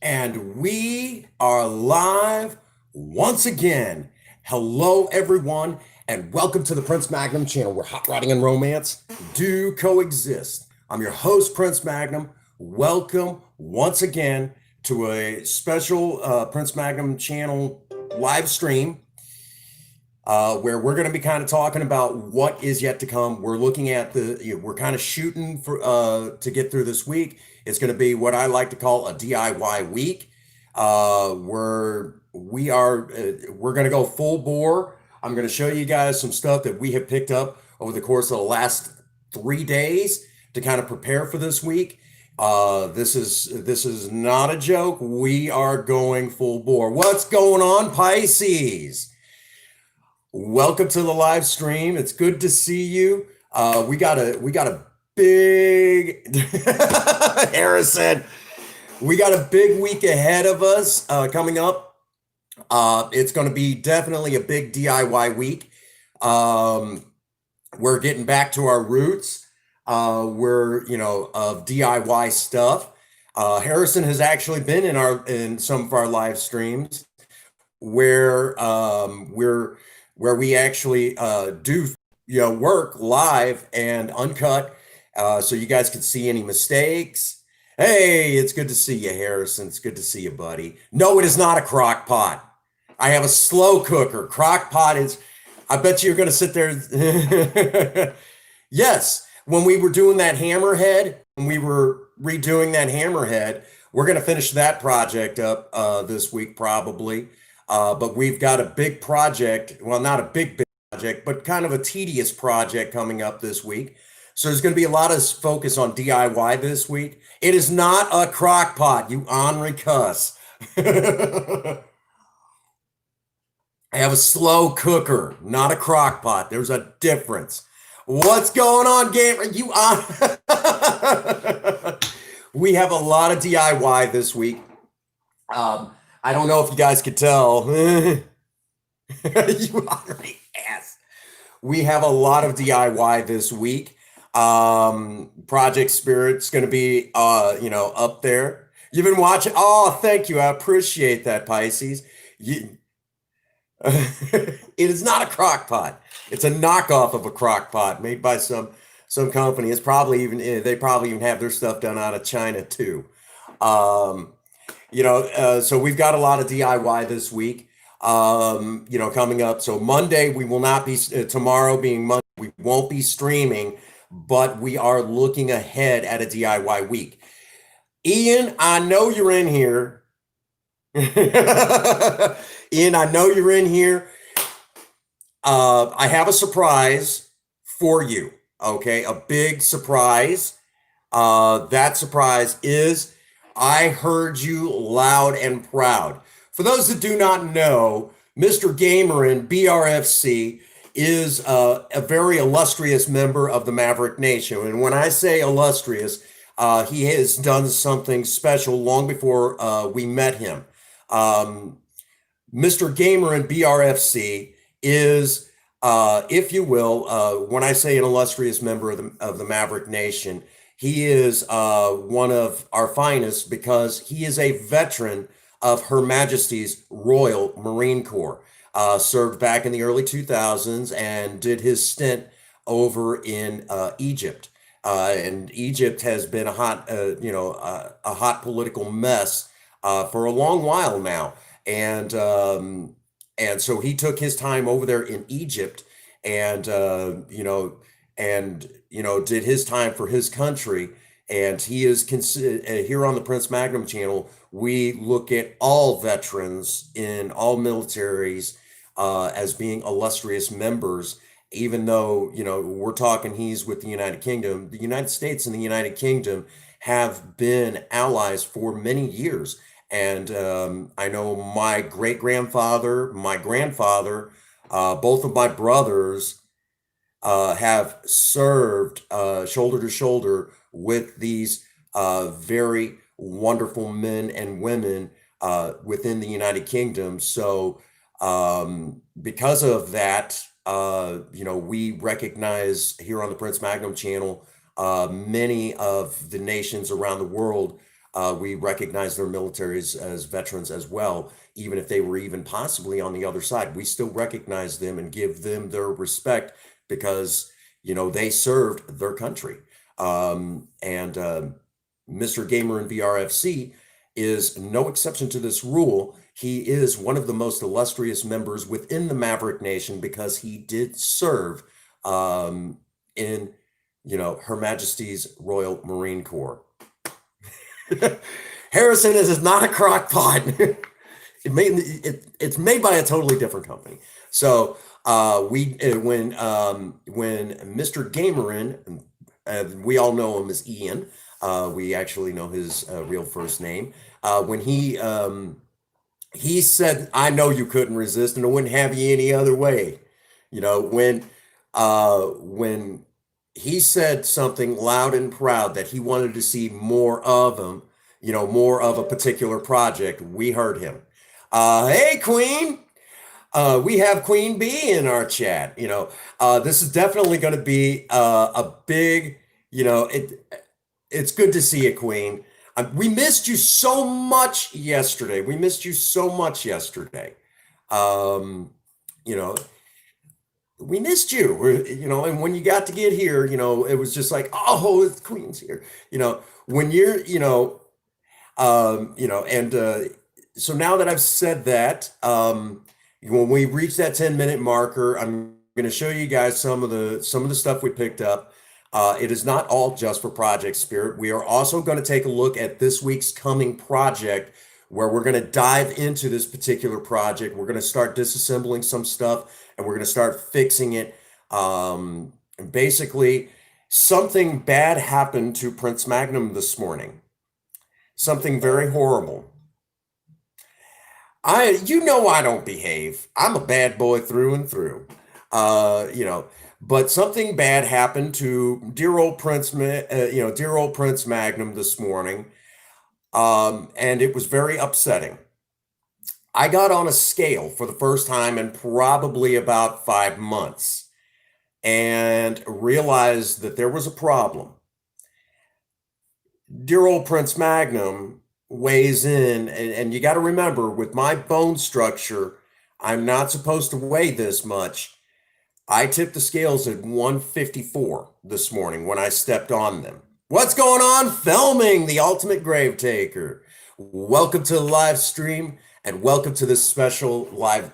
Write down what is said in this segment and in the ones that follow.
And we are live once again. Hello, everyone, and welcome to the Prince Magnum channel where hot rodding and romance do coexist. I'm your host, Prince Magnum. Welcome once again to a special Prince Magnum channel live stream where we're going to be kind of talking about what is yet to come. We're looking at we're kind of shooting for to get through this week. It's going to be what I like to call a DIY week. We're going to go full bore. I'm going to show you guys some stuff that we have picked up over the course of the last 3 days to kind of prepare for this week. This is not a joke. We are going full bore. What's going on, Pisces? Welcome to the live stream. It's good to see you. We got a big Harrison. We got a big week ahead of us coming up. It's going to be definitely a big DIY week. We're getting back to our roots. We're of DIY stuff. Harrison has actually been in some of our live streams where we actually do work live and uncut, so you guys can see any mistakes. Hey, it's good to see you, Harrison. It's good to see you, buddy. No, it is not a crock pot. I have a slow cooker. Crock pot is, I bet you're going to sit there. Yes, when we were doing that hammerhead, when we were redoing that hammerhead, we're going to finish that project up this week probably. But we've got a big project, well, not a big project, but kind of a tedious project coming up this week. So there's going to be a lot of focus on DIY this week. It is not a crock pot, you ornery cuss. I have a slow cooker, not a crock pot. There's a difference. What's going on, gamer? We have a lot of DIY this week. I don't know if you guys could tell. You already asked. We have a lot of DIY this week. Project Spirit's going to be, up there. You've been watching. Oh, thank you. I appreciate that, Pisces. It is not a crock pot. It's a knockoff of a crock pot made by some company. It's probably even, they probably even have their stuff done out of China too. So we've got a lot of DIY this week, coming up. So Monday, we will not be, tomorrow being Monday, we won't be streaming, but we are looking ahead at a DIY week. Ian, I know you're in here. Ian, I know you're in here. I have a surprise for you. Okay, a big surprise. That surprise is I heard you loud and proud. For those that do not know, Mr. Gamer in BRFC is a very illustrious member of the Maverick Nation. And when I say illustrious, he has done something special long before we met him. Mr. Gamer in BRFC is, if you will, when I say an illustrious member of the Maverick Nation, he is one of our finest because he is a veteran of Her Majesty's Royal Marine Corps. Served back in the early 2000s and did his stint over in Egypt. And Egypt has been a hot political mess for a long while now. And so he took his time over there in Egypt and did his time for his country. And he is here on the Prince Magnum channel. We look at all veterans in all militaries as being illustrious members, even though, we're talking he's with the United Kingdom. The United States and the United Kingdom have been allies for many years. And I know my great-grandfather, my grandfather, both of my brothers have served shoulder to shoulder with these very wonderful men and women within the United Kingdom. So because of that, we recognize here on the Prince Magnum channel many of the nations around the world We recognize their militaries as veterans as well, even if they were even possibly on the other side. We still recognize them and give them their respect because, they served their country. And Mr. Gamer in VRFC is no exception to this rule. He is one of the most illustrious members within the Maverick Nation because he did serve in, Her Majesty's Royal Marine Corps. Harrison is not a crock pot. It's made by a totally different company. So when Mr. Gamerin, we all know him as Ian. We actually know his real first name. When he said, "I know you couldn't resist, and I wouldn't have you any other way." When he said something loud and proud that he wanted to see more of him, more of a particular project, we heard him. Hey, Queen. We have Queen Bee in our chat. This is definitely going to be a big, it's good to see you, Queen. We missed you so much yesterday. Um, you know, we missed you. And when you got to get here, it was just like, oh, the Queen's here. When you're, and so now that I've said that, when we reach that 10-minute marker, I'm going to show you guys some of the stuff we picked up. It is not all just for Project Spirit. We are also going to take a look at this week's coming project, where we're going to dive into this particular project. We're going to start disassembling some stuff, and we're going to start fixing it. And basically, something bad happened to Prince Magnum this morning. Something very horrible. I don't behave. I'm a bad boy through and through. But something bad happened to dear old Prince Magnum this morning, and it was very upsetting. I got on a scale for the first time in probably about 5 months, and realized that there was a problem. Dear old Prince Magnum weighs in, and you got to remember, with my bone structure, I'm not supposed to weigh this much. I tipped the scales at 154 this morning when I stepped on them. What's going on, filming the ultimate grave taker? Welcome to the live stream, and welcome to this special live,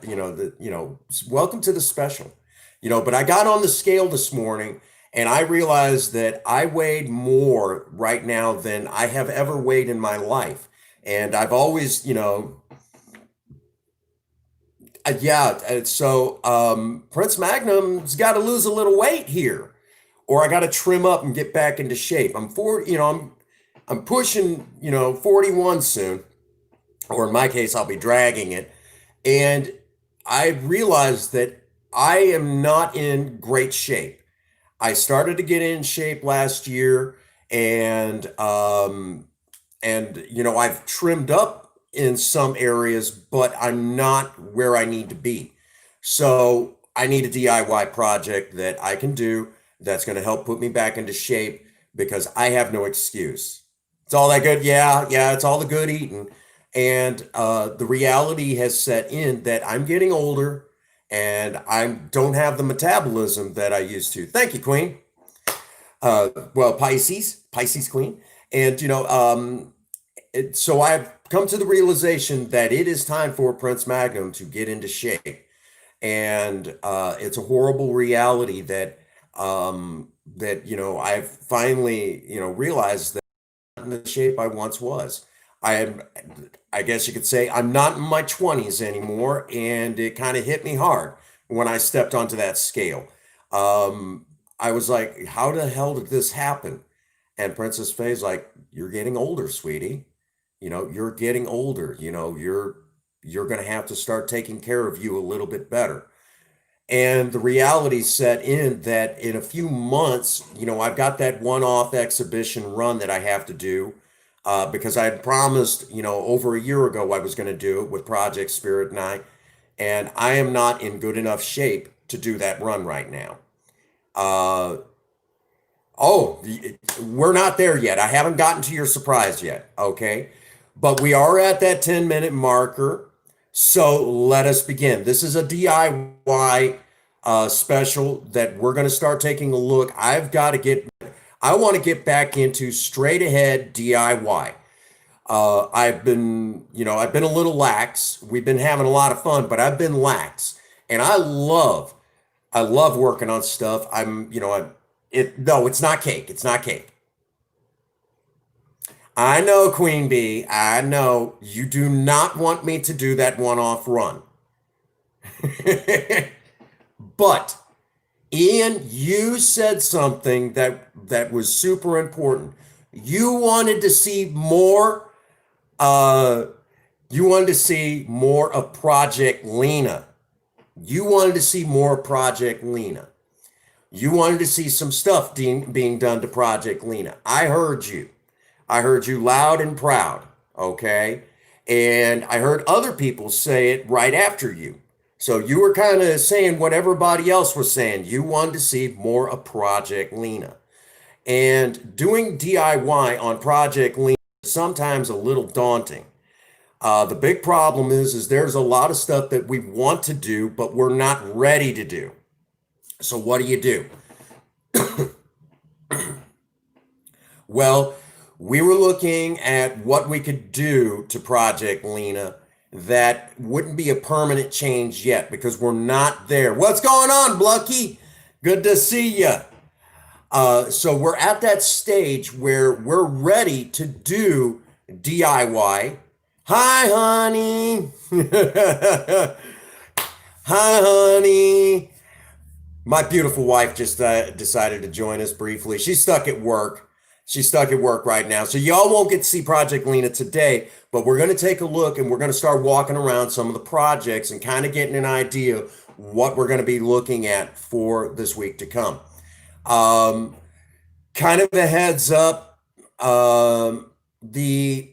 welcome to the special. But I got on the scale this morning, and I realized that I weighed more right now than I have ever weighed in my life. And I've always, Prince Magnum's got to lose a little weight here, or I got to trim up and get back into shape. I'm pushing, 41 soon, or in my case, I'll be dragging it. And I realized that I am not in great shape. I started to get in shape last year, and I've trimmed up in some areas, but I'm not where I need to be. So I need a DIY project that I can do that's going to help put me back into shape, because I have no excuse. It's all that good. Yeah, it's all the good eating. And the reality has set in that I'm getting older, and I don't have the metabolism that I used to. Thank you, Queen. Well, Pisces Queen. And, so I've come to the realization that it is time for Prince Magnum to get into shape. And it's a horrible reality that, I've finally, realized that I'm not in the shape I once was. I guess you could say I'm not in my 20s anymore, and it kind of hit me hard when I stepped onto that scale. I was like, how the hell did this happen? And Princess Faye's like, you're getting older, sweetie. You're getting older. You're going to have to start taking care of you a little bit better. And the reality set in that in a few months, I've got that one-off exhibition run that I have to do, because I had promised, over a year ago, I was going to do it with Project Spirit and I am not in good enough shape to do that run right now. Uh, Oh, we're not there yet. I haven't gotten to your surprise yet. Okay. But we are at that 10-minute marker. So let us begin. This is a DIY special that we're going to start taking a look. I want to get back into straight ahead DIY. I've been a little lax. We've been having a lot of fun, but I've been lax. And I love working on stuff. No, it's not cake. It's not cake. I know, Queen Bee. I know you do not want me to do that one-off run. But Ian, you said something that was super important. You wanted to see more uh you wanted to see more of Project Lena. You wanted to see more of Project Lena. You wanted to see some stuff being done to Project Lena. I heard you. I heard you loud and proud, okay? And I heard other people say it right after you. So you were kind of saying what everybody else was saying. You wanted to see more of Project Lena. And doing DIY on Project Lena is sometimes a little daunting. The big problem is there's a lot of stuff that we want to do, but we're not ready to do. So what do you do? Well, we were looking at what we could do to Project Lena that wouldn't be a permanent change yet because we're not there. What's going on, Blucky? Good to see you. So we're at that stage where we're ready to do DIY. Hi, honey. Hi, honey. My beautiful wife just decided to join us briefly. She's stuck at work. She's stuck at work right now. So y'all won't get to see Project Lena today, but we're going to take a look and we're going to start walking around some of the projects and kind of getting an idea what we're going to be looking at for this week to come. Um, Kind of a heads up. The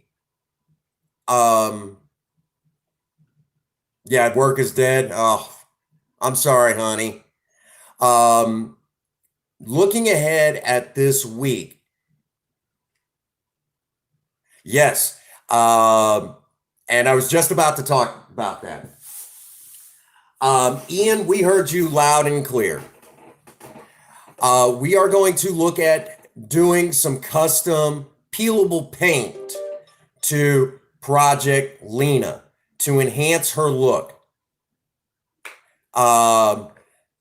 Yeah, work is dead. Oh, I'm sorry, honey. Um, Looking ahead at this week, yes. And I was just about to talk about that. Ian, we heard you loud and clear. We are going to look at doing some custom peelable paint to Project Lena to enhance her look.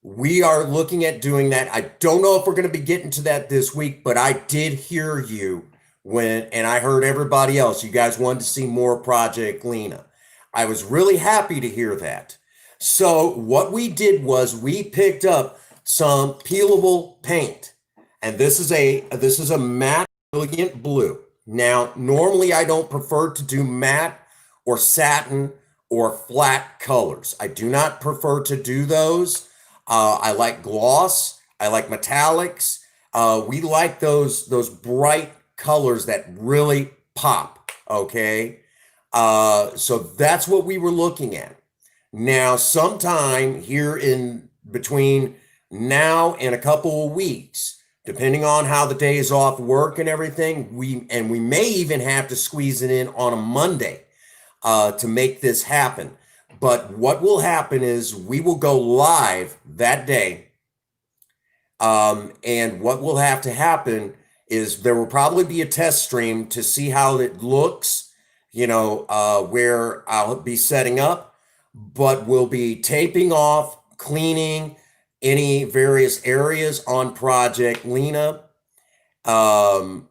We are looking at doing that. I don't know if we're going to be getting to that this week, but I did hear you and I heard everybody else. You guys wanted to see more Project Lena. I was really happy to hear that. So what we did was we picked up some peelable paint, and this is a matte brilliant blue. Now, normally I don't prefer to do matte or satin or flat colors. I do not prefer to do those. I like gloss. I like metallics. We like those bright colors that really pop. Okay, so that's what we were looking at. Now, sometime here in between now and a couple of weeks, depending on how the days off work and everything, we may even have to squeeze it in on a Monday to make this happen. But what will happen is we will go live that day. And what will have to happen is there will probably be a test stream to see how it looks, where I'll be setting up, but we'll be taping off, cleaning any various areas on Project Lena. And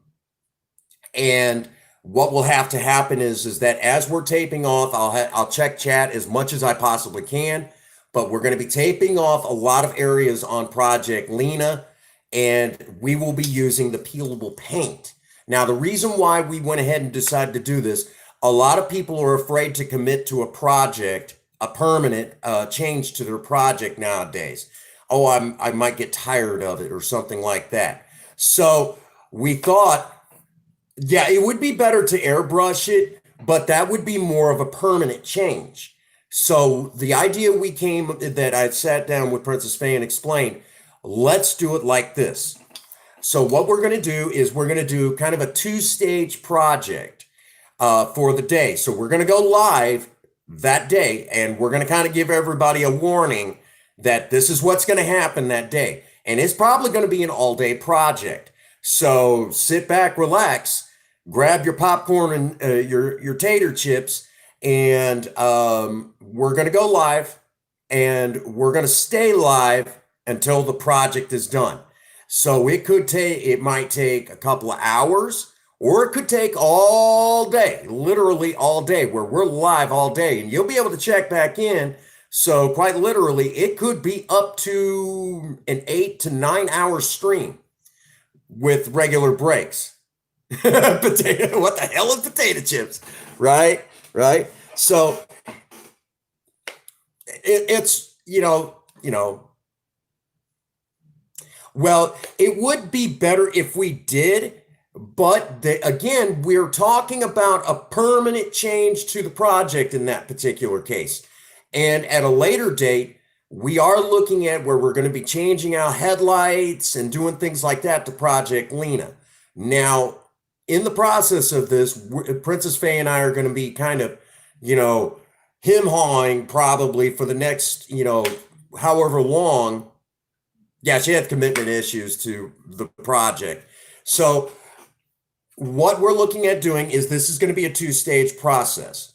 what will have to happen is that as we're taping off, I'll check chat as much as I possibly can, but we're going to be taping off a lot of areas on Project Lena, and we will be using the peelable paint. Now, the reason why we went ahead and decided to do this, a lot of people are afraid to commit to a project, a permanent change to their project nowadays. Oh, I might get tired of it or something like that. So we thought, yeah, it would be better to airbrush it, but that would be more of a permanent change. So the idea that I sat down with Princess Faye and explained, let's do it like this. So what we're going to do is we're going to do kind of a two-stage project for the day. So we're going to go live that day, and we're going to kind of give everybody a warning that this is what's going to happen that day. And it's probably going to be an all-day project. So sit back, relax, grab your popcorn and your tater chips, and we're going to go live, and we're going to stay live until the project is done. So it might take a couple of hours, or it could take all day, literally all day, where we're live all day, and you'll be able to check back in. So quite literally, it could be up to an 8 to 9 hour stream with regular breaks. Potato, what the hell is potato chips? Right? Right? So it's, well, it would be better if we did, but again, we're talking about a permanent change to the project in that particular case. And at a later date, we are looking at where we're going to be changing out headlights and doing things like that to Project Lena. Now, in the process of this, Princess Faye and I are going to be kind of, him-hawing probably for the next, however long. Yeah, she had commitment issues to the project. So what we're looking at doing is this is going to be a two-stage process.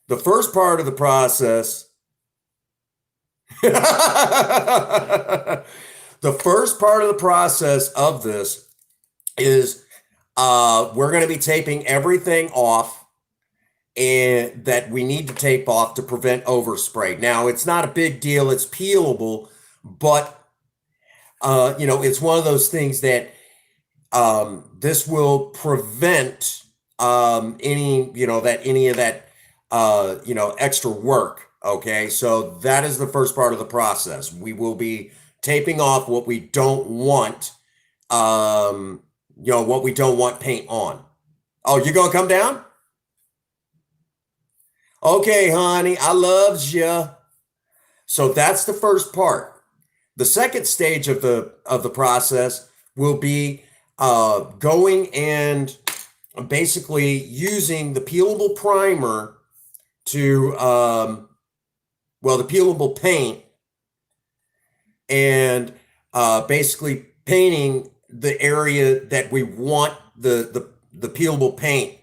The first part of the process, the first part of the process of this is we're going to be taping everything off and that we need to tape off to prevent overspray. Now, it's not a big deal. It's peelable, but it's one of those things that this will prevent any of that extra work. Okay, so that is the first part of the process. We will be taping off what we don't want, what we don't want paint on. Oh, you gonna come down? Okay, honey, I loves you. So that's the first part. The second stage of the process will be going and basically using the peelable primer to the peelable paint, and basically painting the area that we want the peelable paint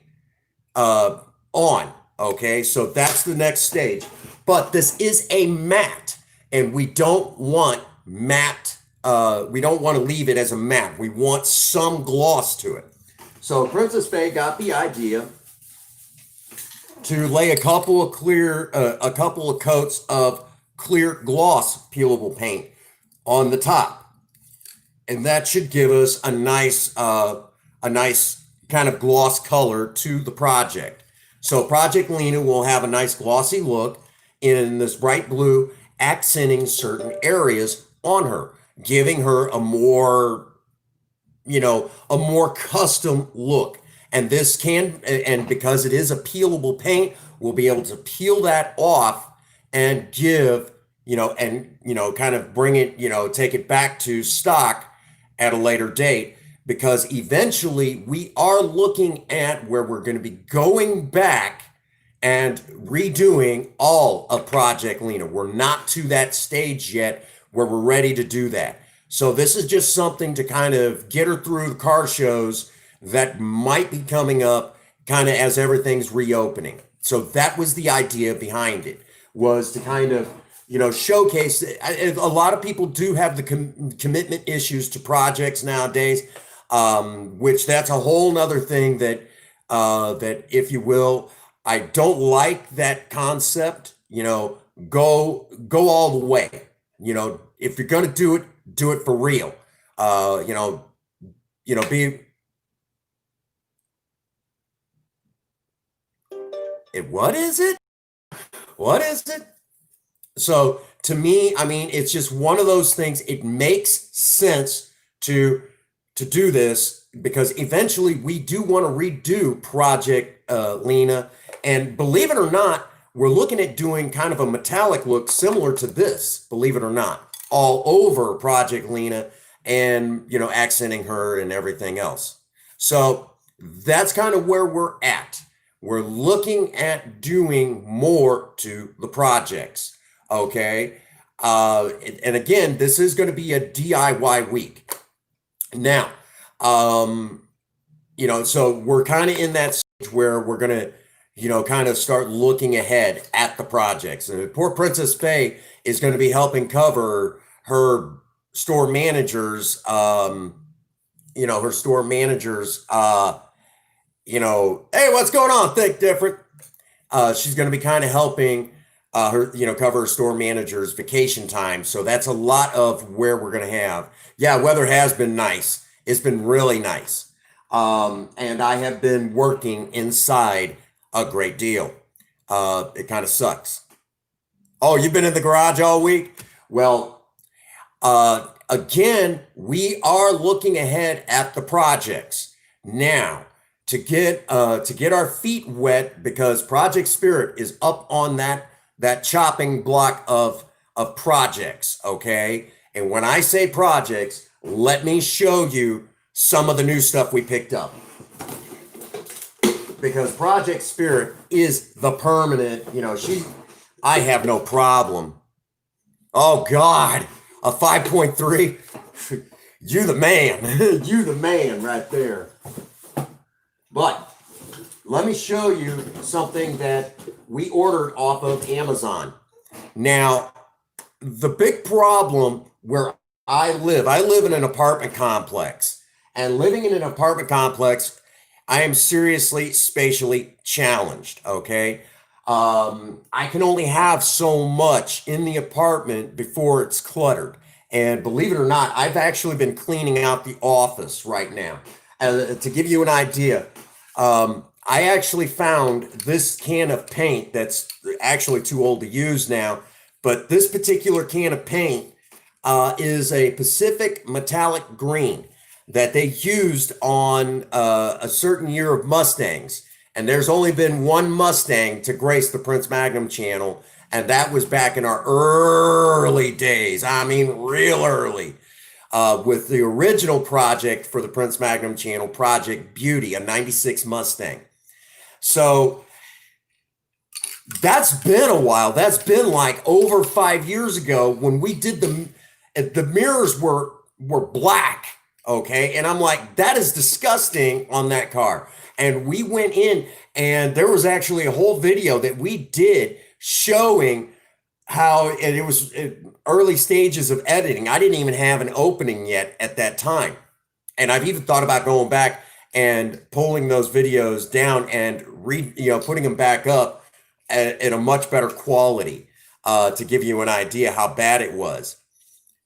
on. Okay, so that's the next stage. But this is a matte, and we don't want matte. We don't want to leave it as a matte. We want some gloss to it. So Princess Faye got the idea to lay a couple of coats of clear gloss peelable paint on the top, and that should give us a nice kind of gloss color to the project. So Project Lena will have a nice glossy look in this bright blue, accenting certain areas on her, giving her a more custom look. And because it is a peelable paint, we'll be able to peel that off and give, kind of bring it, take it back to stock at a later date. Because eventually we are looking at where we're going to be going back and redoing all of Project Lena. We're not to that stage yet where we're ready to do that. So this is just something to kind of get her through the car shows that might be coming up kind of as everything's reopening. So that was the idea behind it, was to kind of, showcase it. A lot of people do have the commitment issues to projects nowadays. Which that's a whole nother thing that if you will, I don't like that concept. Go all the way. If you're gonna do it for real. Be it. What is it? What is it? So to me, I mean, it's just one of those things. It makes sense to do this because eventually we do want to redo Project Lena, and believe it or not, we're looking at doing kind of a metallic look similar to this, believe it or not, all over Project Lena and, you know, accenting her and everything else. So that's kind of where we're at. We're looking at doing more to the projects. Okay. And again, this is going to be a DIY week. Now, you know, so we're kind of in that stage where we're going to, you know, kind of start looking ahead at the projects. And poor Princess Faye is going to be helping cover her store managers, you know, her store managers, you know, hey, what's going on? Think different. She's going to be kind of helping her, you know, cover her store manager's vacation time. So that's a lot of where we're going to have. Yeah, weather has been nice. It's been really nice. And I have been working inside a great deal. It kind of sucks. Oh, you've been in the garage all week? Well, again, we are looking ahead at the projects now to get our feet wet, because Project Spirit is up on that chopping block of projects. Okay, and when I say projects, let me show you some of the new stuff we picked up, because Project Spirit is the permanent. You know, I have no problem. Oh God, a 5.3. You the man. You the man right there. But let me show you something that we ordered off of Amazon. Now, the big problem where I live in an apartment complex. And living in an apartment complex, I am seriously spatially challenged, okay? I can only have so much in the apartment before it's cluttered. And believe it or not, I've actually been cleaning out the office right now. To give you an idea, I actually found this can of paint that's actually too old to use now, but this particular can of paint is a Pacific metallic green that they used on a certain year of Mustangs. And there's only been one Mustang to grace the Prince Magnum channel, and that was back in our early days. I mean, real early. With the original project for the Prince Magnum channel, Project Beauty, a 96 Mustang. So that's been a while. That's been like over 5 years ago when we did the mirrors were black. Okay. And I'm like, that is disgusting on that car. And we went in, and there was actually a whole video that we did showing how, and it was early stages of editing. I didn't even have an opening yet at that time. And I've even thought about going back and pulling those videos down and putting them back up at a much better quality, to give you an idea how bad it was.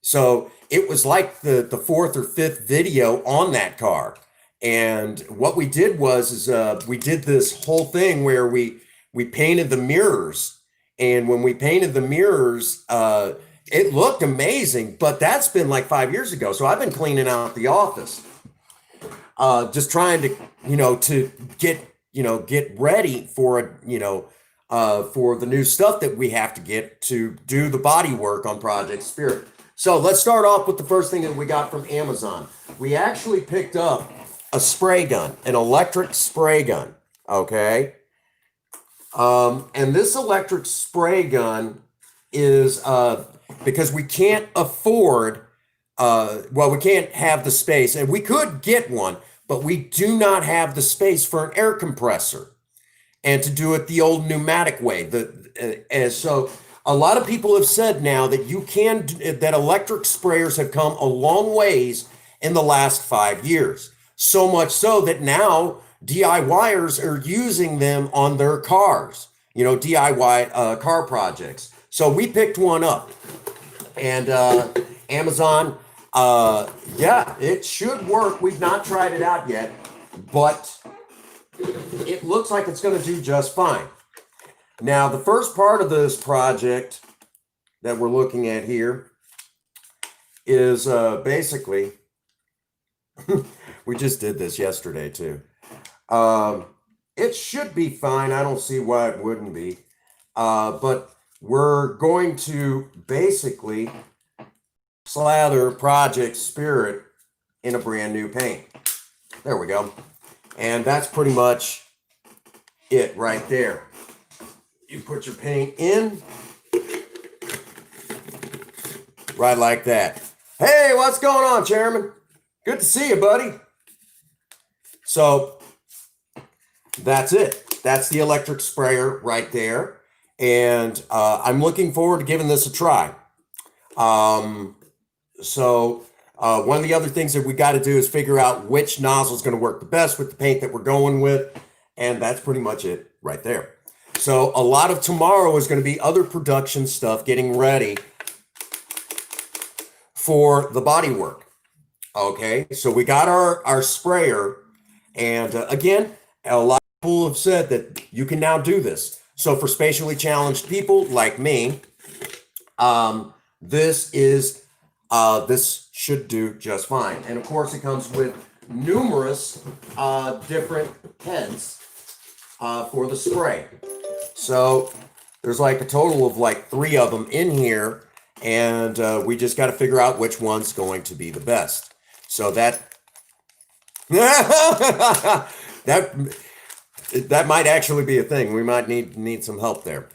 So it was like the fourth or fifth video on that car. And what we did was we did this whole thing where we painted the mirrors. And when we painted the mirrors, it looked amazing, but that's been like 5 years ago. So I've been cleaning out the office, just trying to, get ready for for the new stuff that we have to get to do the body work on Project Spirit. So let's start off with the first thing that we got from Amazon. We actually picked up a spray gun, an electric spray gun. Okay. And this electric spray gun is because we can't afford, we can't have the space, and we could get one, but we do not have the space for an air compressor and to do it the old pneumatic way. And so a lot of people have said now that that electric sprayers have come a long ways in the last 5 years. So much so that now DIYers are using them on their cars, DIY car projects. So we picked one up, and Amazon, it should work. We've not tried it out yet, but it looks like it's going to do just fine. Now, the first part of this project that we're looking at here is basically, we just did this yesterday too. It should be fine. I don't see why it wouldn't be. But we're going to basically slather Project Spirit in a brand new paint. There we go. And that's pretty much it right there. You put your paint in, right like that. Hey, what's going on, Chairman? Good to see you, buddy. So that's it. That's the electric sprayer right there. And I'm looking forward to giving this a try. One of the other things that we got to do is figure out which nozzle is going to work the best with the paint that we're going with. And that's pretty much it right there. So a lot of tomorrow is going to be other production stuff, getting ready for the body work. Okay, so we got our sprayer. And again, a lot of people have said that you can now do this. So for spatially challenged people like me, this should do just fine. And of course, it comes with numerous different heads for the spray. So there's like a total of like 3 of them in here, and we just got to figure out which one's going to be the best. So that that might actually be a thing. We might need some help there.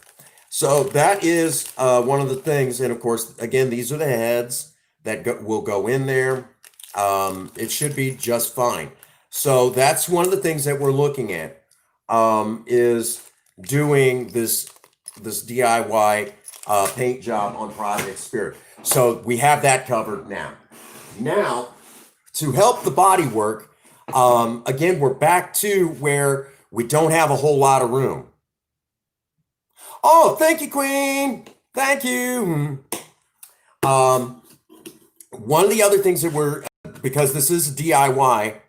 So that is one of the things. And of course, again, these are the heads that will go in there. It should be just fine. So that's one of the things that we're looking at, is doing this DIY paint job on Project Spirit. So we have that covered now. Now, to help the body work, again, we're back to where we don't have a whole lot of room. Oh, thank you, Queen. Thank you. One of the other things that because this is DIY,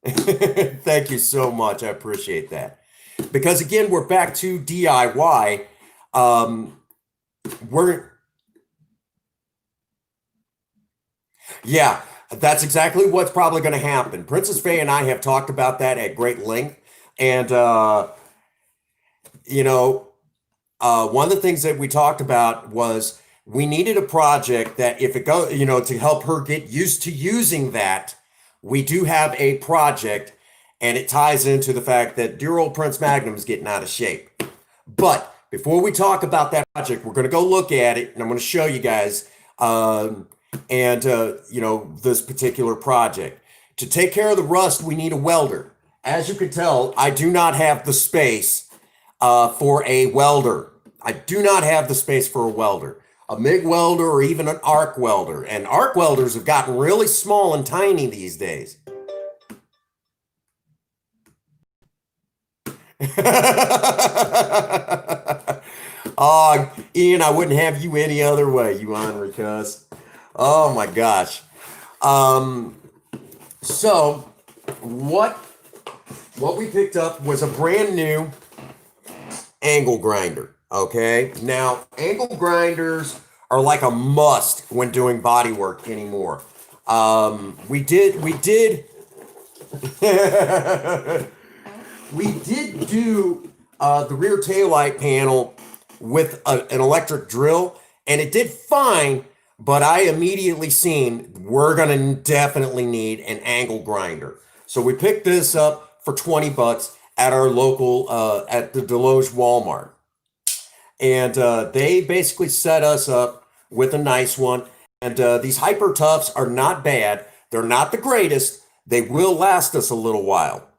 thank you so much. I appreciate that. Because again, we're back to DIY. Yeah, that's exactly what's probably going to happen. Princess Faye and I have talked about that at great length. And, one of the things that we talked about was we needed a project that if it goes, to help her get used to using that, we do have a project, and it ties into the fact that dear old Prince Magnum is getting out of shape. But before we talk about that project, we're going to go look at it, and I'm going to show you guys, this particular project. To take care of the rust, we need a welder. As you can tell, I do not have the space for a welder. I do not have the space for a welder, a MIG welder, or even an arc welder. And arc welders have gotten really small and tiny these days. Oh, Ian, I wouldn't have you any other way, you ornery cuss. Oh my gosh. So what we picked up was a brand new angle grinder. Okay, now angle grinders are like a must when doing body work anymore. We did we did do the rear taillight panel with an electric drill, and it did fine, but I immediately seen we're gonna definitely need an angle grinder. So we picked this up for $20 at our local at the Deloge Walmart. And they basically set us up with a nice one. And these Hyper Toughs are not bad. They're not the greatest. They will last us a little while.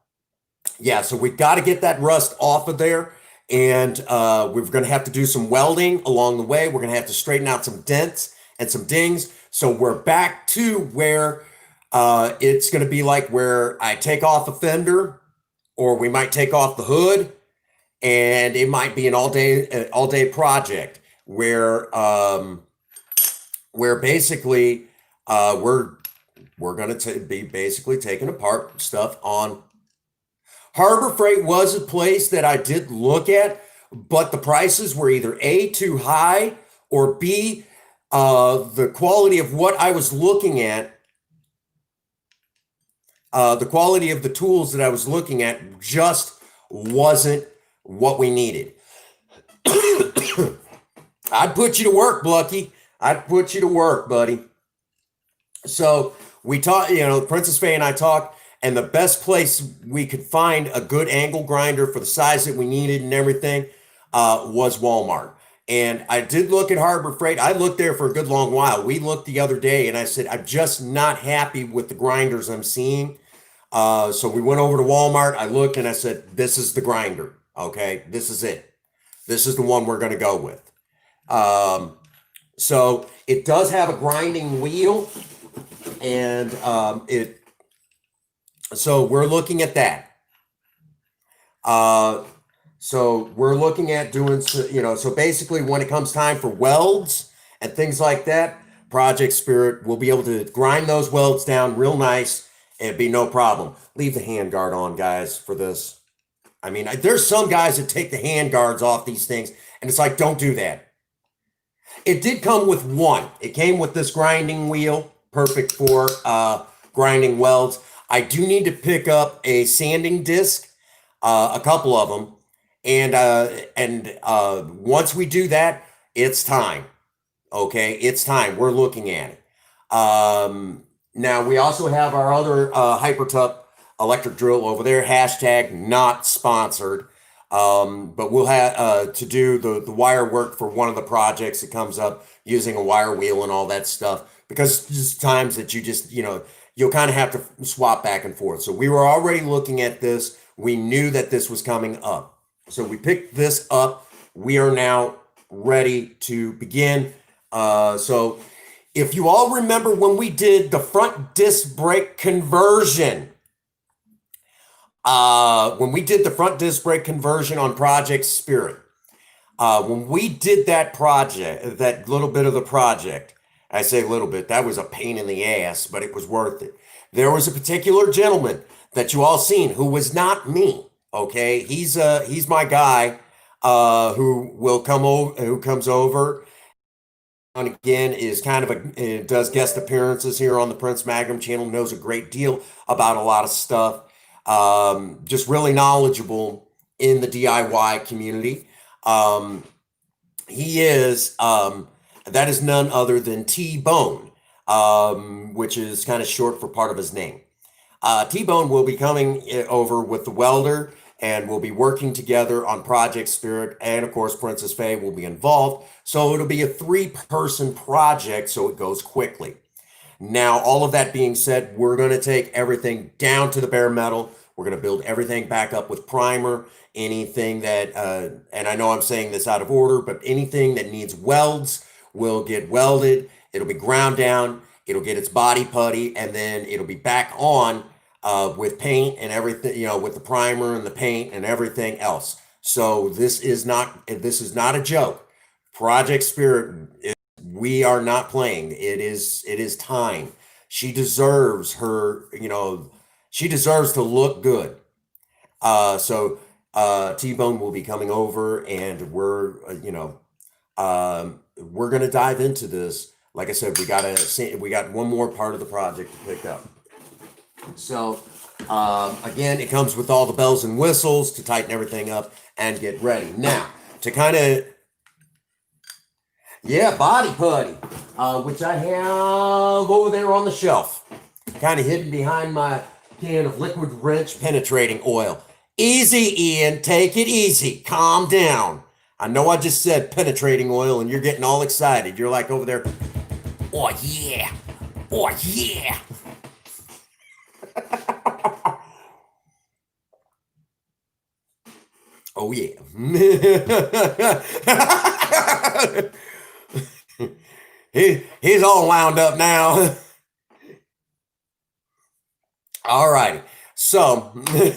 Yeah, so we've got to get that rust off of there. And we're going to have to do some welding along the way. We're going to have to straighten out some dents and some dings. So we're back to where it's going to be like where I take off a fender, or we might take off the hood. And it might be an all day project where basically we're going to be basically taking apart stuff on. Harbor Freight was a place that I did look at, but the prices were either A, too high, or B, the quality of what I was looking at, the quality of the tools that I was looking at just wasn't what we needed. I'd put you to work, Blucky. I'd put you to work, buddy. So we talked, Princess Faye and I talked, and the best place we could find a good angle grinder for the size that we needed and everything was Walmart. And I did look at Harbor Freight. I looked there for a good long while. We looked the other day, and I said, I'm just not happy with the grinders I'm seeing. So we went over to Walmart. I looked and I said, this is the grinder. Okay, this is it. This is the one we're going to go with. So it does have a grinding wheel, and so we're looking at that. So we're looking at doing, so basically when it comes time for welds and things like that, Project Spirit will be able to grind those welds down real nice. It'd be no problem. Leave the hand guard on, guys, for this. I mean, there's some guys that take the hand guards off these things, and it's like, don't do that. It did come with one. It came with this grinding wheel, perfect for grinding welds. I do need to pick up a sanding disc, a couple of them, and once we do that, it's time. Okay, it's time. We're looking at it. Now we also have our other HyperTup electric drill over there. Hashtag not sponsored. But we'll have to do the wire work for one of the projects that comes up using a wire wheel and all that stuff, because just times that you'll kind of have to swap back and forth. So we were already looking at this. We knew that this was coming up. So we picked this up. We are now ready to begin. So if you all remember when we did the front disc brake conversion, on Project Spirit, when we did that project, that little bit of the project, I say a little bit, that was a pain in the ass, but it was worth it. There was a particular gentleman that you all seen who was not me. Okay, he's my guy who comes over and again is kind of does guest appearances here on the Prince Magnum channel, knows a great deal about a lot of stuff. Just really knowledgeable in the DIY community. He is, that is none other than T-Bone, which is kind of short for part of his name. T-Bone will be coming over with the welder, and we'll be working together on Project Spirit, and of course Princess Faye will be involved. So it'll be a 3-person project, so it goes quickly. Now, all of that being said, we're going to take everything down to the bare metal. We're going to build everything back up with primer. Anything that, and I know I'm saying this out of order, but anything that needs welds will get welded. It'll be ground down. It'll get its body putty, and then it'll be back on with paint and everything, with the primer and the paint and everything else. So this is not a joke. Project Spirit, we are not playing. It is time. She deserves she deserves to look good. So T-Bone will be coming over, and we're going to dive into this. Like I said, we got one more part of the project to pick up. So again, it comes with all the bells and whistles to tighten everything up and get ready. Now, to kind of, body putty, which I have over there on the shelf, kind of hidden behind my can of liquid wrench penetrating oil. Easy, Ian, take it easy, calm down. I know I just said penetrating oil and you're getting all excited. You're like over there, oh yeah, oh yeah. Oh yeah. He's all wound up now. All righty. So he's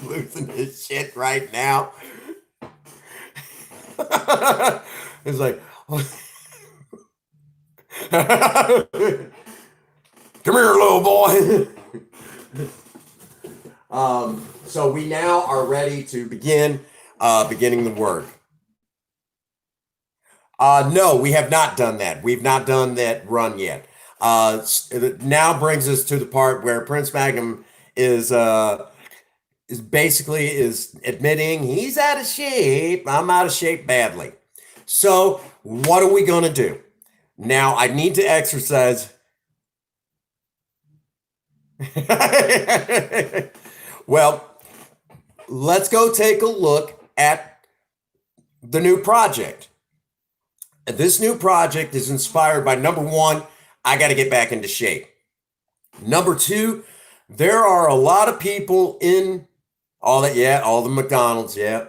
losing his shit right now. It's like, come here, little boy. So we now are ready to begin beginning the work. No, we have not done that. We've not done that run yet. It now brings us to the part where Prince Magnum is basically admitting he's out of shape. I'm out of shape badly. So what are we going to do? Now I need to exercise. Well, let's go take a look at the new project. This new project is inspired by number one, I got to get back into shape. Number two, there are a lot of people in all that, yeah, all the McDonald's, yeah.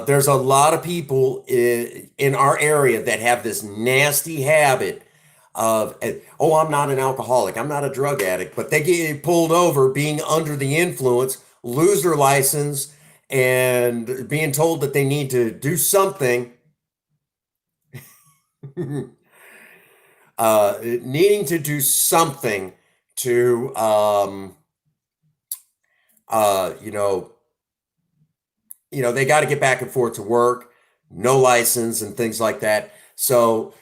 There's a lot of people in our area that have this nasty habit of, oh, I'm not an alcoholic, I'm not a drug addict, but they get pulled over being under the influence, lose their license, and being told that they need to do something, needing to do something to, uh, you know, they got to get back and forth to work, no license and things like that. So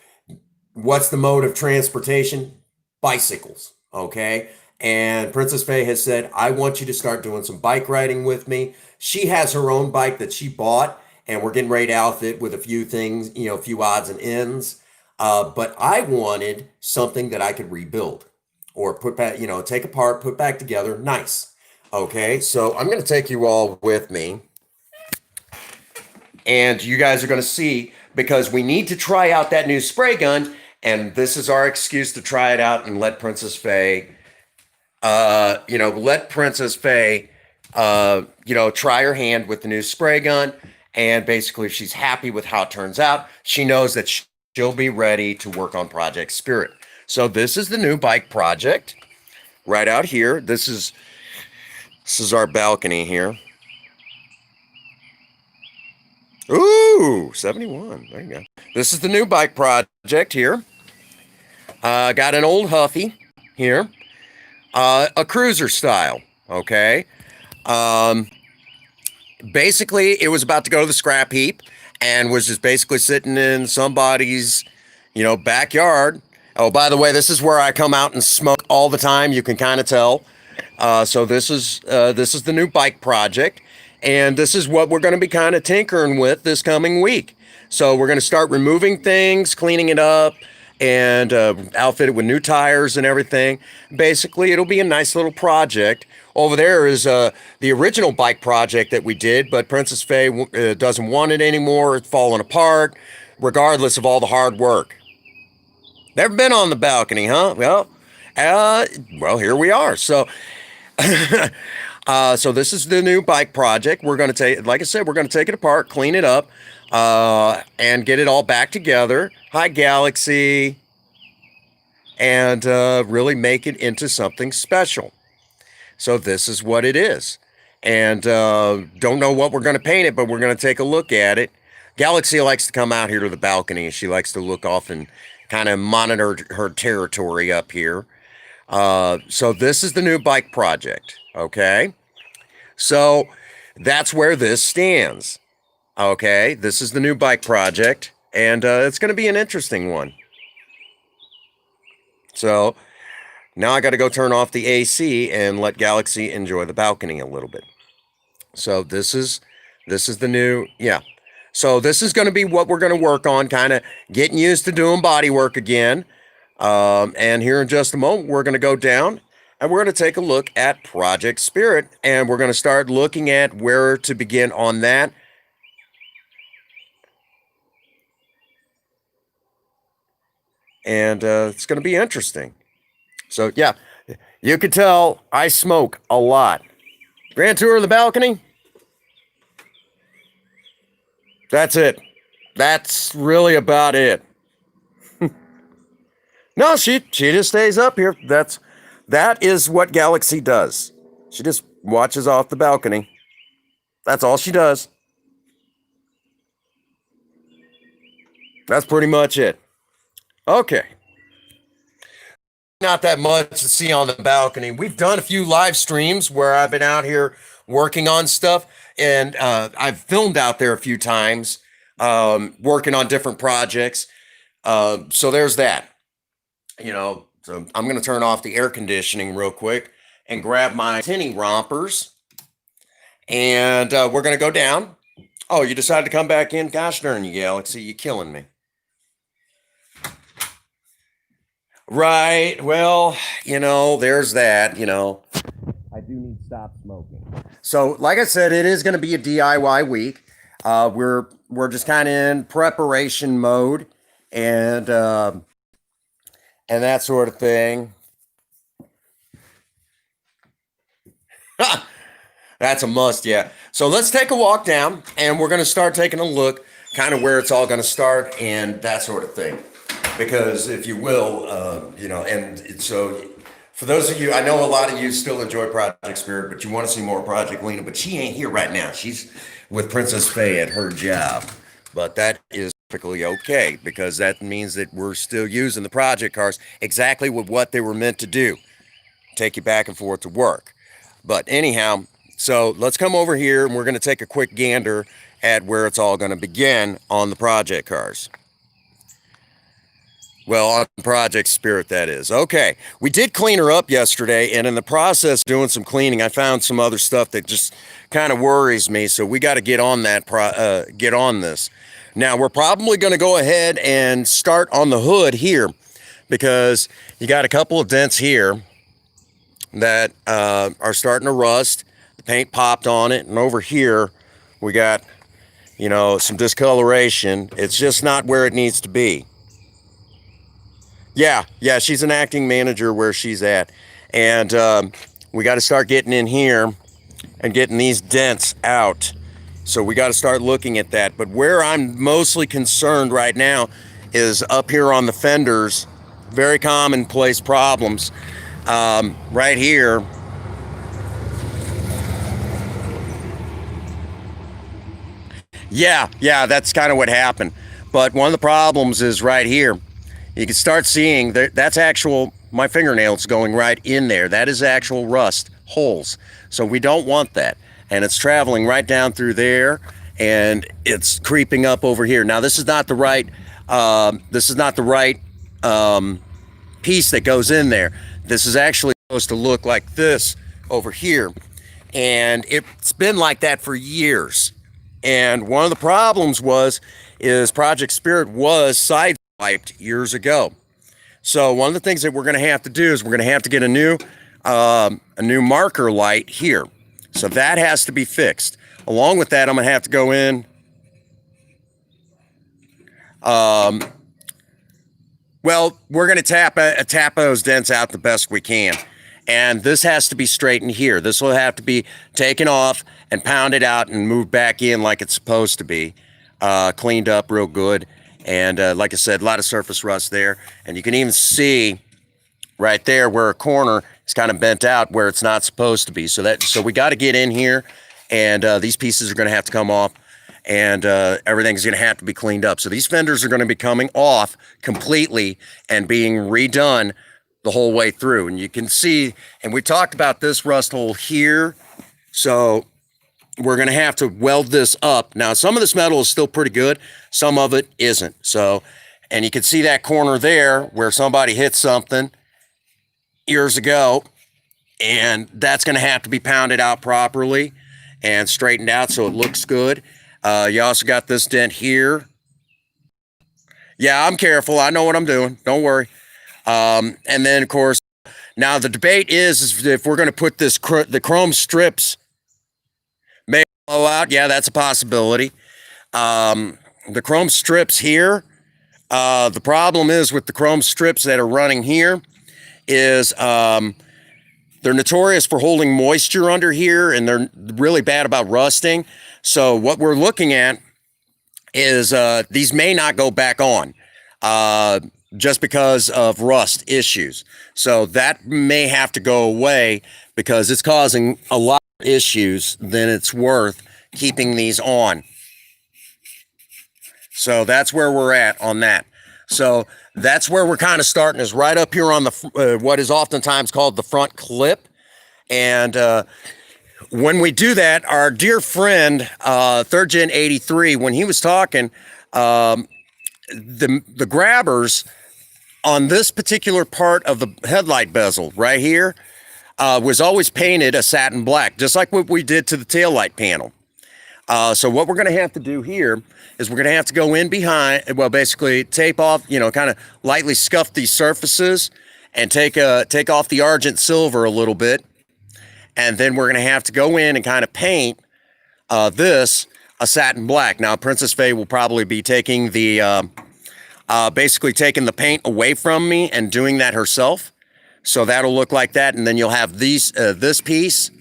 what's the mode of transportation? Bicycles. Okay. And Princess Faye has said, I want you to start doing some bike riding with me. She has her own bike that she bought, and we're getting ready to outfit with a few things, a few odds and ends. But I wanted something that I could rebuild or put back, take apart, put back together. Nice. Okay. So I'm going to take you all with me, and you guys are going to see, because we need to try out that new spray gun. And this is our excuse to try it out and let Princess Faye, try her hand with the new spray gun. And basically, if she's happy with how it turns out, she knows that she'll be ready to work on Project Spirit. So this is the new bike project right out here. This is our balcony here. Ooh, 71. There you go. This is the new bike project here. Got an old Huffy here. A cruiser style. Okay. Basically, it was about to go to the scrap heap and was just basically sitting in somebody's, backyard. Oh, by the way, this is where I come out and smoke all the time. You can kind of tell. So this is the new bike project. And this is what we're going to be kind of tinkering with this coming week. So we're going to start removing things, cleaning it up, and outfit it with new tires and everything. Basically, it'll be a nice little project. Over there is the original bike project that we did, but Princess Faye doesn't want it anymore. It's falling apart, regardless of all the hard work. Never been on the balcony, huh? Well, here we are. So so this is the new bike project. We're going to take, like I said, we're going to take it apart, clean it up, and get it all back together. Hi, Galaxy. And really make it into something special. So this is what it is. And don't know what we're going to paint it, but we're going to take a look at it. Galaxy likes to come out here to the balcony. She likes to look off and kind of monitor her territory up here. So this is the new bike project. Okay. So that's where this stands. Okay. This is the new bike project, and it's going to be an interesting one. So now I got to go turn off the AC and let Galaxy enjoy the balcony a little bit. So this is the new, yeah. So this is going to be what we're going to work on, kind of getting used to doing body work again. And here in just a moment, we're going to go down and we're going to take a look at Project Spirit, and we're going to start looking at where to begin on that. And it's going to be interesting. So, yeah, you can tell I smoke a lot. Grand tour of the balcony. That's it. That's really about it. No, she just stays up here. That is what Galaxy does. She just watches off the balcony. That's all she does. That's pretty much it. Okay. Not that much to see on the balcony. We've done a few live streams where I've been out here working on stuff, and I've filmed out there a few times, working on different projects. So there's that. So I'm going to turn off the air conditioning real quick and grab my tinny rompers, and we're going to go down. Oh, you decided to come back in? Gosh darn you, Galaxy, you killing me. Right. Well, there's that, I do need to stop smoking. So, like I said, it is going to be a DIY week. We're just kind of in preparation mode and and that sort of thing. That's a must, yeah. So let's take a walk down and we're going to start taking a look kind of where it's all going to start and that sort of thing. Because if you will, and so for those of you, I know a lot of you still enjoy Project Spirit, but you want to see more Project Lena, but she ain't here right now. She's with Princess Faye at her job. But that is perfectly okay because that means that we're still using the project cars exactly with what they were meant to do. Take you back and forth to work. But anyhow, so let's come over here and we're going to take a quick gander at where it's all going to begin on the project cars. Well, on Project Spirit, that is. Okay, we did clean her up yesterday, and in the process doing some cleaning, I found some other stuff that just kind of worries me, so we got to get on that, get on this. Now, we're probably going to go ahead and start on the hood here, because you got a couple of dents here that are starting to rust. The paint popped on it, and over here, we got, some discoloration. It's just not where it needs to be. Yeah, she's an acting manager where she's at. And we got to start getting in here and getting these dents out. So we got to start looking at that. But where I'm mostly concerned right now is up here on the fenders, very commonplace problems. Right here. Yeah, that's kind of what happened. But one of the problems is right here. You can start seeing that's actual, my fingernails going right in there. That is actual rust holes. So we don't want that. And it's traveling right down through there and it's creeping up over here. Now this is not the right, piece that goes in there. This is actually supposed to look like this over here. And it's been like that for years. And one of the problems is Project Spirit was sideswiped years ago. So one of the things that we're going to have to do is we're going to have to get a new marker light here. So that has to be fixed. Along with that, I'm going to have to go in. Well, we're going to tap those dents out the best we can. And this has to be straightened here. This will have to be taken off and pounded out and moved back in like it's supposed to be. Cleaned up real good. And like I said, a lot of surface rust there. And you can even see right there where a corner is kind of bent out where it's not supposed to be. So we got to get in here, and these pieces are going to have to come off, and everything's going to have to be cleaned up. So these fenders are going to be coming off completely and being redone the whole way through. And you can see, and we talked about this rust hole here. So we're going to have to weld this up. Now, some of this metal is still pretty good. Some of it isn't. So, and you can see that corner there where somebody hit something years ago. And that's going to have to be pounded out properly and straightened out so it looks good. You also got this dent here. Yeah, I'm careful. I know what I'm doing. Don't worry. And then, of course, now the debate is if we're going to put the chrome strips may blow out. Yeah, that's a possibility. The chrome strips here, the problem is with the chrome strips that are running here is they're notorious for holding moisture under here, and they're really bad about rusting. So what we're looking at is these may not go back on just because of rust issues. So that may have to go away because it's causing a lot of issues than it's worth keeping these on. So that's where we're at on that. So that's where we're kind of starting, is right up here on the what is oftentimes called the front clip. And when we do that, our dear friend, Third Gen 83, when he was talking, the grabbers on this particular part of the headlight bezel right here was always painted a satin black, just like what we did to the taillight panel. So what we're going to have to do here is we're going to have to go in behind, well, basically tape off, kind of lightly scuff these surfaces and take off the argent silver a little bit. And then we're going to have to go in and kind of paint this a satin black. Now, Princess Faye will probably be taking basically taking the paint away from me and doing that herself. So that'll look like that. And then you'll have this piece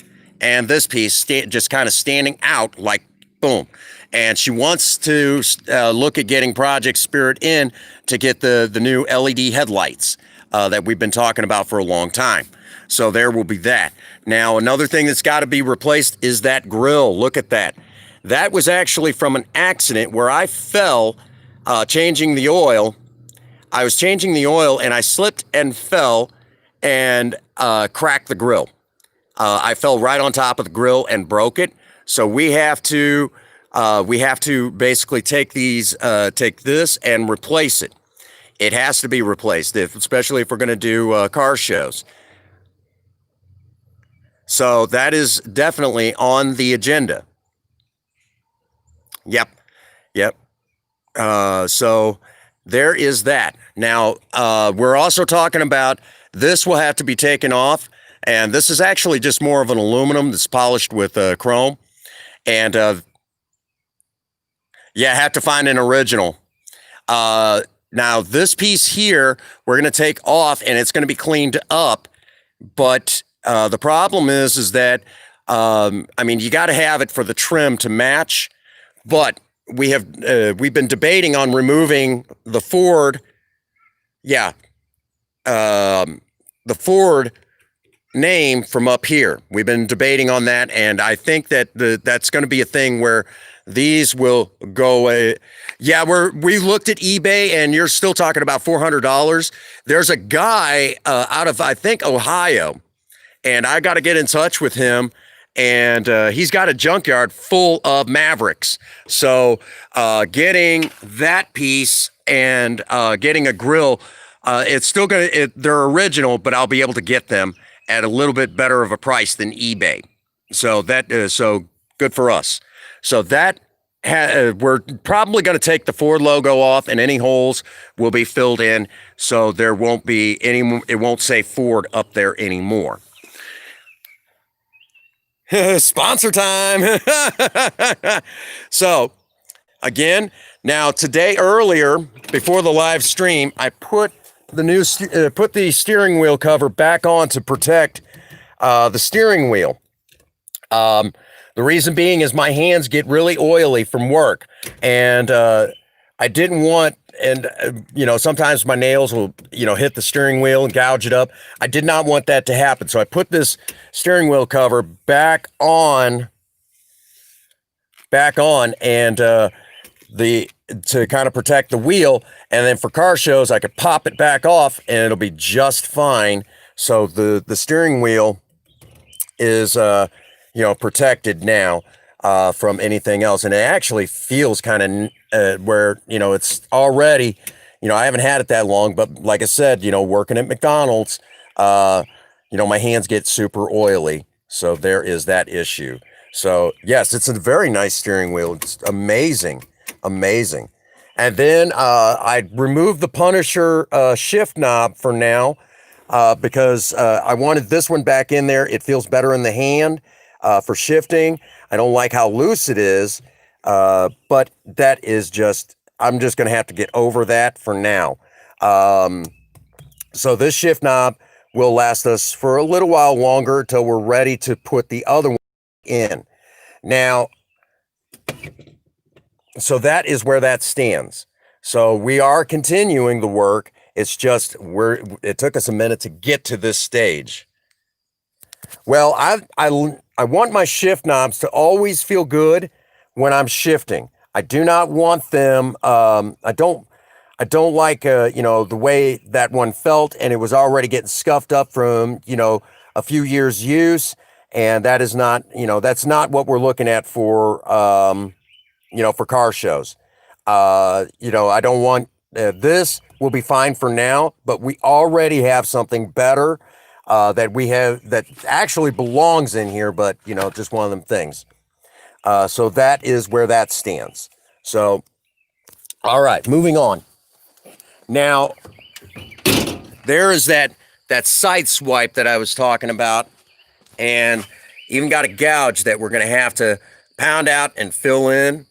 and this piece just kind of standing out like boom. And she wants to look at getting Project Spirit in to get the new LED headlights that we've been talking about for a long time. So there will be that. Now, another thing that's got to be replaced is that grill. Look at that. That was actually from an accident where I fell changing the oil. I was changing the oil and I slipped and fell and cracked the grill. I fell right on top of the grill and broke it. So we have to basically take this and replace it. It has to be replaced, especially if we're going to do car shows. So that is definitely on the agenda. Yep. So there is that. Now, we're also talking about this will have to be taken off. And this is actually just more of an aluminum that's polished with chrome. And yeah, have to find an original. Now, this piece here, we're going to take off and it's going to be cleaned up. But the problem is that, you got to have it for the trim to match. But we've been debating on removing the Ford. Yeah. The Ford name from up here. We've been debating on that, and I think that that's going to be a thing where these will go away. Yeah, we looked at eBay, and you're still talking about $400. There's a guy out of, I think, Ohio, and I got to get in touch with him, and he's got a junkyard full of Mavericks. So getting that piece and getting a grill, it's still they're original, but I'll be able to get them at a little bit better of a price than eBay. So that is so good for us. So that we're probably going to take the Ford logo off, and any holes will be filled in. So there won't be any, it won't say Ford up there anymore. Sponsor time. So again, now today earlier before the live stream, I put the steering wheel cover back on to protect the steering wheel. The reason being is my hands get really oily from work, and I didn't want, and sometimes my nails will hit the steering wheel and gouge it up. I did not want that to happen, so I put this steering wheel cover back on, and to kind of protect the wheel. And then for car shows, I could pop it back off and it'll be just fine. So the steering wheel is, protected now from anything else. And it actually feels kind of where, it's already, I haven't had it that long, but like I said, working at McDonald's, my hands get super oily. So there is that issue. So yes, it's a very nice steering wheel. It's amazing. And then I removed the Punisher shift knob for now because I wanted this one back in there. It feels better in the hand for shifting. I don't like how loose it is, but that is I'm just going to have to get over that for now. So this shift knob will last us for a little while longer till we're ready to put the other one in. Now, so that is where that stands. So we are continuing the work. It's just it took us a minute to get to this stage. Well, I want my shift knobs to always feel good when I'm shifting. I do not want them. I don't like the way that one felt, and it was already getting scuffed up from a few years use, and that is not that's not what we're looking at for for car shows. I don't want this will be fine for now, but we already have something better that actually belongs in here, but just one of them things. So that is where that stands. So, all right, moving on. Now, there is that side swipe that I was talking about, and even got a gouge that we're going to have to pound out and fill in.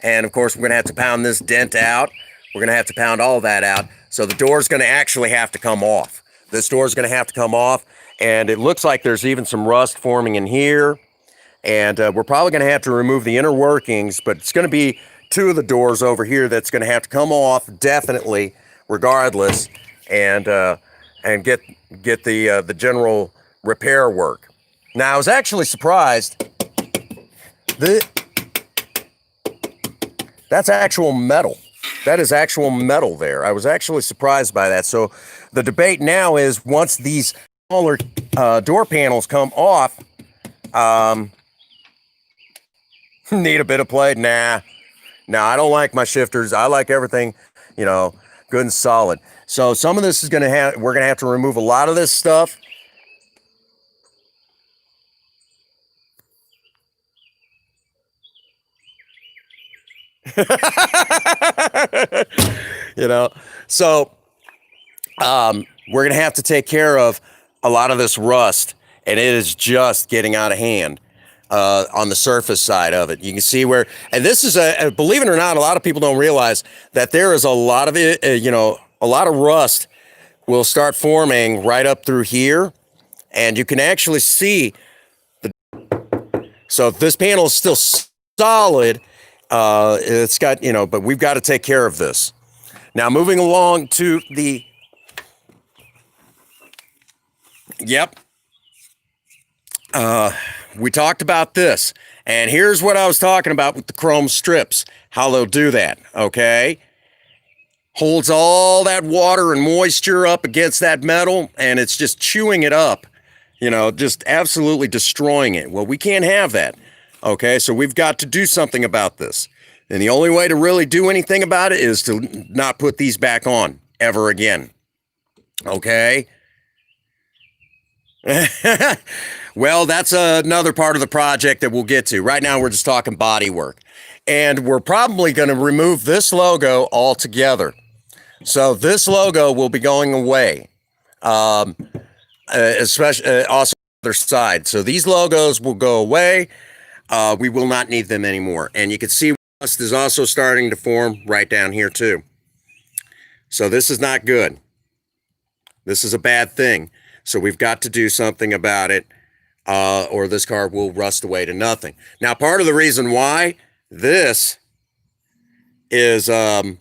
And of course, we're going to have to pound this dent out. We're going to have to pound all that out. So the door's going to actually have to come off. This door's going to have to come off. And it looks like there's even some rust forming in here. And we're probably going to have to remove the inner workings, but it's going to be two of the doors over here that's going to have to come off definitely, regardless, and get the general repair work. Now, I was actually surprised. That's actual metal. That is actual metal there. I was actually surprised by that. So the debate now is, once these smaller door panels come off, need a bit of play? Nah, I don't like my shifters. I like everything, good and solid. So some of this is we're gonna have to remove a lot of this stuff. So we're gonna have to take care of a lot of this rust, and it is just getting out of hand on the surface side of it. You can see where, and this is believe it or not, a lot of people don't realize that there is a lot of it, a lot of rust will start forming right up through here, and you can actually see so if this panel is still solid, it's got, but we've got to take care of this. Now, moving along to the, we talked about this, and here's what I was talking about with the chrome strips, how they'll do that, okay? Holds all that water and moisture up against that metal, and it's just chewing it up, just absolutely destroying it. Well, we can't have that, okay? So we've got to do something about this. And the only way to really do anything about it is to not put these back on ever again, okay? Well, that's another part of the project that we'll get to. Right now, we're just talking body work. And we're probably going to remove this logo altogether. So this logo will be going away, especially also on the other side. So these logos will go away. We will not need them anymore. And you can see rust is also starting to form right down here too. So this is not good. This is a bad thing. So we've got to do something about it, or this car will rust away to nothing. Now, part of the reason why this is, well,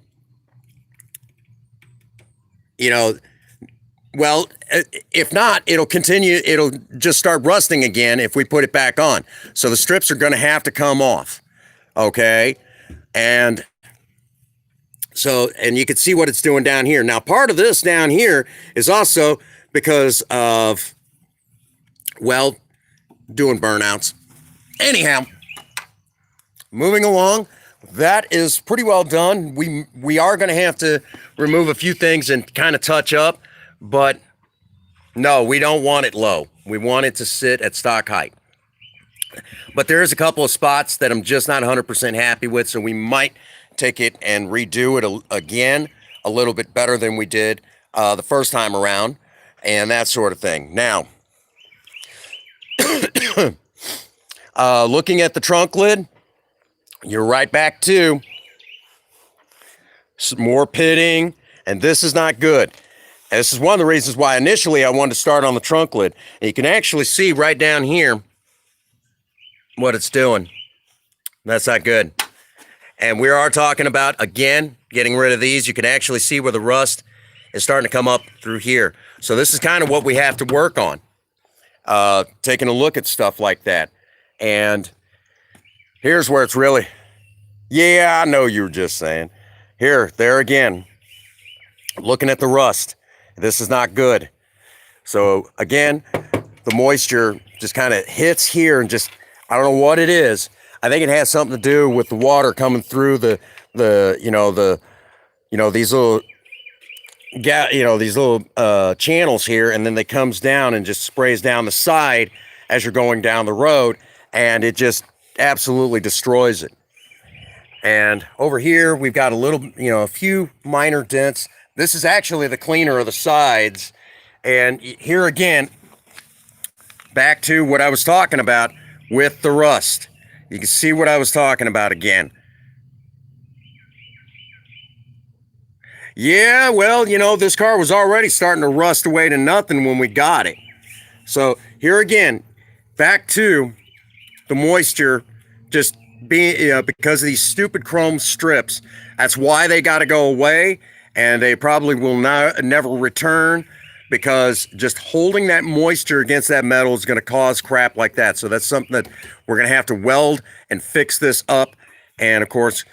if not, it'll just start rusting again if we put it back on. So the strips are going to have to come off, okay? And so, and you can see what it's doing down here. Now, part of this down here is also because of, well, doing burnouts. Anyhow, moving along, that is pretty well done. We are going to have to remove a few things and kind of touch up, but no, we don't want it low. We want it to sit at stock height. But there is a couple of spots that I'm just not 100% happy with, so we might take it and redo it again a little bit better than we did the first time around, and that sort of thing. Now, looking at the trunk lid, you're right back to some more pitting, and this is not good. And this is one of the reasons why initially I wanted to start on the trunk lid. And you can actually see right down here what it's doing. That's not good. And we are talking about, again, getting rid of these. You can actually see where the rust is starting to come up through here. So this is kind of what we have to work on, taking a look at stuff like that. And here's where it's really, yeah, I know you were just saying. There again, looking at the rust. This is not good. So again, the moisture just kind of hits here and just, I don't know what it is. I think it has something to do with the water coming through these little channels here, and then it comes down and just sprays down the side as you're going down the road, and it just absolutely destroys it. And over here, we've got a little, a few minor dents. This is actually the cleaner of the sides. And here again, back to what I was talking about with the rust. You can see what I was talking about again. Yeah, well, this car was already starting to rust away to nothing when we got it. So here again, back to the moisture just being, because of these stupid chrome strips. That's why they got to go away, and they probably will never return, because just holding that moisture against that metal is going to cause crap like that. So that's something that we're going to have to weld and fix this up. And of course,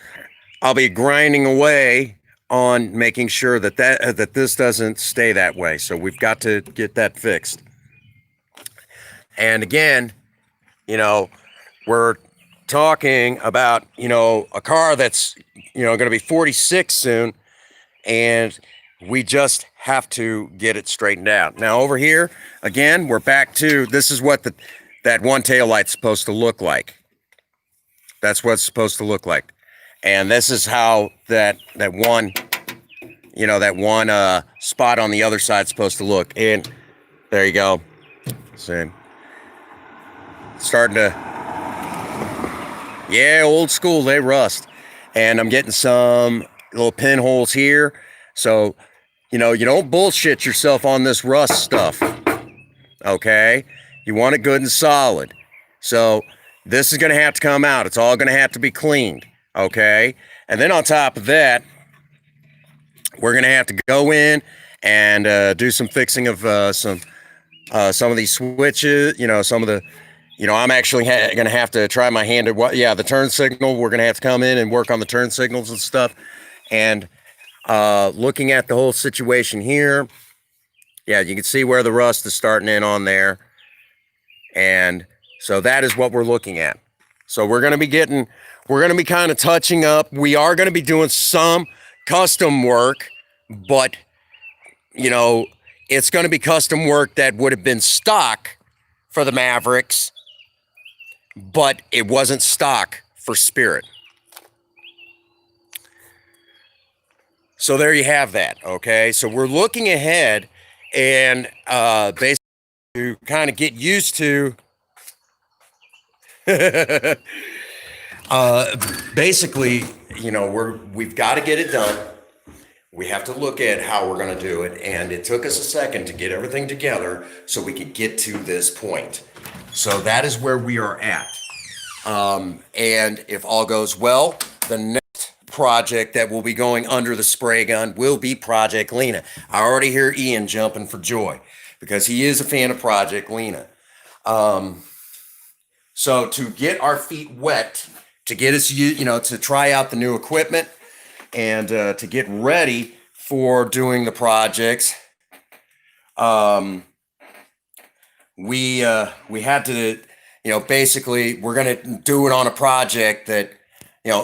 I'll be grinding away on making sure that this doesn't stay that way. So we've got to get that fixed. And again, we're talking about, a car that's, going to be 46 soon, and we just have to get it straightened out. Now over here, again, we're back to, this is what that one taillight's supposed to look like. That's what it's supposed to look like. And this is how that one spot on the other side is supposed to look. And there you go. See, starting to, yeah, old school, they rust. And I'm getting some little pinholes here. So, you don't bullshit yourself on this rust stuff. Okay? You want it good and solid. So this is going to have to come out. It's all going to have to be cleaned. Okay? And then on top of that, we're going to have to go in and do some fixing of some of these switches, some of the, I'm actually going to have to try my hand at the turn signal. We're going to have to come in and work on the turn signals and stuff. And looking at the whole situation here, yeah, you can see where the rust is starting in on there. And so that is what we're looking at. So we're going to be kind of touching up. We are going to be doing some custom work, but it's going to be custom work that would have been stock for the Mavericks, but it wasn't stock for Spirit. So there you have that. Okay, so we're looking ahead and basically to kind of get used to basically, we've got to get it done. We have to look at how we're going to do it. And it took us a second to get everything together so we could get to this point. So that is where we are at. And if all goes well, the next project that will be going under the spray gun will be Project Lena. I already hear Ian jumping for joy because he is a fan of Project Lena. So to get our feet wet, to get us, to try out the new equipment and to get ready for doing the projects, we had to, basically we're going to do it on a project that,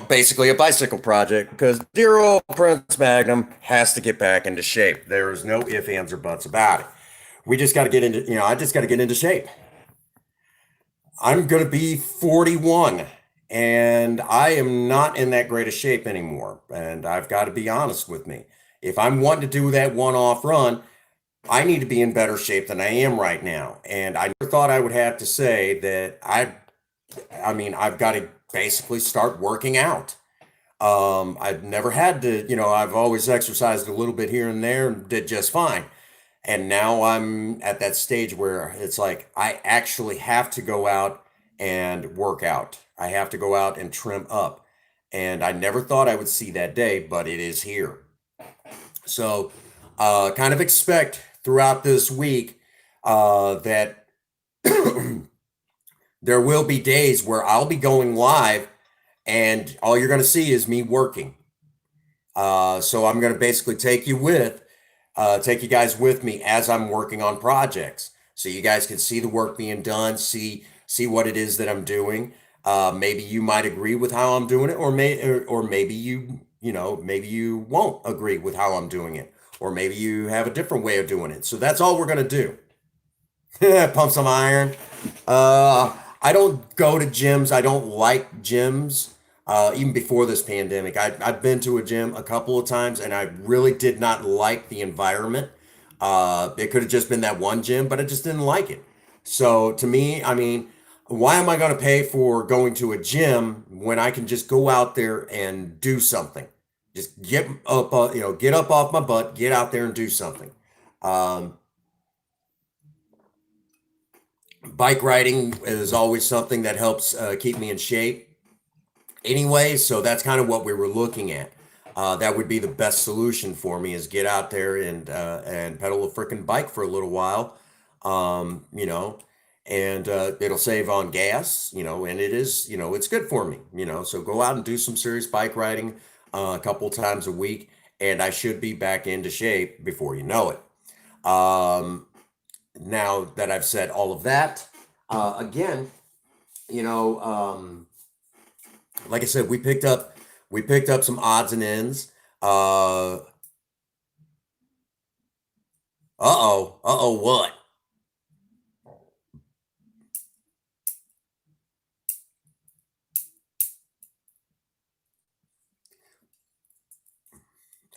basically a bicycle project, because dear old Prince Magnum has to get back into shape. There is no ifs, ands, or buts about it. We just got to get into, I just got to get into shape. I'm going to be 41 and I am not in that great a shape anymore. And I've got to be honest with me. If I'm wanting to do that one-off run, I need to be in better shape than I am right now. And I never thought I would have to say that I've got to basically start working out. I've never had to, I've always exercised a little bit here and there and did just fine. And now I'm at that stage where it's like I actually have to go out and work out. I have to go out and trim up. And I never thought I would see that day, but it is here. So kind of expect throughout this week that there will be days where I'll be going live and all you're going to see is me working. So I'm going to basically take you guys with me as I'm working on projects. So you guys can see the work being done, see what it is that I'm doing. Maybe you might agree with how I'm doing it, or maybe you won't agree with how I'm doing it, or maybe you have a different way of doing it. So that's all we're going to do. Pump some iron. I don't go to gyms. I don't like gyms. Even before this pandemic, I've been to a gym a couple of times, and I really did not like the environment. It could have just been that one gym, but I just didn't like it. So to me, I mean, why am I going to pay for going to a gym when I can just go out there and do something? Just get up, get up off my butt, get out there and do something. Um, Bike riding is always something that helps keep me in shape anyway, so that's kind of what we were looking at. That would be the best solution for me is get out there and pedal a freaking bike for a little while, you know, and it'll save on gas, and it is, it's good for me, So go out and do some serious bike riding a couple times a week, and I should be back into shape before you know it. Now that I've said all of that, again, you know, like I said, we picked up some odds and ends. What?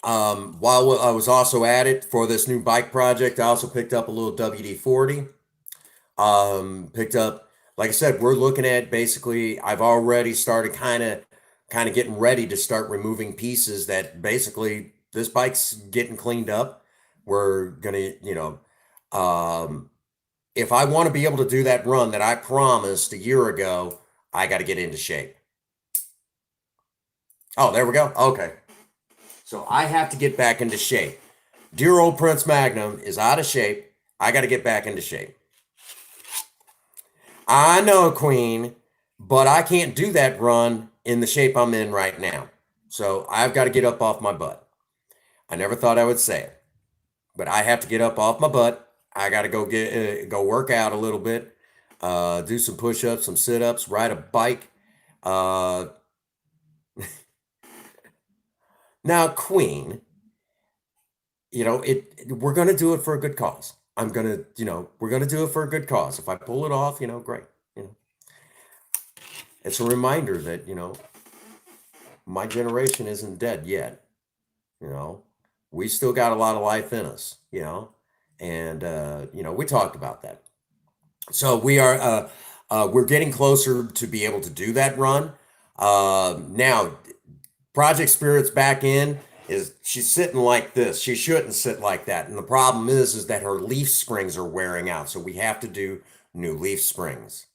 While I was also at it for this new bike project, I also picked up a little WD-40. Picked up, like I said, we're looking at basically, I've already started kind of getting ready to start removing pieces that basically this bike's getting cleaned up. We're gonna, um, if I want to be able to do that run that I promised a year ago, I got to get into shape. Oh, there we go. Okay. So I have to get back into shape. Dear old Prince Magnum is out of shape. I got to get back into shape. I know, Queen, but I can't do that run in the shape I'm in right now. So I've got to get up off my butt. I never thought I would say it, but I have to get up off my butt. I got to go work out a little bit, do some push-ups, some sit-ups, ride a bike. Uh, Now, Queen, we're gonna do it for a good cause. We're gonna do it for a good cause. If I pull it off, great. You know, it's a reminder that, my generation isn't dead yet. You know, we still got a lot of life in us, and we talked about that. So we're getting closer to be able to do that run. Now Project Spirit's back in is she's sitting like this. She shouldn't sit like that. And the problem is that her leaf springs are wearing out. So we have to do new leaf springs.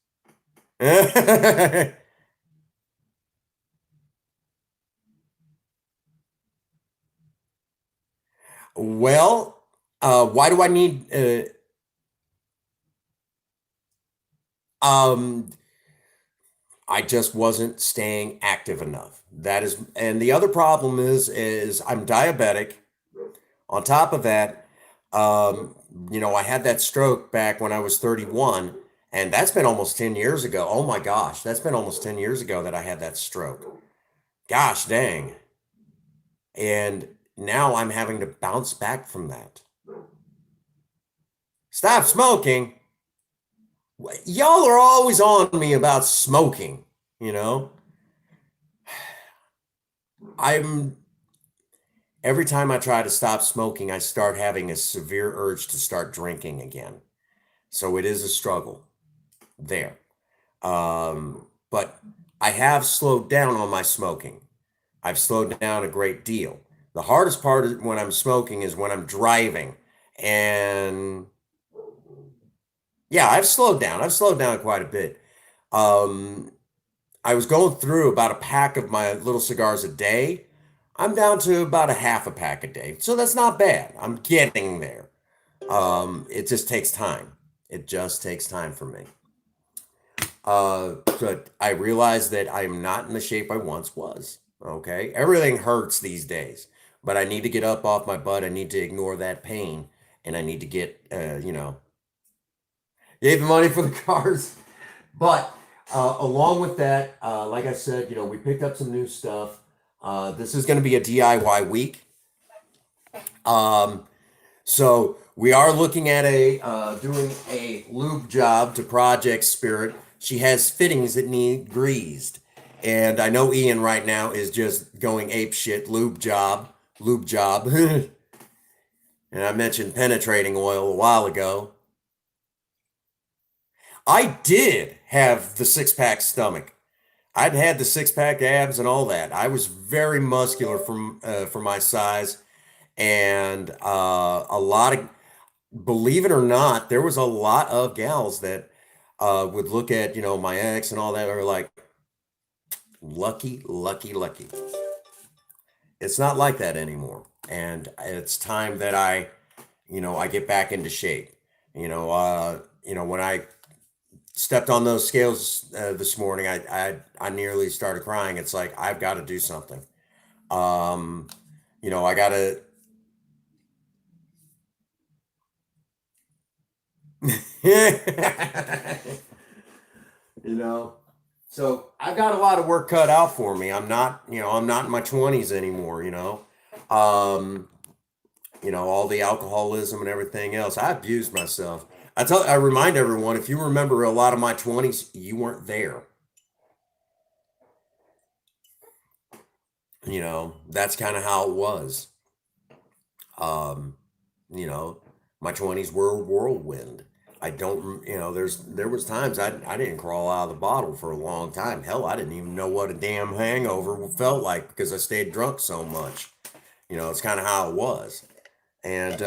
Well, why do I need um I just wasn't staying active enough. That is, and the other problem is I'm diabetic. On top of that, um, I had that stroke back when I was 31, and that's been almost 10 years ago. Oh my gosh, that's been almost 10 years ago that I had that stroke. Gosh dang. And now I'm having to bounce back from that. Stop smoking. Y'all are always on me about smoking, you know? I'm Every time I try to stop smoking, I start having a severe urge to start drinking again. So it is a struggle there. But I have slowed down on my smoking. I've slowed down a great deal. The hardest part when I'm smoking is when I'm driving. And yeah, I've slowed down. I've slowed down quite a bit. Um, I was going through about a pack of my little cigars a day. I'm down to about a half a pack a day. So that's not bad. I'm getting there. It just takes time. It just takes time for me. But I realize that I am not in the shape I once was. Okay. Everything hurts these days, but I need to get up off my butt. I need to ignore that pain and I need to get, gave the money for the cars. But along with that, like I said, we picked up some new stuff. This is going to be a DIY week. So we are looking at doing a lube job to Project Spirit. she has fittings that need greased. And I know Ian right now is just going ape shit, lube job, lube job. And I mentioned penetrating oil a while ago. I did have the six pack stomach. I'd had the six pack abs and all that. I was very muscular for my size, and a lot of, believe it or not, there was a lot of gals that would look at my ex and all that, and are like, lucky, lucky, lucky. It's not like that anymore, and it's time that I get back into shape. When I stepped on those scales this morning, I nearly started crying. It's like I've got to do something. I got to. you know. So I've got a lot of work cut out for me. I'm not in my 20s anymore. Um, all the alcoholism and everything else. I abused myself. I remind everyone, if you remember a lot of my 20s, you weren't there. That's kind of how it was. Um, you know, my 20s were a whirlwind. I don't, there was times I didn't crawl out of the bottle for a long time. Hell, I didn't even know what a damn hangover felt like because I stayed drunk so much. It's kind of how it was. And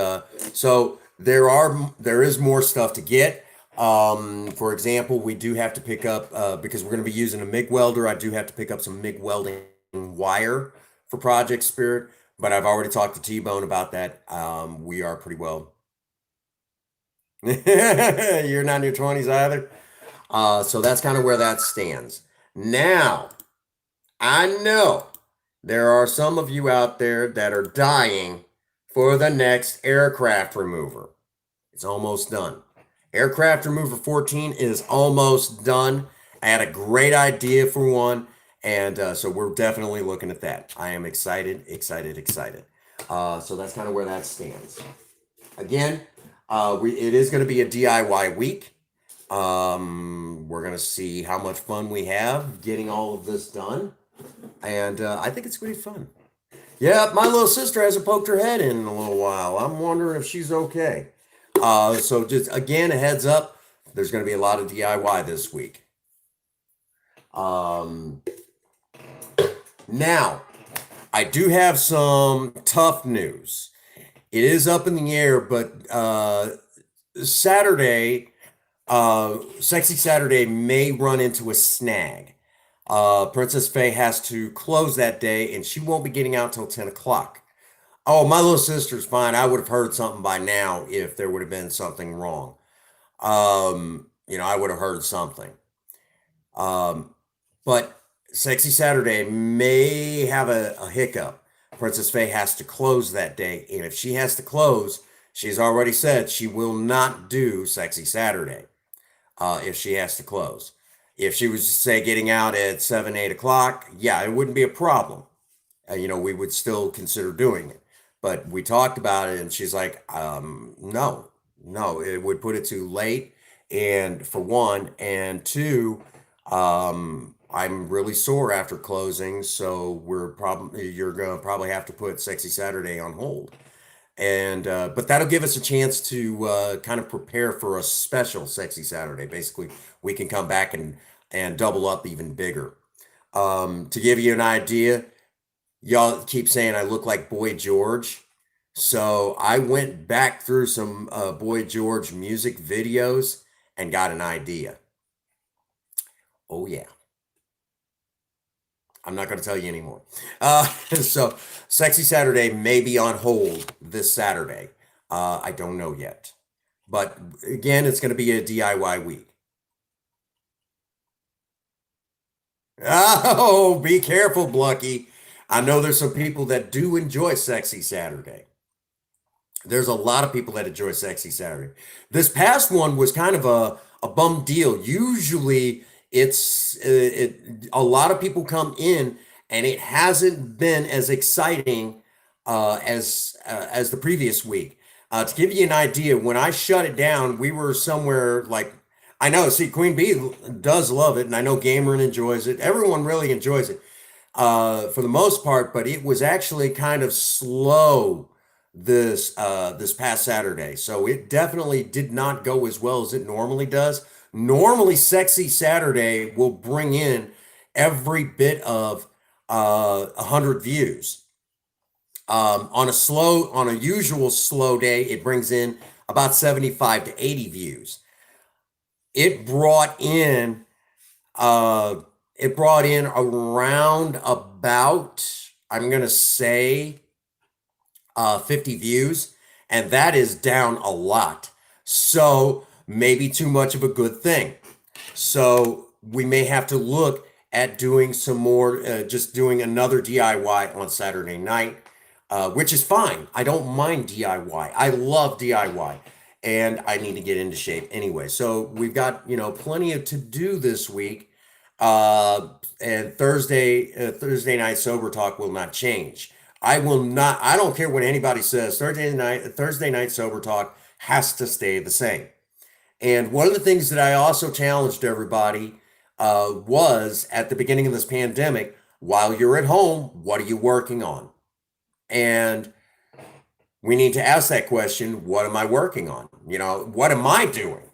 so there is more stuff to get. For example, we do have to pick up because we're going to be using a MIG welder. I do have to pick up some MIG welding wire for Project Spirit, but I've already talked to T-Bone about that. We are pretty well. You're not in your 20s either. So that's kind of where that stands. Now, I know there are some of you out there that are dying for the next aircraft remover. It's almost done. Aircraft remover 14 is almost done. I had a great idea for one, and so we're definitely looking at that. I am excited, excited, excited. So that's kind of where that stands. Again, it is going to be a DIY week. We're going to see how much fun we have getting all of this done, and I think it's going to be fun. Yeah, my little sister hasn't poked her head in a little while. I'm wondering if she's okay. So just again, a heads up, there's going to be a lot of DIY this week. Now, I do have some tough news. It is up in the air, but Saturday, Sexy Saturday may run into a snag. Princess Faye has to close that day, and she won't be getting out till 10 o'clock. Oh, my little sister's fine. I would have heard something by now if there would have been something wrong. I would have heard something. Um, but Sexy Saturday may have a hiccup. Princess Faye has to close that day, and if she has to close, she's already said she will not do Sexy Saturday if she has to close. If she was, say, getting out at 7, 8 o'clock, yeah, it wouldn't be a problem. We would still consider doing it. But we talked about it, and she's like, no, no, it would put it too late. And for one, and two, I'm really sore after closing, so you're gonna probably have to put Sexy Saturday on hold. And but that'll give us a chance to kind of prepare for a special Sexy Saturday. Basically, we can come back and double up even bigger. To give you an idea, y'all keep saying I look like Boy George. So I went back through some Boy George music videos and got an idea. Oh, yeah. I'm not going to tell you anymore. So Sexy Saturday may be on hold this Saturday. I don't know yet. But again, it's going to be a DIY week. Oh, be careful, Blucky. I know there's some people that do enjoy Sexy Saturday. There's a lot of people that enjoy Sexy Saturday. This past one was kind of a bum deal. Usually a lot of people come in and it hasn't been as exciting as the previous week. To give you an idea, when I shut it down, we were somewhere like I know. See, Queen Bee does love it, and I know Gamerin enjoys it. Everyone really enjoys it for the most part, but it was actually kind of slow this past Saturday. So it definitely did not go as well as it normally does. Normally, Sexy Saturday will bring in every bit of 100 views. On a usual slow day, it brings in about 75 to 80 views. It brought in uh it brought in around about, I'm gonna say, 50 views, and that is down a lot. So maybe too much of a good thing. So we may have to look at doing some more, just doing another DIY on Saturday night, which is fine. I don't mind DIY. I love DIY, and I need to get into shape anyway. So we've got, plenty of to do this week. And Thursday night sober talk will not change. I will not. I don't care what anybody says. Thursday night sober talk has to stay the same. And one of the things that I also challenged everybody was at the beginning of this pandemic, while you're at home, what are you working on? And we need to ask that question, what am I working on? What am I doing?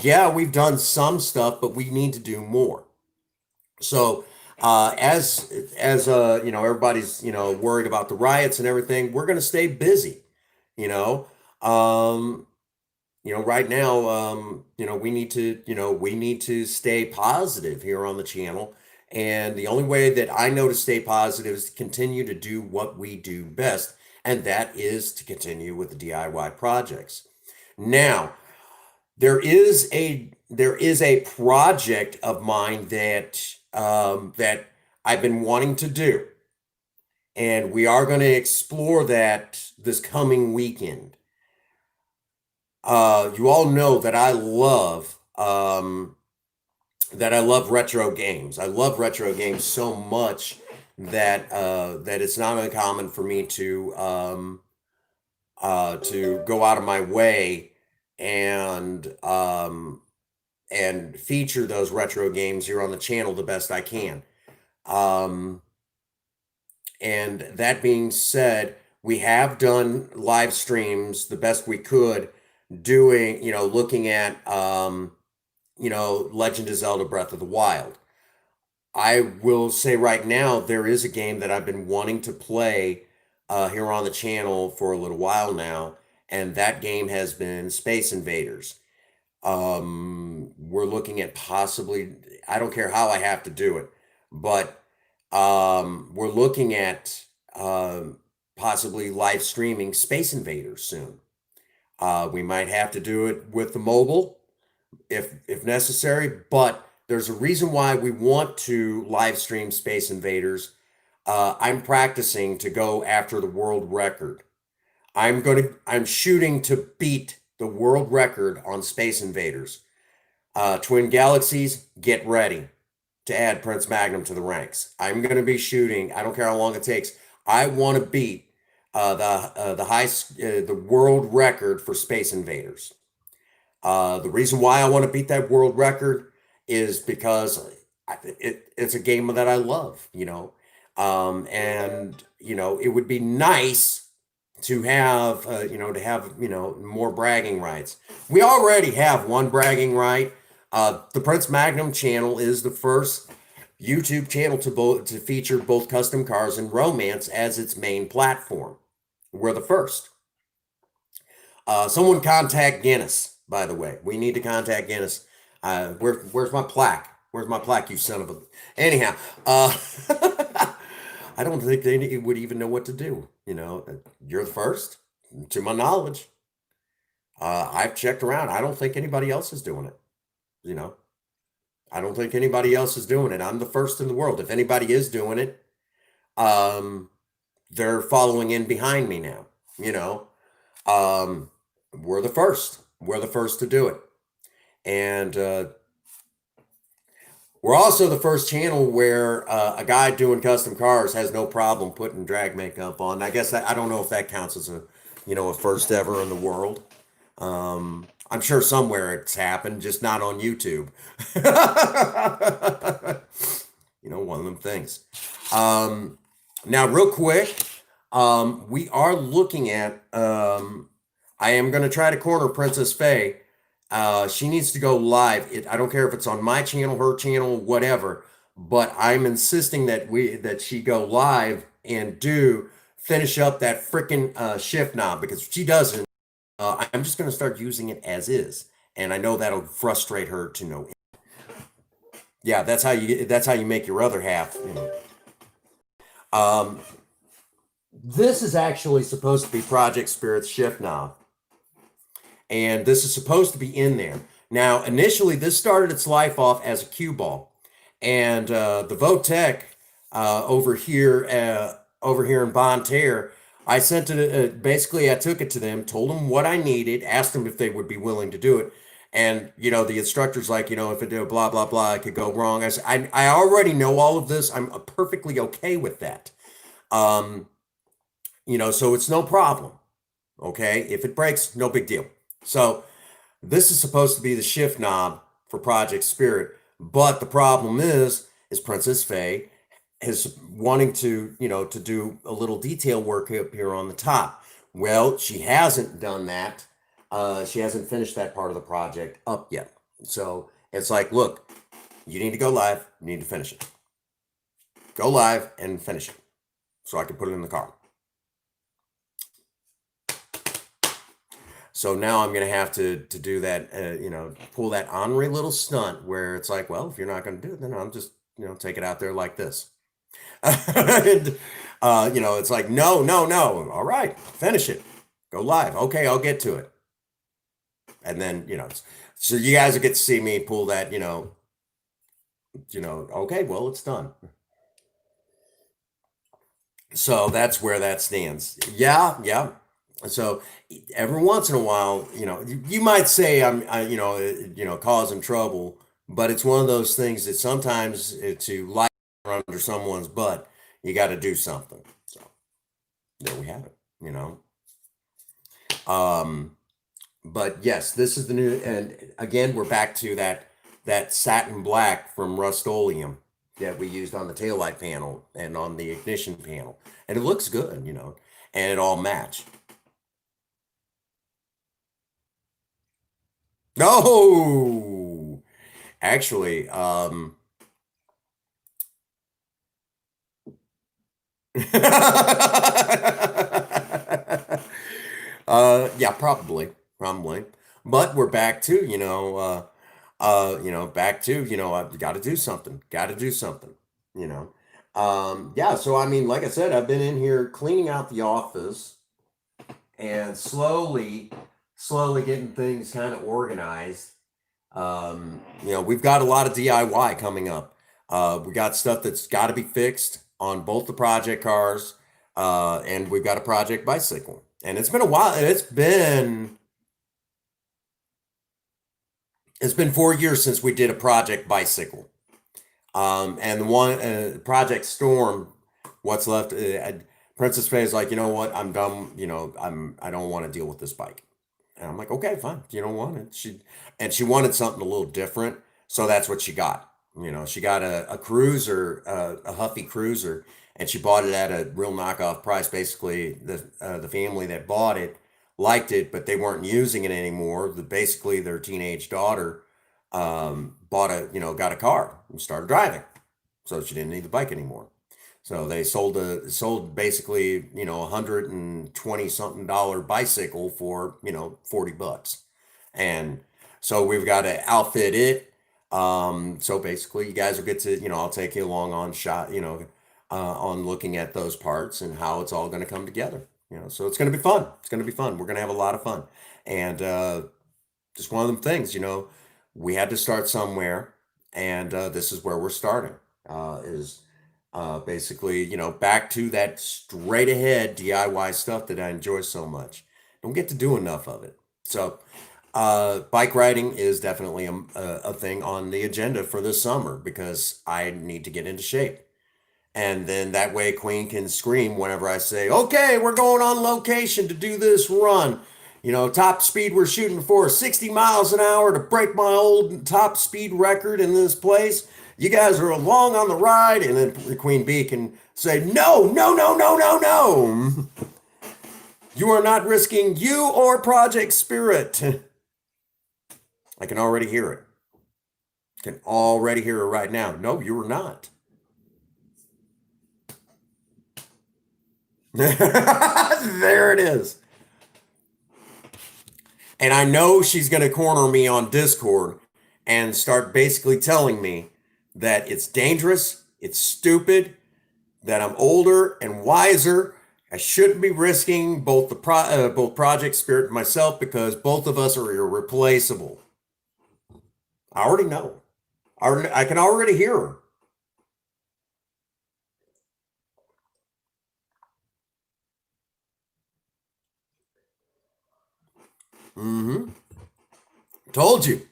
Yeah, we've done some stuff, but we need to do more. So, everybody's worried about the riots and everything, we're going to stay busy. You know, um, right now, we need to stay positive here on the channel, and the only way that I know to stay positive is to continue to do what we do best, and that is to continue with the DIY projects. Now, there is a project of mine that I've been wanting to do, and we are going to explore that this coming weekend. You all know that I love retro games. I love retro games so much that it's not uncommon for me to go out of my way and feature those retro games here on the channel the best I can. Um, and that being said, we have done live streams the best we could, doing, looking at, Legend of Zelda Breath of the Wild. I will say right now, there is a game that I've been wanting to play here on the channel for a little while now, and that game has been Space Invaders. We're looking at possibly, I don't care how I have to do it, but we're looking at possibly live streaming Space Invaders soon. We might have to do it with the mobile if necessary, but there's a reason why we want to live stream Space Invaders. I'm practicing to go after the world record. I'm shooting to beat the world record on Space Invaders. Twin Galaxies, get ready to add Prince Magnum to the ranks. I'm going to be shooting. I don't care how long it takes. I want to beat the world record for Space Invaders. The reason why I want to beat that world record is because it's a game that I love. And it would be nice to have more bragging rights. We already have one bragging right. The Prince Magnum channel is the first YouTube channel to feature both custom cars and romance as its main platform. We're the first. Someone contact Guinness, by the way. We need to contact Guinness. Where's my plaque? Where's my plaque, you son of a... Anyhow, I don't think they would even know what to do. You're the first, to my knowledge. I've checked around. I don't think anybody else is doing it. You know, I don't think anybody else is doing it. I'm the first in the world. If anybody is doing it, they're following in behind me now. We're the first. We're the first to do it. And we're also the first channel where a guy doing custom cars has no problem putting drag makeup on. I guess I don't know if that counts as a first ever in the world. I'm sure somewhere it's happened, just not on YouTube. One of them things. Um, Now, real quick, we are looking at. I am going to try to corner Princess Faye. She needs to go live. I don't care if it's on my channel, her channel, whatever. But I'm insisting that she go live and do finish up that freaking shift knob, because if she doesn't, I'm just going to start using it as is, and I know that'll frustrate her to no. Yeah, that's how you make your other half. Um, this is actually supposed to be Project Spirit's shift knob, and this is supposed to be in there. Now, initially, this started its life off as a cue ball, and the Votech over here in Bonne Terre, I sent it. Basically, I took it to them, told them what I needed, asked them if they would be willing to do it, and the instructor's like, if it did blah blah blah, it could go wrong. I said, I already know all of this. I'm perfectly okay with that. Um, so it's no problem. Okay, if it breaks, no big deal. So this is supposed to be the shift knob for Project Spirit, but the problem is Princess Faye is wanting to do a little detail work up here on the top. Well, she hasn't done that. She hasn't finished that part of the project up yet. So it's like, look, you need to go live. You need to finish it. Go live and finish it so I can put it in the car. So now I'm going to have to do that, pull that ornery little stunt where it's like, well, if you're not going to do it, then I'll just, take it out there like this. And, it's like, no, no, no. All right, finish it. Go live. Okay, I'll get to it. And then, so you guys will get to see me pull that, okay, well, it's done. So that's where that stands. Yeah, yeah. So every once in a while, you might say causing trouble, but it's one of those things that sometimes to light under someone's butt, you got to do something. So there we have it. But yes, this is the new, and again, we're back to that satin black from Rust-Oleum that we used on the taillight panel and on the ignition panel, and it looks good, and it all matched. No, actually, yeah, probably, but we're back to, back to, I've got to do something, you know. Yeah, so I mean, like I said, I've been in here cleaning out the office and slowly getting things kind of organized. We've got a lot of DIY coming up. We got stuff that's got to be fixed on both the project cars, and we've got a project bicycle. And it's been a while. It's been 4 years since we did a project bicycle. And the one Project Storm, what's left. Princess Faye is like, you know what? I'm done. I don't want to deal with this bike. And I'm like, okay, fine. You don't want it. She wanted something a little different, so that's what she got. She got a cruiser, a Huffy cruiser, and she bought it at a real knockoff price. Basically, the family that bought it liked it, but they weren't using it anymore. Basically, their teenage daughter got a car and started driving, so she didn't need the bike anymore. So they sold basically, $120 something bicycle for, $40. And so we've got to outfit it. So basically you guys will get to, I'll take you along on on looking at those parts and how it's all going to come together. So it's going to be fun. It's going to be fun. We're going to have a lot of fun. And just one of them things, we had to start somewhere, and this is where we're starting. Is Basically, back to that straight ahead DIY stuff that I enjoy so much. Don't get to do enough of it. So, bike riding is definitely a thing on the agenda for this summer because I need to get into shape. And then that way Queen can scream whenever I say, okay, we're going on location to do this run. Top speed we're shooting for 60 miles an hour to break my old top speed record in this place. You guys are along on the ride. And then the Queen Bee can say, no, no, no, no, no, no. You are not risking you or Project Spirit. I can already hear it. Can already hear it right now. No, you are not. There it is. And I know she's going to corner me on Discord and start basically telling me that it's dangerous, it's stupid, that I'm older and wiser. I shouldn't be risking both both Project Spirit and myself because both of us are irreplaceable. I already know. I can already hear her. Mm-hmm. Told you.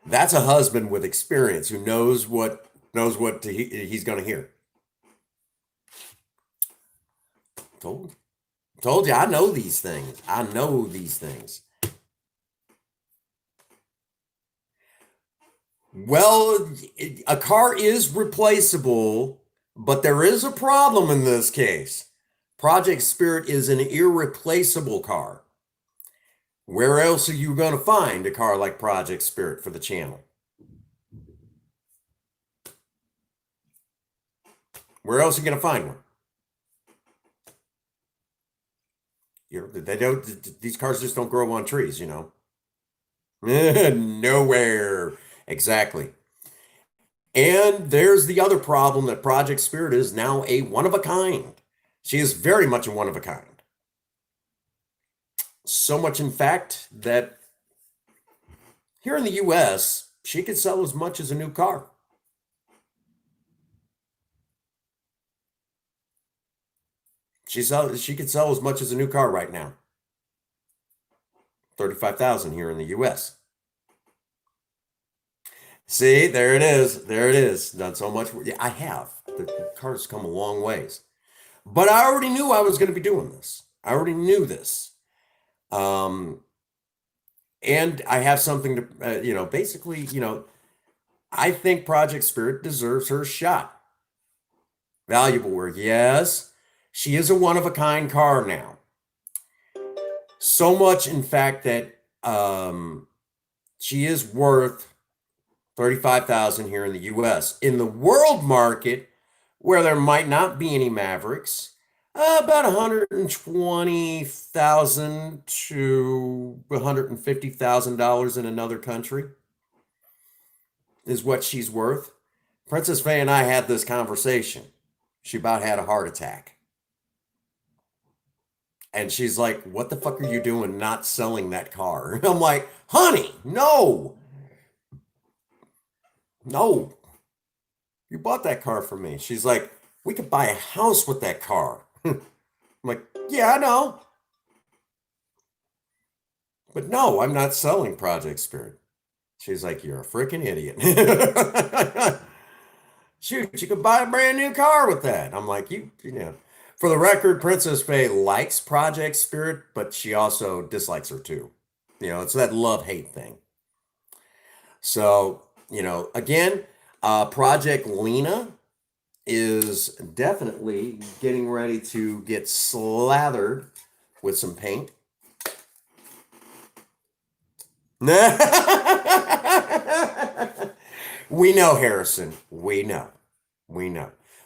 That's a husband with experience who knows what he's going to hear. Told you. I know these things. I know these things. Well, a car is replaceable, but there is a problem in this case. Project Spirit is an irreplaceable car. Where else are you going to find a car like Project Spirit for the channel? Where else are you going to find one? They don't. These cars just don't grow on trees, Nowhere. Exactly. And there's the other problem that Project Spirit is now a one of a kind. She is very much a one of a kind. So much, in fact, that here in the US, she could sell as much as a new car. She could sell as much as a new car right now. 35,000 here in the US. See, there it is. There it is. Not so much. Yeah, I have. The car's come a long ways. But I already knew I was going to be doing this. I already knew this. And I have something to, basically, I think Project Spirit deserves her shot. Valuable work. Yes, she is a one of a kind car now. So much, in fact, that she is worth 35,000 here in the US. In the world market, where there might not be any Mavericks, about 120,000 to $150,000 in another country is what she's worth. Princess Faye and I had this conversation. She about had a heart attack. And she's like, what the fuck are you doing not selling that car? I'm like, honey, no. No. You bought that car from me. She's like, we could buy a house with that car. I'm like, yeah, I know. But no, I'm not selling Project Spirit. She's like, you're a freaking idiot. Shoot, you could buy a brand new car with that. I'm like, For the record, Princess Faye likes Project Spirit, but she also dislikes her too. It's that love-hate thing. So, again, Project Lena is definitely getting ready to get slathered with some paint. We know, Harrison. We know.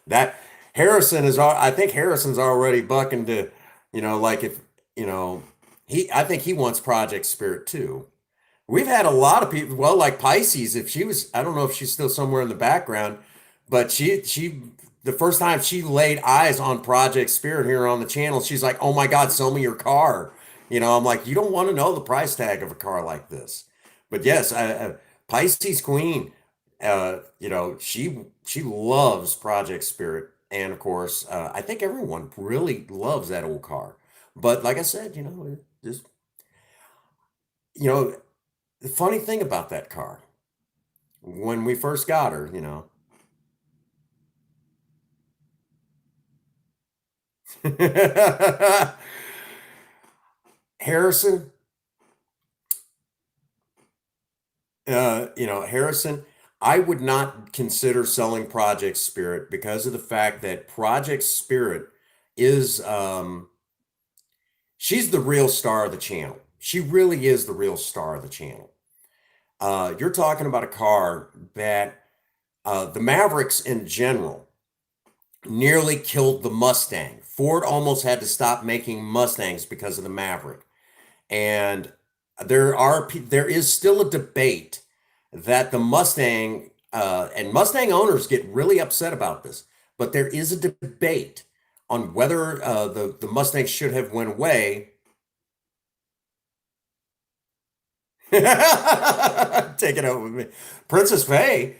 That Harrison I think Harrison's already bucking to, like if, I think he wants Project Spirit too. We've had a lot of people, well, like Pisces, I don't know if she's still somewhere in the background, but the first time she laid eyes on Project Spirit here on the channel, she's like, oh my God, sell me your car. I'm like, you don't want to know the price tag of a car like this. But yes, Pisces Queen, she loves Project Spirit. And of course, I think everyone really loves that old car. But like I said, just, the funny thing about that car, when we first got her, Harrison, Harrison, I would not consider selling Project Spirit because of the fact that Project Spirit is she's the real star of the channel. She really is the real star of the channel. You're talking about a car that the Mavericks in general nearly killed the Mustang. Ford almost had to stop making Mustangs because of the Maverick. And there is still a debate that the Mustang and Mustang owners get really upset about this, but there is a debate on whether the Mustang should have went away. Take it over with me. Princess Faye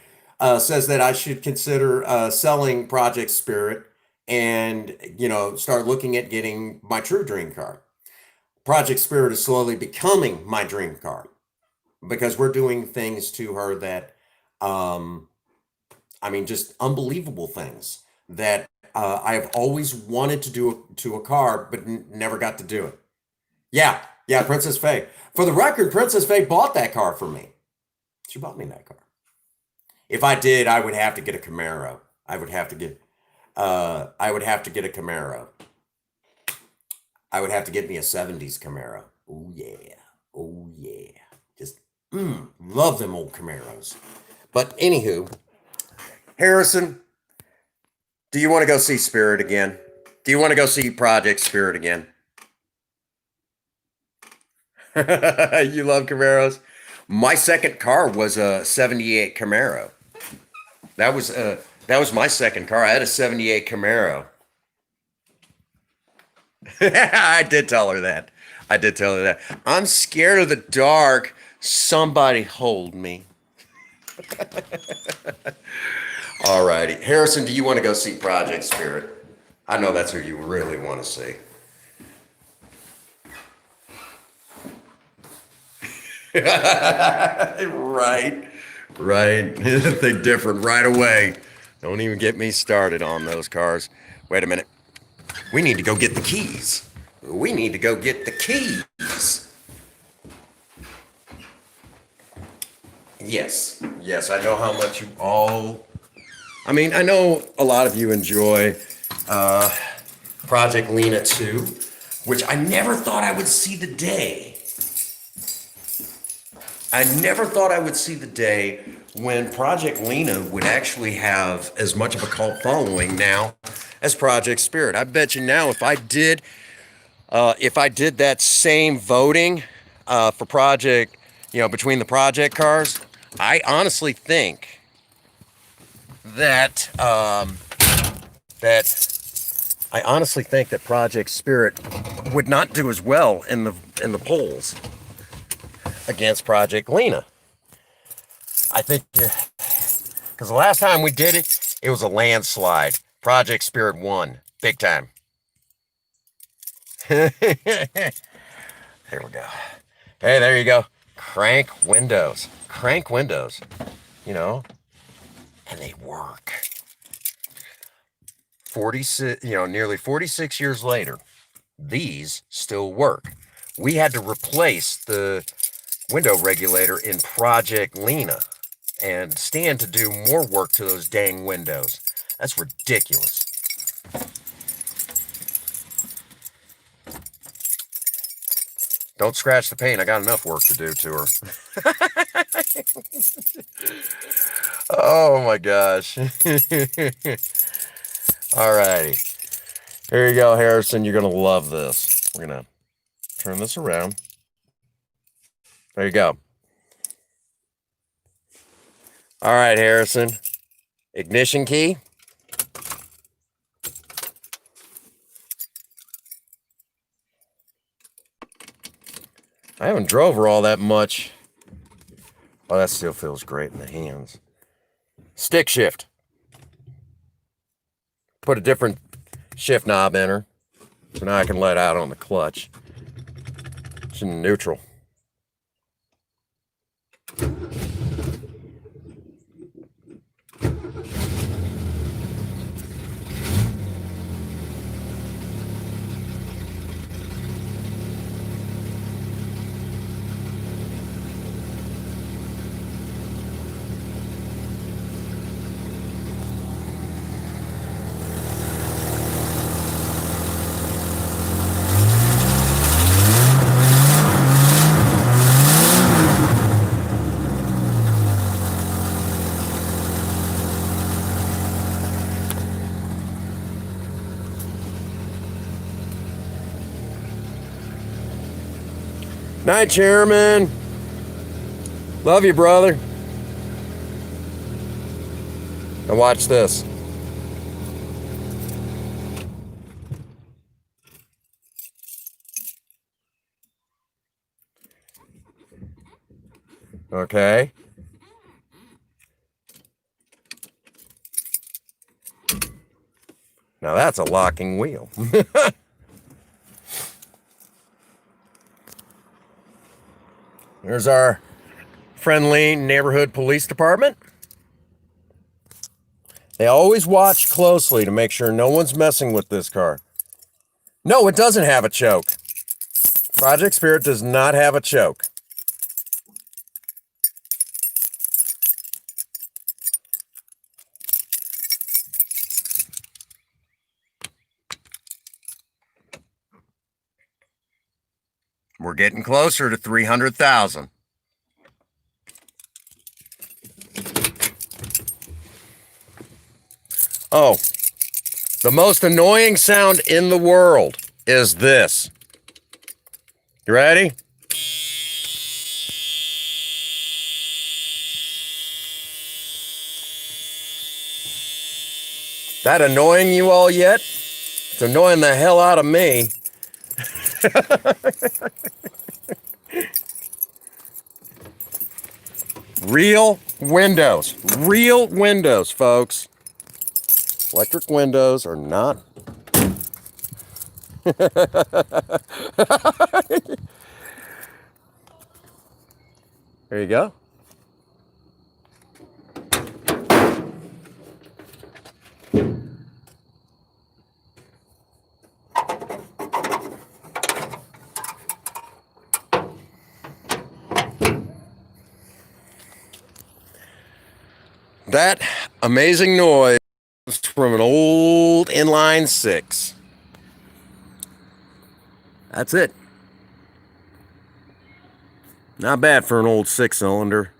says that I should consider selling Project Spirit and start looking at getting my true dream car. Project Spirit is slowly becoming my dream car because we're doing things to her that, just unbelievable things that I have always wanted to do to a car, but never got to do it. Yeah, Princess Faye. For the record, Princess Faye bought that car for me. She bought me that car. If I did, I would have to get a Camaro. I would have to get a Camaro. I would have to get me a 70s Camaro. Oh yeah. Oh yeah. Just love them old Camaros. But anywho, Harrison, do you want to go see Spirit again? Do you want to go see Project Spirit again? You love Camaros? My second car was a 78 Camaro. That was my second car. I had a 78 Camaro. I did tell her that. I'm scared of the dark. Somebody hold me. All righty. Harrison, do you want to go see Project Spirit? I know that's who you really want to see. Right. Think different right away. Don't even get me started on those cars. Wait a minute. We need to go get the keys. Yes, I know how much you all. I know a lot of you enjoy Project Lena 2, which I never thought I would see the day. When Project Lena would actually have as much of a cult following now as Project Spirit. I bet you now if I did that same voting for Project, between the Project cars, I honestly think that Project Spirit would not do as well in the polls against Project Lena. I think because the last time we did it, it was a landslide. Project Spirit won big time. Here we go. Hey, there you go. Crank windows, and they work. 46, nearly 46 years later, these still work. We had to replace the window regulator in Project Lena and stand to do more work to those dang windows. That's ridiculous. Don't scratch the paint. I got enough work to do to her. Oh my gosh. All righty. Here you go, Harrison. You're going to love this. We're going to turn this around. There you go. All right, Harrison. Ignition key. I haven't drove her all that much. Oh, that still feels great in the hands. Stick shift. Put a different shift knob in her. So now I can let out on the clutch. It's in neutral. Night, Chairman. Love you, brother. Now watch this. Okay. Now that's a locking wheel. There's our friendly neighborhood police department. They always watch closely to make sure no one's messing with this car. No, it doesn't have a choke. Project Spirit does not have a choke. We're getting closer to 300,000. Oh, the most annoying sound in the world is this. You ready? That annoying you all yet? It's annoying the hell out of me. Real windows, folks. Electric windows are not. There you go. That amazing noise from an old inline six. That's it. Not bad for an old six-cylinder.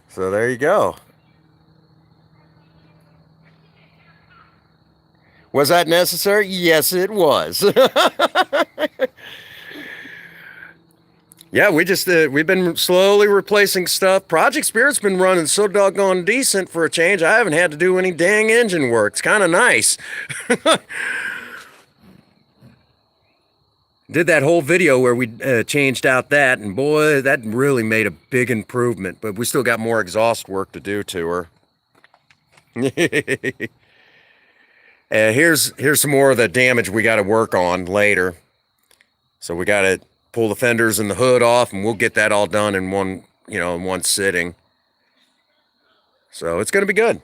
So there you go. Was that necessary? Yes, it was. Yeah, we've been slowly replacing stuff. Project Spirit's been running so doggone decent for a change. I haven't had to do any dang engine work. It's kind of nice. Did that whole video where we changed out that, and boy, that really made a big improvement. But we still got more exhaust work to do to her. Here's some more of the damage we got to work on later. So we got to pull the fenders and the hood off, and we'll get that all done in one sitting. So it's going to be good.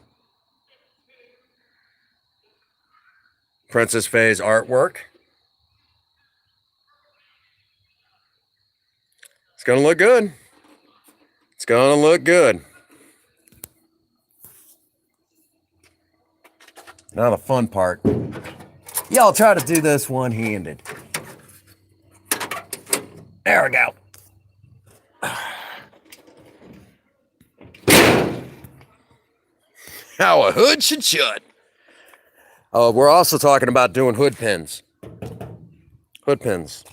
Princess Phase artwork. It's going to look good. It's going to look good. Now the fun part. Y'all try to do this one-handed. There we go. How a hood should shut. Oh, we're also talking about doing hood pins. Hood pins.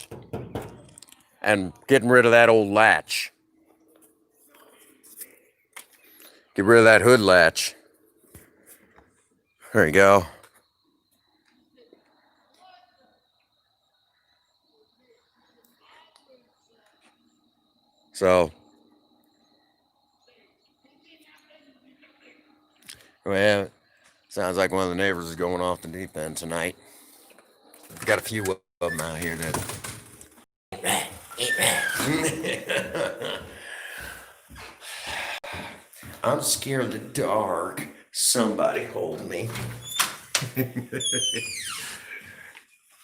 And getting rid of that old latch. Get rid of that hood latch. There you go. So, well, sounds like one of the neighbors is going off the deep end tonight. We've got a few of them out here that. I'm scared of the dark. Somebody hold me.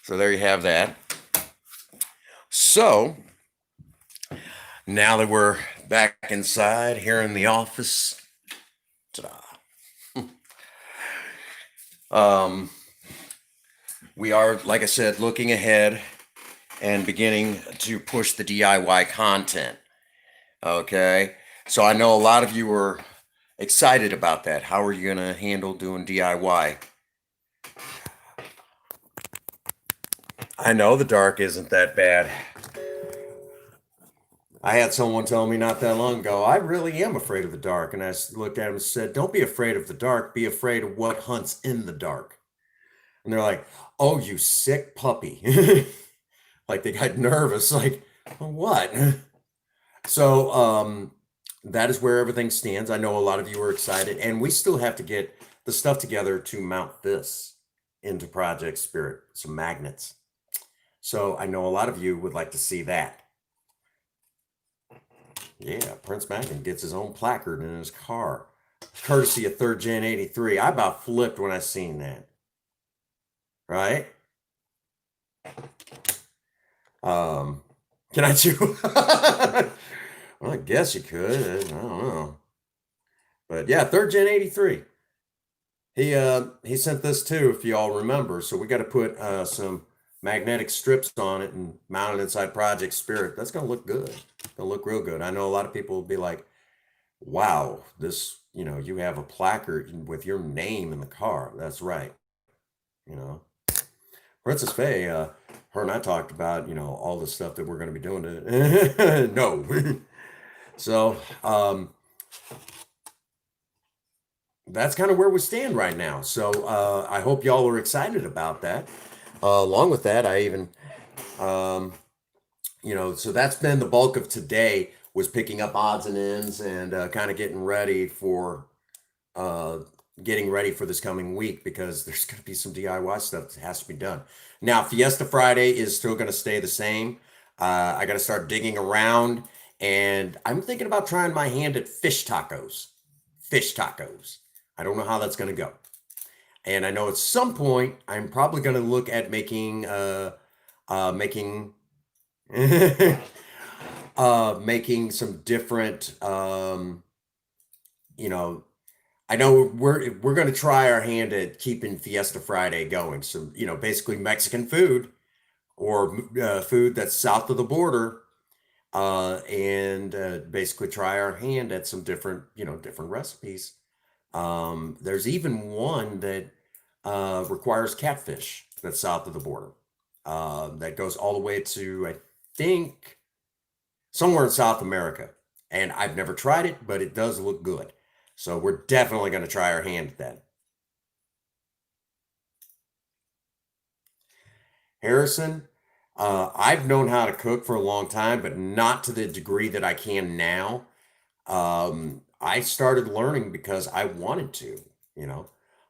So there you have that. So now that we're back inside here in the office, we are, like I said, looking ahead and beginning to push the DIY content. Okay. So I know a lot of you are excited about that. How are you going to handle doing DIY? I know the dark isn't that bad. I had someone tell me not that long ago, I really am afraid of the dark. And I looked at him and said, don't be afraid of the dark. Be afraid of what hunts in the dark. And they're like, oh, you sick puppy. Like they got nervous. Like, what? So that is where everything stands. I know a lot of you are excited, and we still have to get the stuff together to mount this into Project Spirit, some magnets. So I know a lot of you would like to see that. Yeah, Prince Magnum gets his own placard in his car, courtesy of 3rd Gen 83. I about flipped when I seen that. Right? Can I chew? Well, I guess you could. I don't know. But yeah, 3rd Gen 83. He sent this too, if you all remember. So we got to put some magnetic strips on it and mount it inside Project Spirit. That's gonna look good. Gonna look real good. I know a lot of people will be like, wow, this, you have a placard with your name in the car. That's right. You know, Princess Faye, her and I talked about, all the stuff that we're going to be doing to no. So that's kind of where we stand right now. So I hope y'all are excited about that. Along with that, I even, so that's been the bulk of today, was picking up odds and ends and kind of uh, getting ready for this coming week, because there's going to be some DIY stuff that has to be done. Now, Fiesta Friday is still going to stay the same. I got to start digging around, and I'm thinking about trying my hand at fish tacos. Fish tacos. I don't know how that's going to go. And I know at some point I'm probably going to look at making making some different you know I know we're going to try our hand at keeping Fiesta Friday going. So, basically Mexican food, or food that's south of the border, and basically try our hand at some different recipes. There's even one that requires catfish that's south of the border. That goes all the way to, I think, somewhere in South America. And I've never tried it, but it does look good. So we're definitely going to try our hand at that. Harrison, I've known how to cook for a long time, but not to the degree that I can now. I started learning because I wanted to, you know.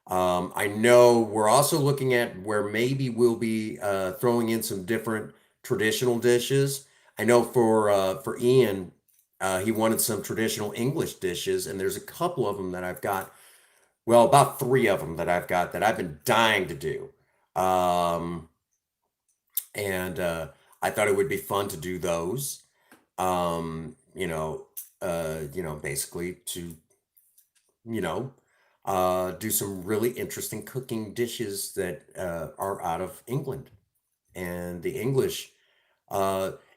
I know we're also looking at where maybe we'll be throwing in some different traditional dishes. I know for Ian, he wanted some traditional English dishes, and there's a couple of them that I've got. Well, about three of them that I've got that I've been dying to do. Um, and I thought it would be fun to do those. Basically to you know do some really interesting cooking dishes that are out of England. And uh, the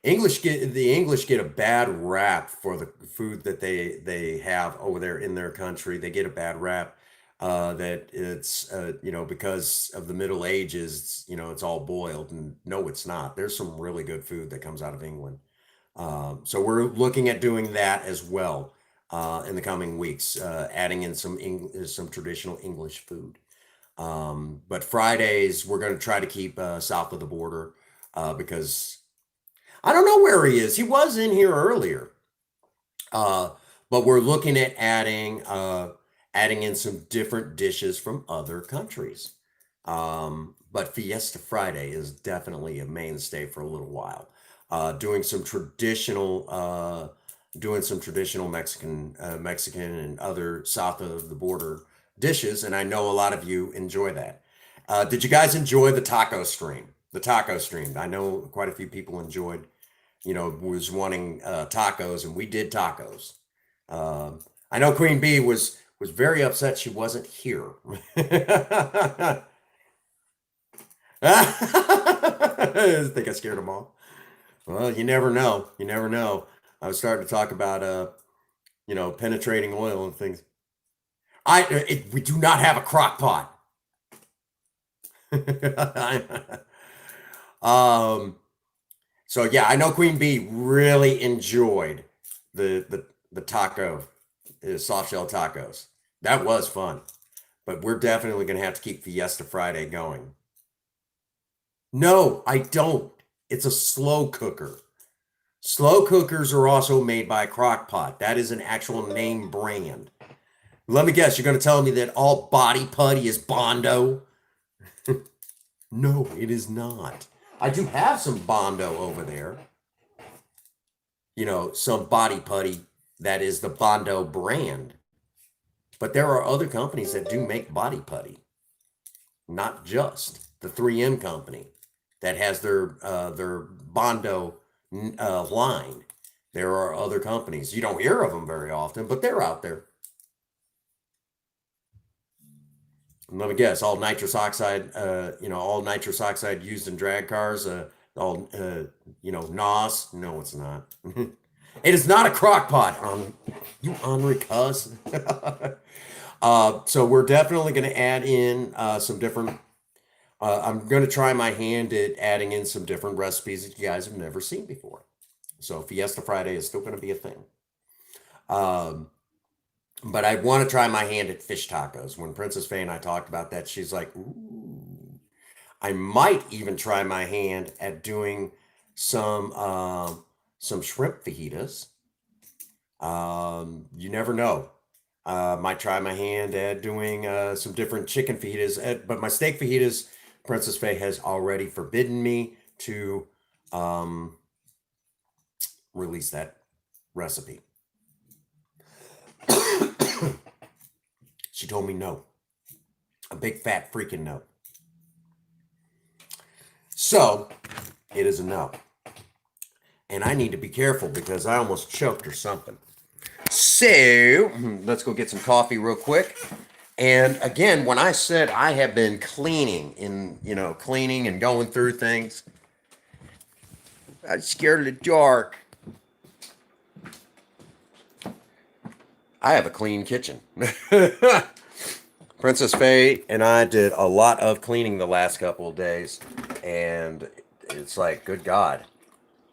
English get a bad rap for the food that they have over there in their country. They get a bad rap that it's because of the Middle Ages. It's all boiled, and no, it's not. There's some really good food that comes out of England. So we're looking at doing that as well in the coming weeks, adding in some traditional English food. But Fridays we're going to try to keep south of the border, because I don't know where he is. He was in here earlier, uh, but we're looking at adding in some different dishes from other countries. But Fiesta Friday is definitely a mainstay for a little while. Doing some traditional Mexican and other south of the border dishes, and I know a lot of you enjoy that. Did you guys enjoy the taco stream? The taco stream. I know quite a few people enjoyed, was wanting tacos, and we did tacos. I know Queen Bee was very upset she wasn't here. I think I scared them all. Well, you never know. You never know. I was starting to talk about penetrating oil and things. We do not have a crock pot. um, so yeah, I know Queen Bee really enjoyed the taco, soft shell tacos. That was fun, but we're definitely gonna have to keep Fiesta Friday going. No, I don't. It's a slow cooker. Slow cookers are also made by Crock-Pot. That is an actual name brand. Let me guess, you're going to tell me that all body putty is Bondo? No, it is not. I do have some Bondo over there. Some body putty that is the Bondo brand. But there are other companies that do make body putty. Not just the 3M company that has their Bondo line. There are other companies. You don't hear of them very often, but they're out there. And let me guess, all nitrous oxide, all nitrous oxide used in drag cars, all, NOS. No, it's not. It is not a crock pot, you ornery cuss. So we're definitely going to add in some different, I'm going to try my hand at adding in some different recipes that you guys have never seen before. So Fiesta Friday is still going to be a thing. But I want to try my hand at fish tacos. When Princess Faye and I talked about that, she's like, ooh. I might even try my hand at doing some shrimp fajitas. You never know. Might try my hand at doing some different chicken fajitas. But my steak fajitas, Princess Faye has already forbidden me to release that recipe. She told me no. A big fat freaking no. So it is a no. And I need to be careful because I almost choked or something. So let's go get some coffee real quick. And again, when I said I have been cleaning and going through things, I'm scared of the dark. I have a clean kitchen. Princess Faye and I did a lot of cleaning the last couple of days, and it's like, good God,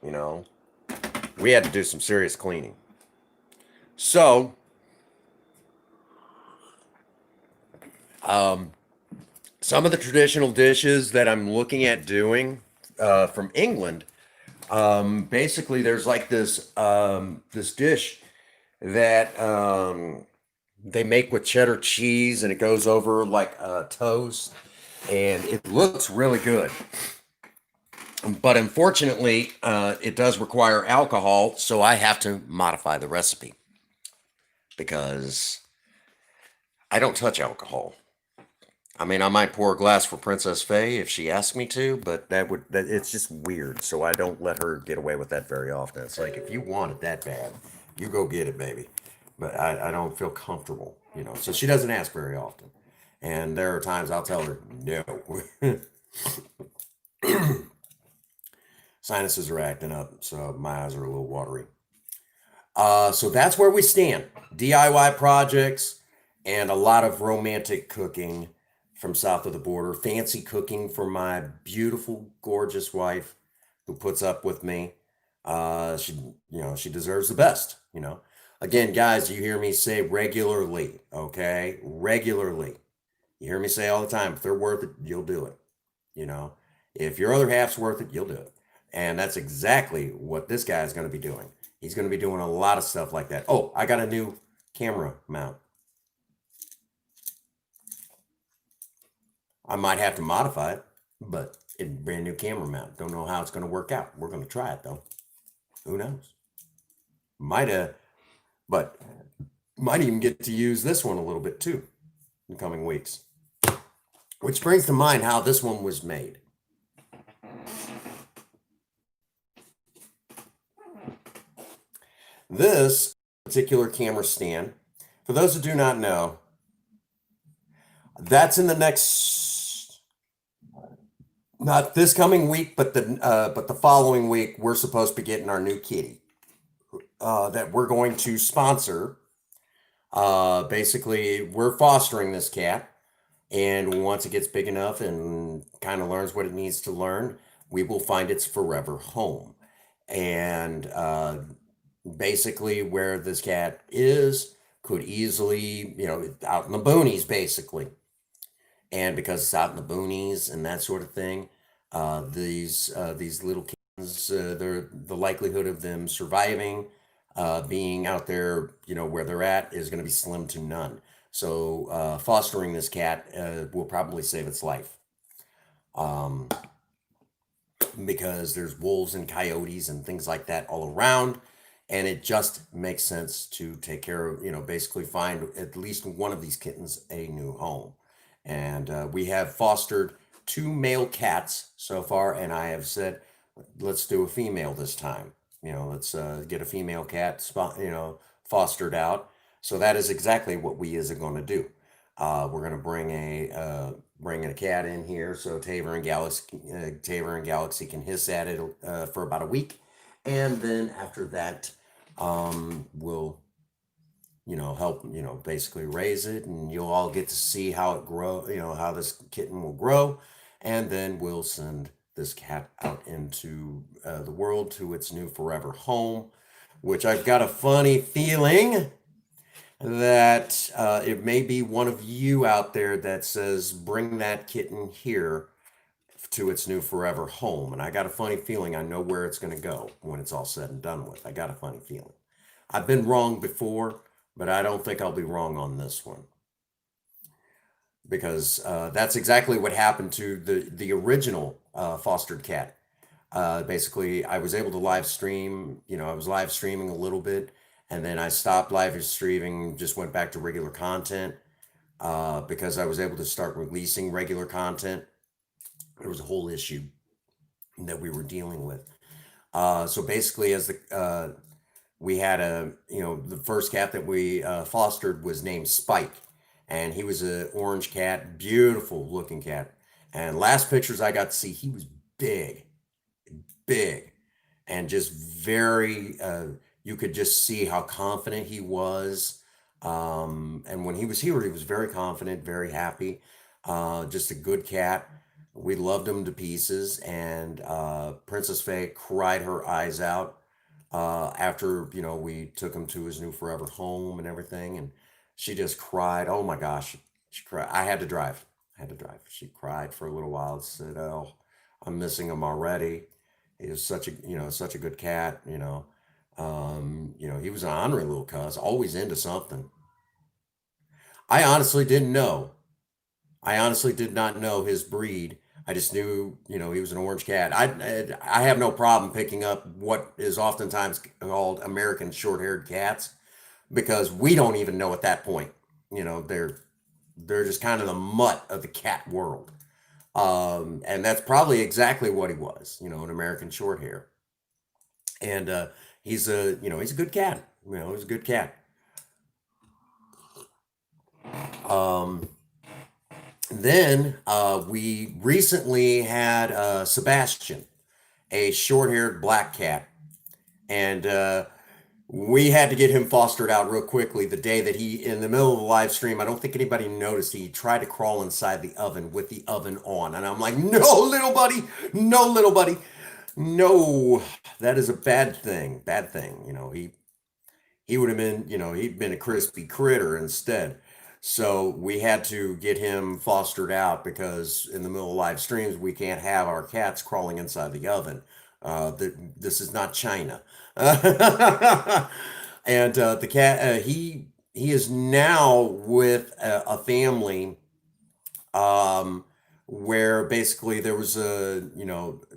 we had to do some serious cleaning. So, some of the traditional dishes that I'm looking at doing from England, basically there's like this dish that they make with cheddar cheese, and it goes over like toast, and it looks really good. But unfortunately, it does require alcohol, so I have to modify the recipe because I don't touch alcohol. I mean, I might pour a glass for Princess Faye if she asks me to, but it's just weird, so I don't let her get away with that very often. It's like, if you want it that bad, you go get it, baby. But I don't feel comfortable, so she doesn't ask very often. And there are times I'll tell her no. Sinuses are acting up, so my eyes are a little watery. So that's where we stand. DIY projects and a lot of romantic cooking from south of the border. Fancy cooking for my beautiful, gorgeous wife who puts up with me. She deserves the best, Again, guys, you hear me say regularly, okay? Regularly. You hear me say all the time, if they're worth it, you'll do it. If your other half's worth it, you'll do it. And that's exactly what this guy is going to be doing. He's going to be doing a lot of stuff like that. Oh, I got a new camera mount. I might have to modify it, but it's a brand new camera mount. Don't know how it's going to work out. We're going to try it, though. Who knows? Might even get to use this one a little bit, too, in the coming weeks. Which brings to mind how this one was made. This particular camera stand, for those who do not know, that's in the next, not this coming week, but the following week, we're supposed to be getting our new kitty that we're going to sponsor Basically, we're fostering this cat, and once it gets big enough and kind of learns what it needs to learn, we will find its forever home. And basically, where this cat is could easily, out in the boonies, basically. And because it's out in the boonies and that sort of thing, these little kittens, the likelihood of them surviving, being out there, where they're at, is going to be slim to none. So fostering this cat will probably save its life. Um, because there's wolves and coyotes and things like that all around. And it just makes sense to take care of, basically find at least one of these kittens a new home. And we have fostered two male cats so far, and I have said, let's do a female this time. Let's get a female cat fostered out. So that is exactly what we is going to do. We're going to bring a cat in here so Taver and Galaxy can hiss at it for about a week, and then after that, we'll help basically raise it, and you'll all get to see how it grow. How this kitten will grow, and then we'll send this cat out into the world to its new forever home, which I've got a funny feeling that it may be one of you out there that says, bring that kitten here to its new forever home. And I got a funny feeling I know where it's going to go when it's all said and done with. I got a funny feeling. I've been wrong before, but I don't think I'll be wrong on this one. Because that's exactly what happened to the original fostered cat. Basically, I was able to live stream. I was live streaming a little bit, and then I stopped live streaming, just went back to regular content because I was able to start releasing regular content. There was a whole issue that we were dealing with. So basically, as we had the first cat that we fostered was named Spike, and he was an orange cat, beautiful looking cat. And last pictures I got to see, he was big, and just very, you could just see how confident he was. And when he was here, he was very confident, very happy, just a good cat. We loved him to pieces, and Princess Faye cried her eyes out after we took him to his new forever home and everything, and she just cried. Oh my gosh, she cried. I had to drive. She cried for a little while. Said, "Oh, I'm missing him already. He was such a good cat. He was an ornery little cuss, always into something." I honestly didn't know. I honestly did not know his breed. I just knew, he was an orange cat. I have no problem picking up what is oftentimes called American short-haired cats because we don't even know at that point. They're just kind of the mutt of the cat world. And that's probably exactly what he was, an American short hair. And he's a good cat. He's a good cat. Um, then we recently had Sebastian, a short-haired black cat, and we had to get him fostered out real quickly the day that in the middle of the live stream, I don't think anybody noticed, he tried to crawl inside the oven with the oven on. And I'm like, no, little buddy, no, little buddy, no, that is a bad thing, bad thing. He would have been, he'd been a crispy critter instead. So we had to get him fostered out because in the middle of live streams, we can't have our cats crawling inside the oven. This is not China. And the cat, he is now with a family where basically there was a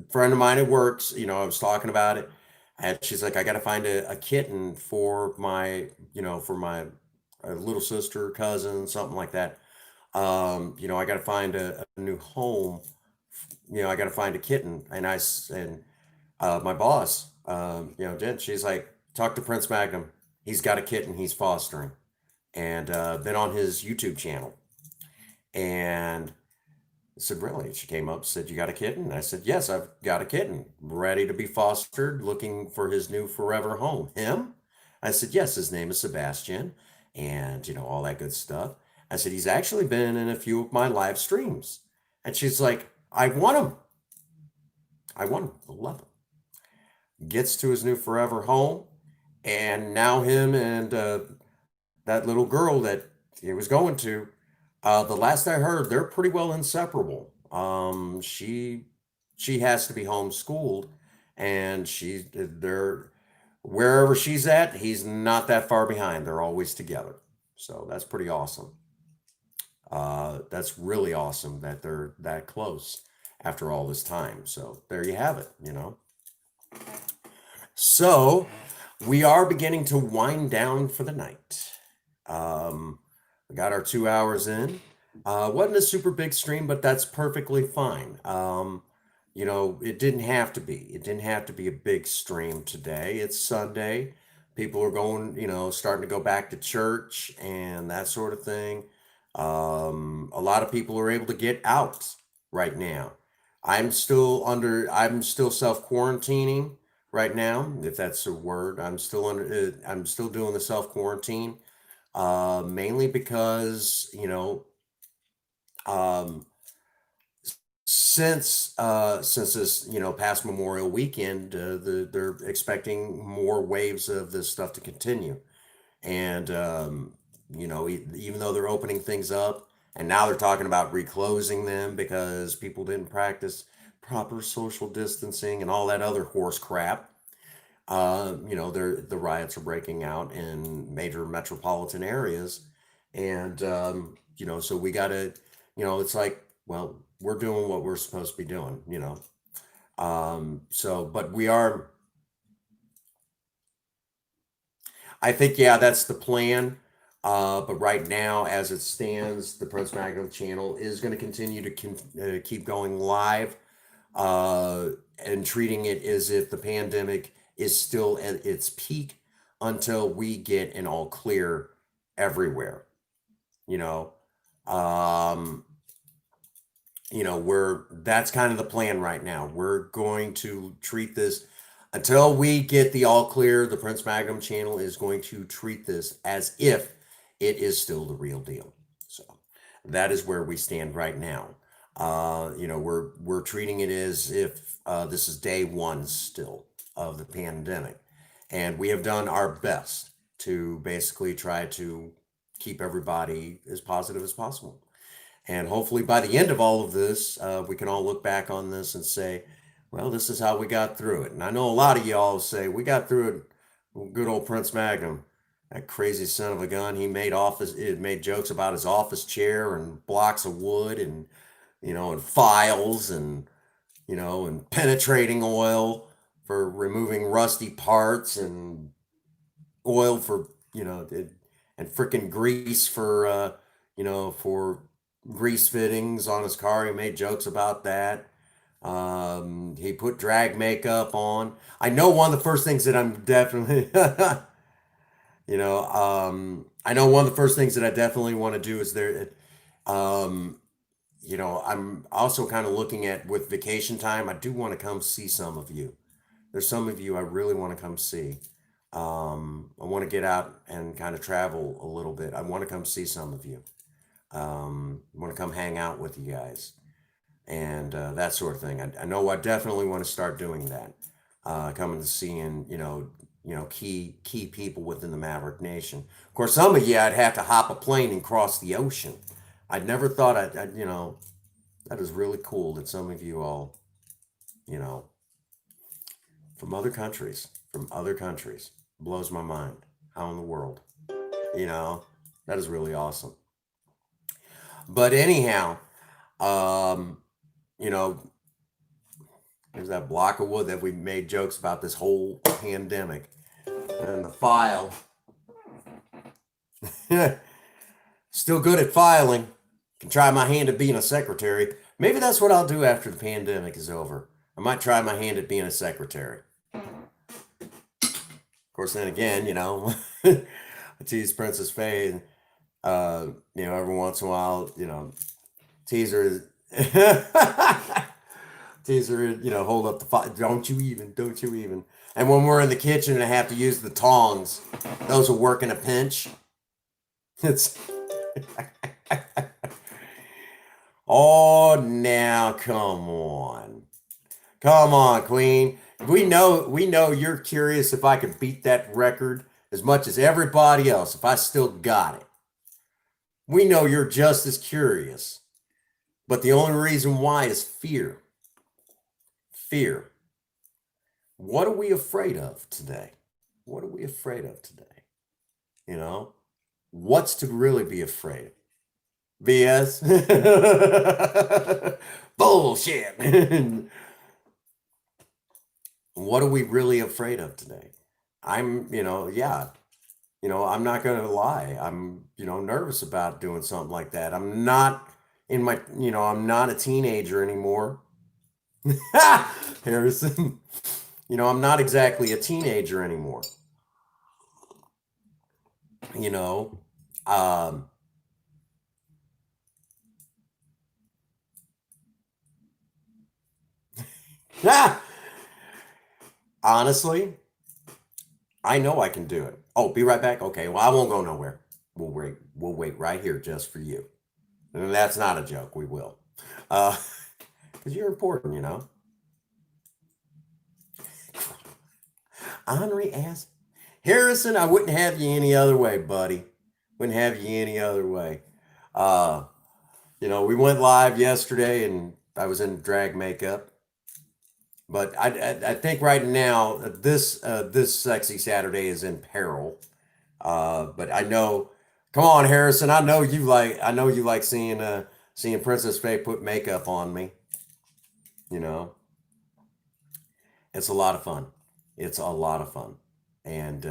friend of mine at works. I was talking about it, and she's like, I got to find a kitten for my little sister, cousin, something like that. I got to find a new home. I got to find a kitten, and my boss, Jen, she's like, talk to Prince Magnum. He's got a kitten he's fostering, and been on his YouTube channel. And I said, really? She came up, said, you got a kitten? I said, yes, I've got a kitten ready to be fostered, looking for his new forever home. Him? I said, yes, his name is Sebastian. and all that good stuff. I said, he's actually been in a few of my live streams. And she's like, I want him. I want him. I love him. Gets to his new forever home, and now him and that little girl that he was going to, the last I heard, they're pretty well inseparable. She has to be homeschooled, and they're wherever she's at, he's not that far behind. They're always together. So that's pretty awesome. That's really awesome that they're that close after all this time. So there you have it. So we are beginning to wind down for the night. We got our 2 hours in. Wasn't a super big stream, but that's perfectly fine. It didn't have to be. It didn't have to be a big stream today. It's Sunday. People are going, starting to go back to church and that sort of thing. A lot of people are able to get out right now. I'm still self-quarantining right now, if that's a word. I'm still doing the self-quarantine, mainly because, um, since this past Memorial Weekend, they're expecting more waves of this stuff to continue, and even though they're opening things up, and now they're talking about reclosing them because people didn't practice proper social distancing and all that other horse crap. The riots are breaking out in major metropolitan areas, and so we gotta, it's like, well, we're doing what we're supposed to be doing. But we are. I think, yeah, that's the plan. But right now, as it stands, the Prince Magnum channel is going to continue to keep going live, and treating it as if the pandemic is still at its peak until we get an all clear everywhere. You know, um, we're that's kind of the plan right now. We're going to treat this until we get the all clear. The Prince Magnum channel is going to treat this as if it is still the real deal. So that is where we stand right now. We're treating it as if this is day one still of the pandemic, and we have done our best to basically try to keep everybody as positive as possible. And hopefully, by the end of all of this, we can all look back on this and say, well, this is how we got through it. And I know a lot of y'all say, we got through it. Good old Prince Magnum, that crazy son of a gun. It made jokes about his office chair and blocks of wood and, and files and penetrating oil for removing rusty parts and oil for, and freaking grease for grease fittings on his car. He made jokes about that. He put drag makeup on. I know one of the first things that I'm definitely, I know one of the first things that I definitely want to do is um, I'm also kind of looking at with vacation time. I do want to come see some of you. There's some of you I really want to come see. I want to get out and kind of travel a little bit. I want to come see some of you. I want to come hang out with you guys and that sort of thing. I know I definitely want to start doing that. Coming to seeing, key people within the Maverick Nation. Of course, some of you I'd have to hop a plane and cross the ocean. I'd never thought that is really cool that some of you all, you know, from other countries, blows my mind. How in the world, you know, that is really awesome. But anyhow, um, you know, there's that block of wood that we made jokes about this whole pandemic. And the file. Still good at filing. Can try my hand at being a secretary. Maybe that's what I'll do after the pandemic is over. I might try my hand at being a secretary. Of course, then again, I tease Princess Faye, and every once in a while, tease her, tease her, hold up the file. Don't you even. And when we're in the kitchen and I have to use the tongs, those will work in a pinch. It's oh now come on. Come on, Queen. We know you're curious if I could beat that record as much as everybody else, if I still got it. We know you're just as curious. But the only reason why is fear. Fear. What are we afraid of today? What are we afraid of today? You know? What's to really be afraid of? BS. Bullshit. What are we really afraid of today? Yeah, I'm not going to lie. I'm, nervous about doing something like that. I'm not I'm not a teenager anymore. Harrison, I'm not exactly a teenager anymore. You know, um, honestly, I know I can do it. Oh, be right back. Okay, well, I won't go nowhere. We'll wait right here just for you. And that's not a joke. We will. Uh, because you're important. Henri asked Harrison, I wouldn't have you any other way, buddy. Wouldn't have you any other way. Uh, we went live yesterday and I was in drag makeup. But I think right now this sexy Saturday is in peril. But I know, come on, Harrison. I know you like seeing Princess Faye put makeup on me. You know, it's a lot of fun. It's a lot of fun, and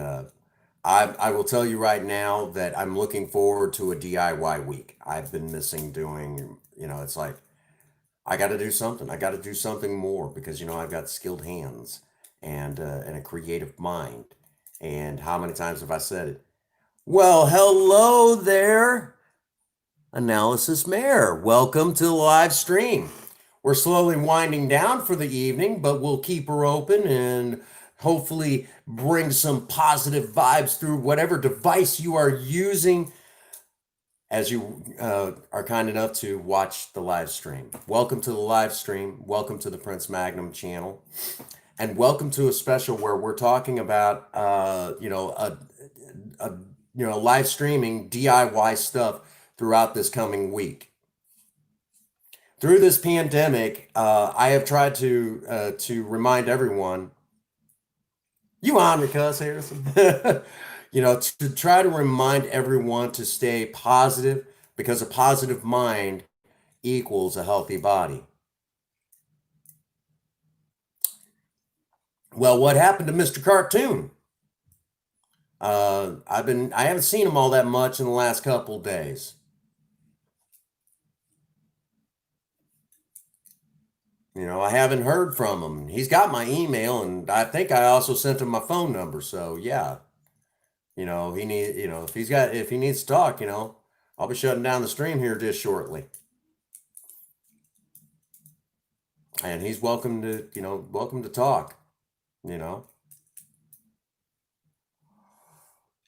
I will tell you right now that I'm looking forward to a DIY week. I've been missing doing. It's like I got to do something. I got to do something more because I've got skilled hands and a creative mind. And how many times have I said it? Well, hello there, Analysis Mayor. Welcome to the live stream. We're slowly winding down for the evening, but we'll keep her open and hopefully bring some positive vibes through whatever device you are using as you are kind enough to watch the live stream. Welcome to the live stream. Welcome to the Prince Magnum channel. And welcome to a special where we're talking about, live streaming DIY stuff throughout this coming week. Through this pandemic, I have tried to remind everyone, you on me, cuss, Harrison, to try to remind everyone to stay positive because a positive mind equals a healthy body. Well, what happened to Mr. Cartoon? I haven't seen him all that much in the last couple of days. I haven't heard from him. He's got my email, and I think I also sent him my phone number. So yeah, if he needs to talk, I'll be shutting down the stream here just shortly. And he's welcome to talk, you know.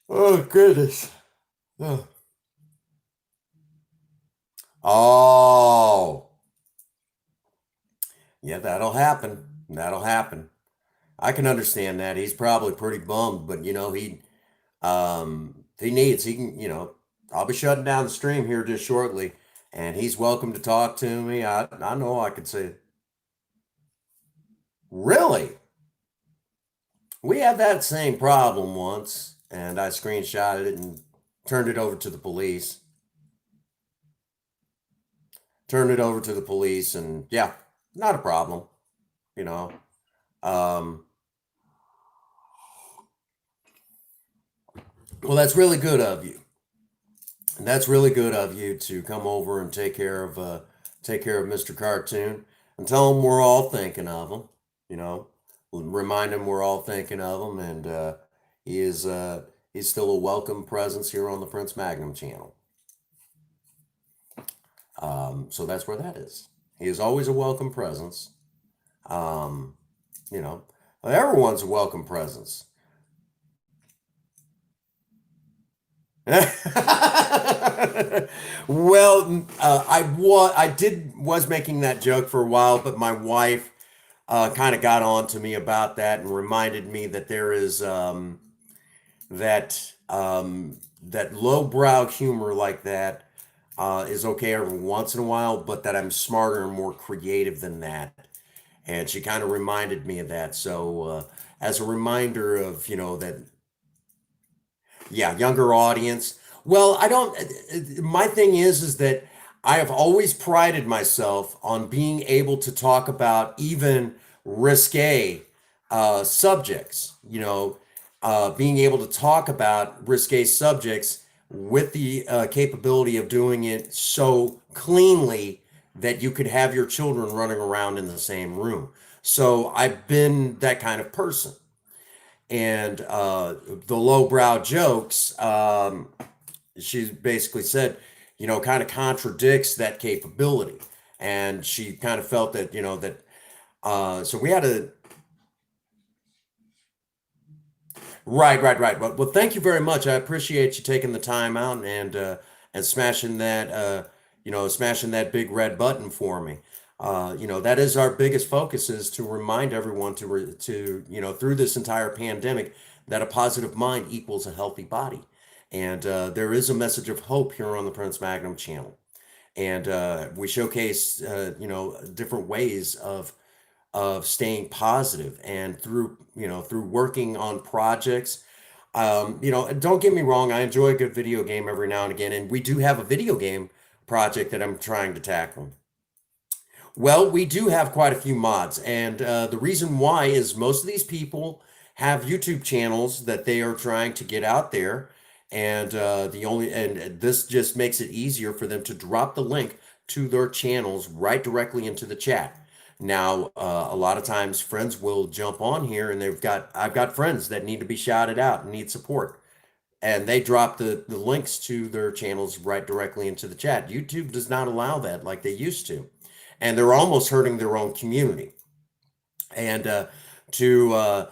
Oh goodness. Oh. Oh. Yeah, that'll happen. That'll happen. I can understand that. He's probably pretty bummed, but he can, I'll be shutting down the stream here just shortly, and he's welcome to talk to me. I know I could say, really? We had that same problem once, and I screenshotted it and turned it over to the police. Turned it over to the police, and yeah, not a problem, you know. Um, well, that's really good of you. That's really good of you to come over and take care of Mr. Cartoon and tell him we're all thinking of him. You know, remind him we're all thinking of him, and he is he's still a welcome presence here on the Prince Magnum channel. So that's where that is. He is always a welcome presence. Um, you know, everyone's a welcome presence. Well, I was making that joke for a while, but my wife kind of got on to me about that and reminded me that there is that lowbrow humor like that is okay every once in a while, but that I'm smarter and more creative than that. And she kind of reminded me of that. So as a reminder of that, yeah, younger audience. Well, I don't. My thing is that I have always prided myself on being able to talk about even risque subjects. Being able to talk about risque subjects with the capability of doing it so cleanly that you could have your children running around in the same room. So I've been that kind of person. And the lowbrow jokes, she basically said, kind of contradicts that capability. And she kind of felt that, so we had to. Right. Well, thank you very much. I appreciate you taking the time out and smashing that smashing that big red button for me. That is our biggest focus, is to remind everyone to through this entire pandemic, that a positive mind equals a healthy body. And there is a message of hope here on the Prince Magnum channel. And we showcase different ways of staying positive, and through working on projects. Don't get me wrong, I enjoy a good video game every now and again, and we do have a video game project that I'm trying to tackle. Well, we do have quite a few mods, and the reason why is most of these people have YouTube channels that they are trying to get out there, and this just makes it easier for them to drop the link to their channels right directly into the chat. Now, a lot of times friends will jump on here, and I've got friends that need to be shouted out and need support, and they drop the links to their channels right directly into the chat. YouTube does not allow that like they used to, and they're almost hurting their own community. And to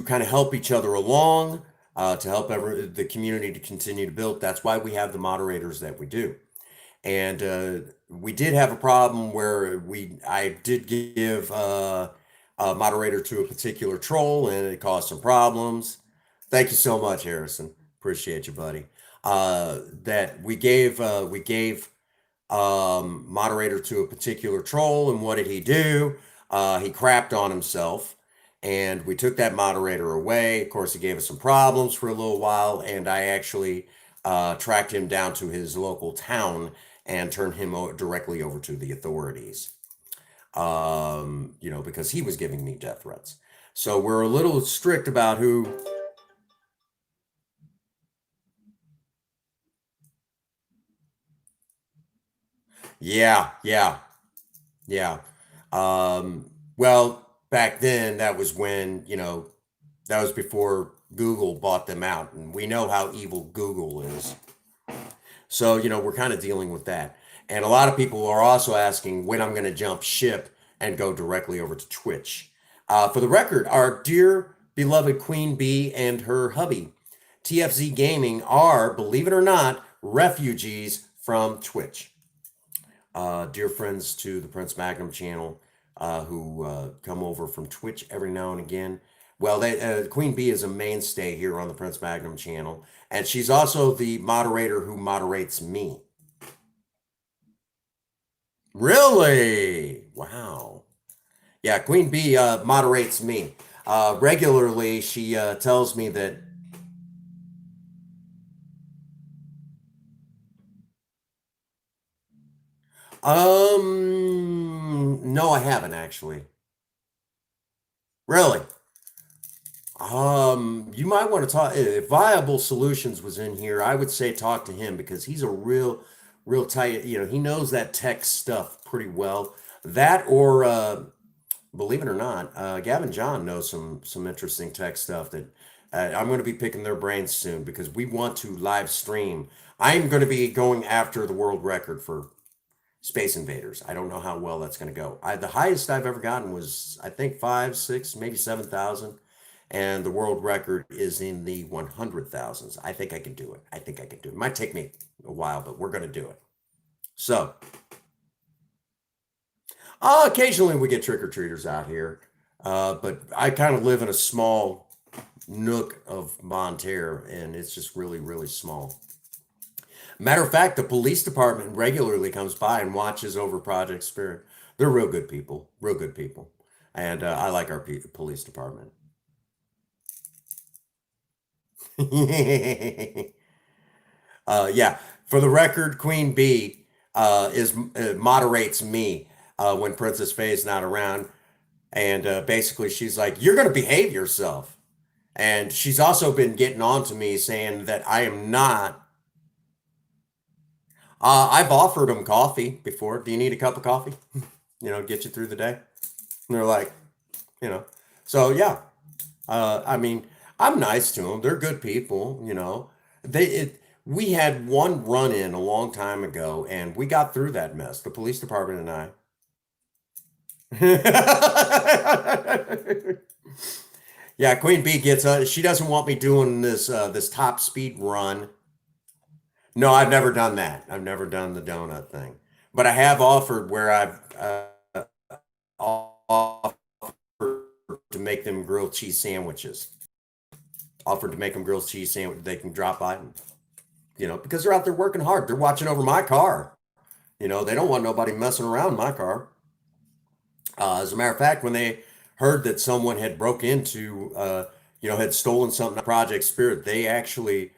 kind of help each other along, to help the community to continue to build. That's why we have the moderators that we do. And we did have a problem where I did give a moderator to a particular troll, and it caused some problems. Thank you so much, Harrison. Appreciate you, buddy. That we gave moderator to a particular troll, and what did he do? He crapped on himself, and we took that moderator away. Of course, he gave us some problems for a little while, and I actually tracked him down to his local town and turned him directly over to the authorities. Because he was giving me death threats. So we're a little strict about who. Yeah, yeah, yeah. Well, back then, that was when, that was before Google bought them out, and we know how evil Google is. So, we're kind of dealing with that. And a lot of people are also asking when I'm going to jump ship and go directly over to Twitch. For the record, our dear beloved Queen Bee and her hubby, TFZ Gaming, are, believe it or not, refugees from Twitch. Dear friends to the Prince Magnum channel, who come over from Twitch every now and again. Well, Queen Bee is a mainstay here on the Prince Magnum channel, and she's also the moderator who moderates me. Really? Wow. Yeah, Queen Bee moderates me. Regularly, she tells me that. No, I haven't actually. Really? You might want to talk. If Viable Solutions was in here, I would say talk to him, because he's a real tight. He knows that tech stuff pretty well. That, or believe it or not, Gavin John knows some interesting tech stuff that I'm going to be picking their brains soon, because we want to live stream. I'm going to be going after the world record for Space Invaders. I don't know how well that's going to go. The highest I've ever gotten was, I think, 5, 6, maybe 7,000. and the world record is in the 100,000s. I think I can do it. I think I can do it. It might take me a while, but we're going to do it. So, occasionally we get trick-or-treaters out here, but I kind of live in a small nook of Monterey, and it's just really, really small. Matter of fact, the police department regularly comes by and watches over Project Spirit. They're real good people, and I like our police department. Yeah, for the record, Queen Bee is moderates me when Princess Faye is not around, and basically she's like, "You're gonna behave yourself," and she's also been getting on to me saying that I am not. I've offered them coffee before. Do you need a cup of coffee? Get you through the day. And they're like, you know, so yeah. I mean, I'm nice to them. They're good people. We had one run-in a long time ago, and we got through that mess. The police department and I. Yeah, Queen Bee gets. She doesn't want me doing this top speed run. No, I've never done that. I've never done the donut thing, but I have offered where I've offered to make them grilled cheese sandwiches. Offered to make them grilled cheese sandwich. They can drop by, because they're out there working hard. They're watching over my car. They don't want nobody messing around my car. As a matter of fact, when they heard that someone had broke into, had stolen something, Project Spirit, they actually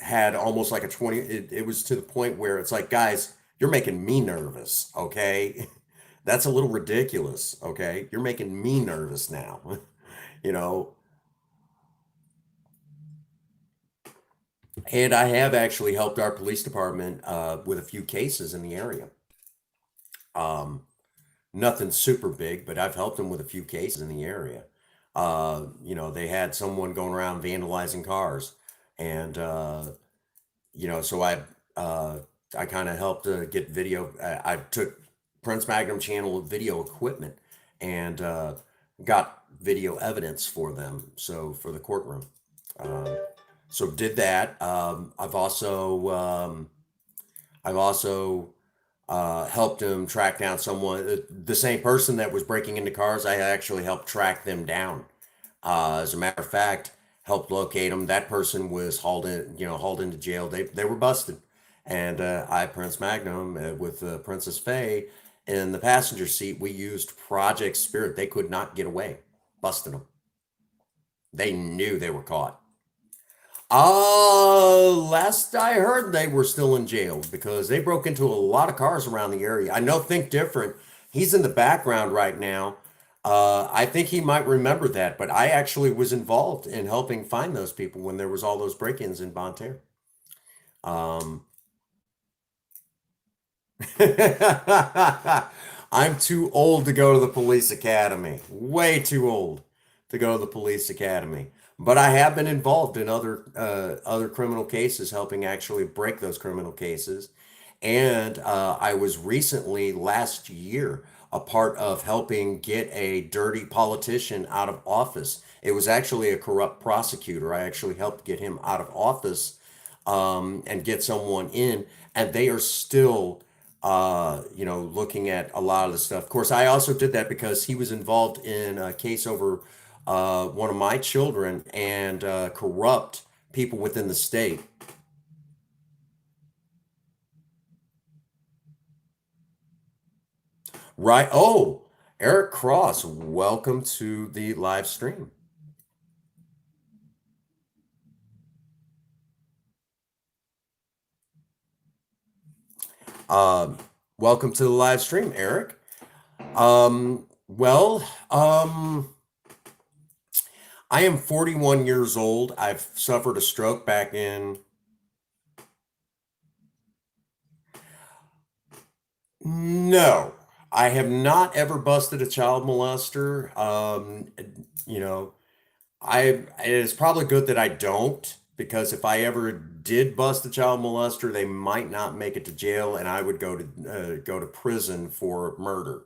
had almost like a 20. It was to the point where it's like, guys, you're making me nervous. Okay. That's a little ridiculous. Okay. You're making me nervous now. you know, and I have actually helped our police department with a few cases in the area. Um, Nothing super big, but I've helped them with a few cases in the area. They had someone going around vandalizing cars, and so uh, I kind of helped get video. I took Prince Magnum channel video equipment and got video evidence for them. So for the courtroom, uh, so did that. I've also helped him track down someone, the same person that was breaking into cars. I actually helped track them down. As a matter of fact, helped locate them. That person was hauled into jail. They were busted, and Prince Magnum, with Princess Faye in the passenger seat, we used Project Spirit. They could not get away, busting them. They knew they were caught. Last I heard, they were still in jail because they broke into a lot of cars around the area. I know Think Different. He's in the background right now. I think he might remember that, but I actually was involved in helping find those people when there was all those break-ins in Bonterre. Um, I'm too old to go to the police academy. Way too old to go to the police academy. But I have been involved in other criminal cases, helping actually break those criminal cases. And I was recently last year a part of helping get a dirty politician out of office. It was actually a corrupt prosecutor. I actually helped get him out of office and get someone in, and they are still, looking at a lot of the stuff. Of course, I also did that because he was involved in a case over one of my children and corrupt people within the state. Right. Oh, Eric Cross, welcome to the live stream. Um, Welcome to the live stream, Eric. Well, I am 41 years old. I've suffered a stroke back in. No, I have not ever busted a child molester. You know, it is probably good that I don't, because if I ever did bust a child molester, they might not make it to jail, and I would go to prison for murder.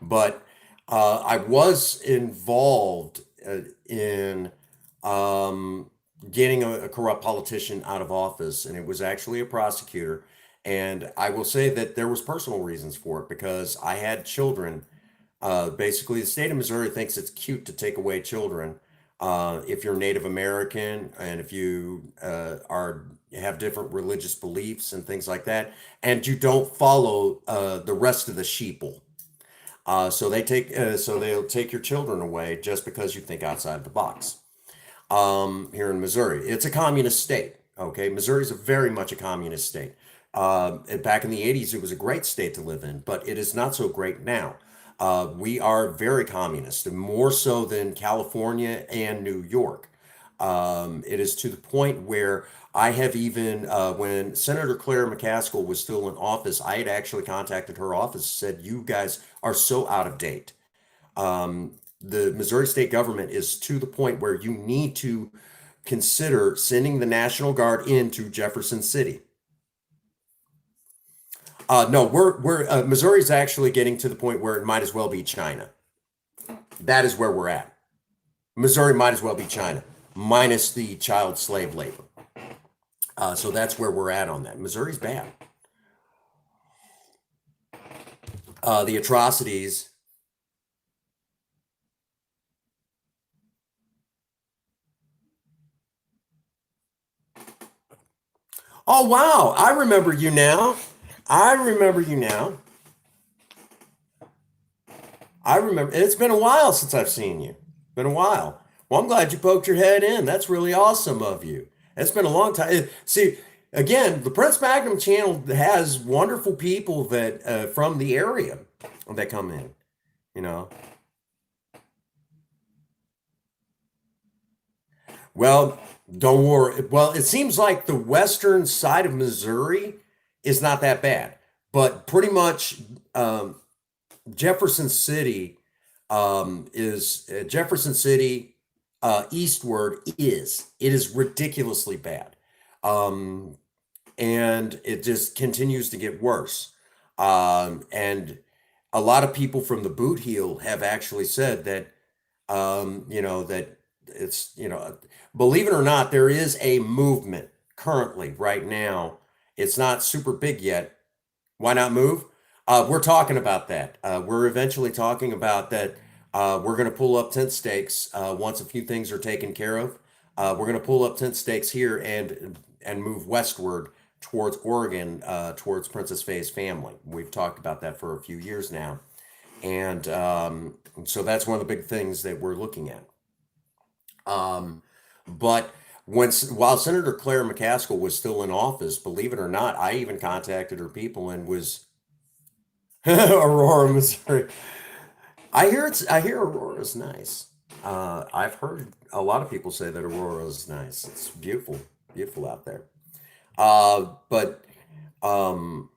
But I was involved in um, getting a corrupt politician out of office, and it was actually a prosecutor. And I will say that there was personal reasons for it because I had children. Basically, the state of Missouri thinks it's cute to take away children if you're Native American and if you are have different religious beliefs and things like that, and you don't follow the rest of the sheeple. So they'll take your children away just because you think outside the box. Here in Missouri, it's a communist state. Okay, Missouri is a very much a communist state. Back in the 80s, it was a great state to live in, but it is not so great now. We are very communist, and more so than California and New York. It is to the point where I have even, when Senator Claire McCaskill was still in office, I had actually contacted her office and said, "You guys are so out of date. The Missouri state government is to the point where you need to consider sending the National Guard into Jefferson City." No, we're Missouri's actually getting to the point where it might as well be China. That is where we're at. Missouri might as well be China, minus the child slave labor. So that's where we're at on that. Missouri's bad. The atrocities. Oh, wow. I remember you now. I remember you now. I remember. It's been a while since I've seen you. Been a while. Well, I'm glad you poked your head in. That's really awesome of you. It's been a long time. See, again, the Prince Magnum channel has wonderful people that from the area that come in. You know. Well, don't worry. Well, it seems like the western side of Missouri is not that bad, but pretty much Jefferson City is Jefferson City eastward is it is ridiculously bad, um, and it just continues to get worse. And a lot of people from the boot heel have actually said that that it's, believe it or not, there is a movement currently right now. It's not super big yet. Why not move? We're talking about that. We're eventually talking about that. We're going to pull up tent stakes once a few things are taken care of. We're going to pull up tent stakes here and move westward towards Oregon, towards Princess Faye's family. We've talked about that for a few years now, and so that's one of the big things that we're looking at. Um, but while Senator Claire McCaskill was still in office, believe it or not, I even contacted her people and was Aurora, Missouri. I hear Aurora's nice. I've heard a lot of people say that Aurora's nice. It's beautiful, beautiful out there. But um,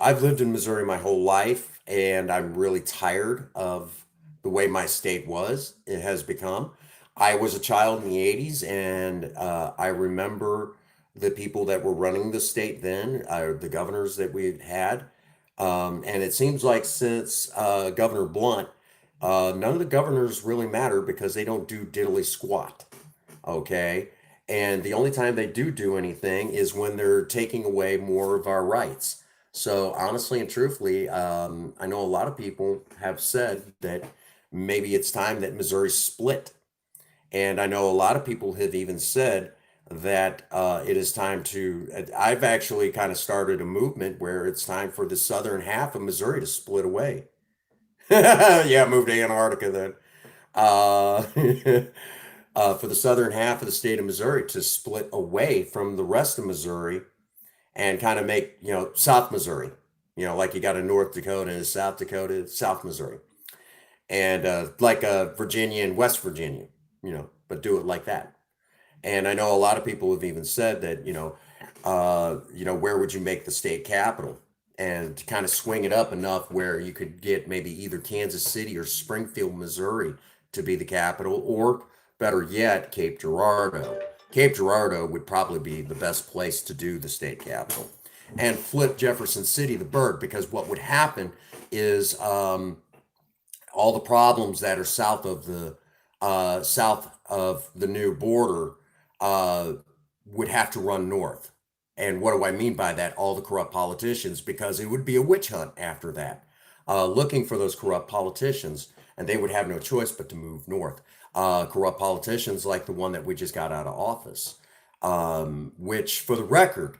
I've lived in Missouri my whole life, and I'm really tired of the way my state it has become. I was a child in the 80s, and I remember the people that were running the state then, the governors that we had. And it seems like since Governor Blunt, none of the governors really matter because they don't do diddly squat. Okay. And the only time they do anything is when they're taking away more of our rights. So honestly and truthfully, I know a lot of people have said that maybe it's time that Missouri split. And I know a lot of people have even said that it is time to. I've actually kind of started a movement where it's time for the southern half of Missouri to split away. Yeah, move to Antarctica then. Uh, for the southern half of the state of Missouri to split away from the rest of Missouri and kind of make, South Missouri, like you got a North Dakota and a South Dakota, South Missouri, and like Virginia and West Virginia, but do it like that. And I know a lot of people have even said that, where would you make the state capital? And to kind of swing it up enough where you could get maybe either Kansas City or Springfield, Missouri to be the capital, or better yet, Cape Girardeau. Cape Girardeau would probably be the best place to do the state capital. And flip Jefferson City the bird, because what would happen is all the problems that are south of the south of the new border uh, would have to run north. And what do I mean by that? All the corrupt politicians, because it would be a witch hunt after that, looking for those corrupt politicians, and they would have no choice but to move north. Corrupt politicians like the one that we just got out of office, which, for the record,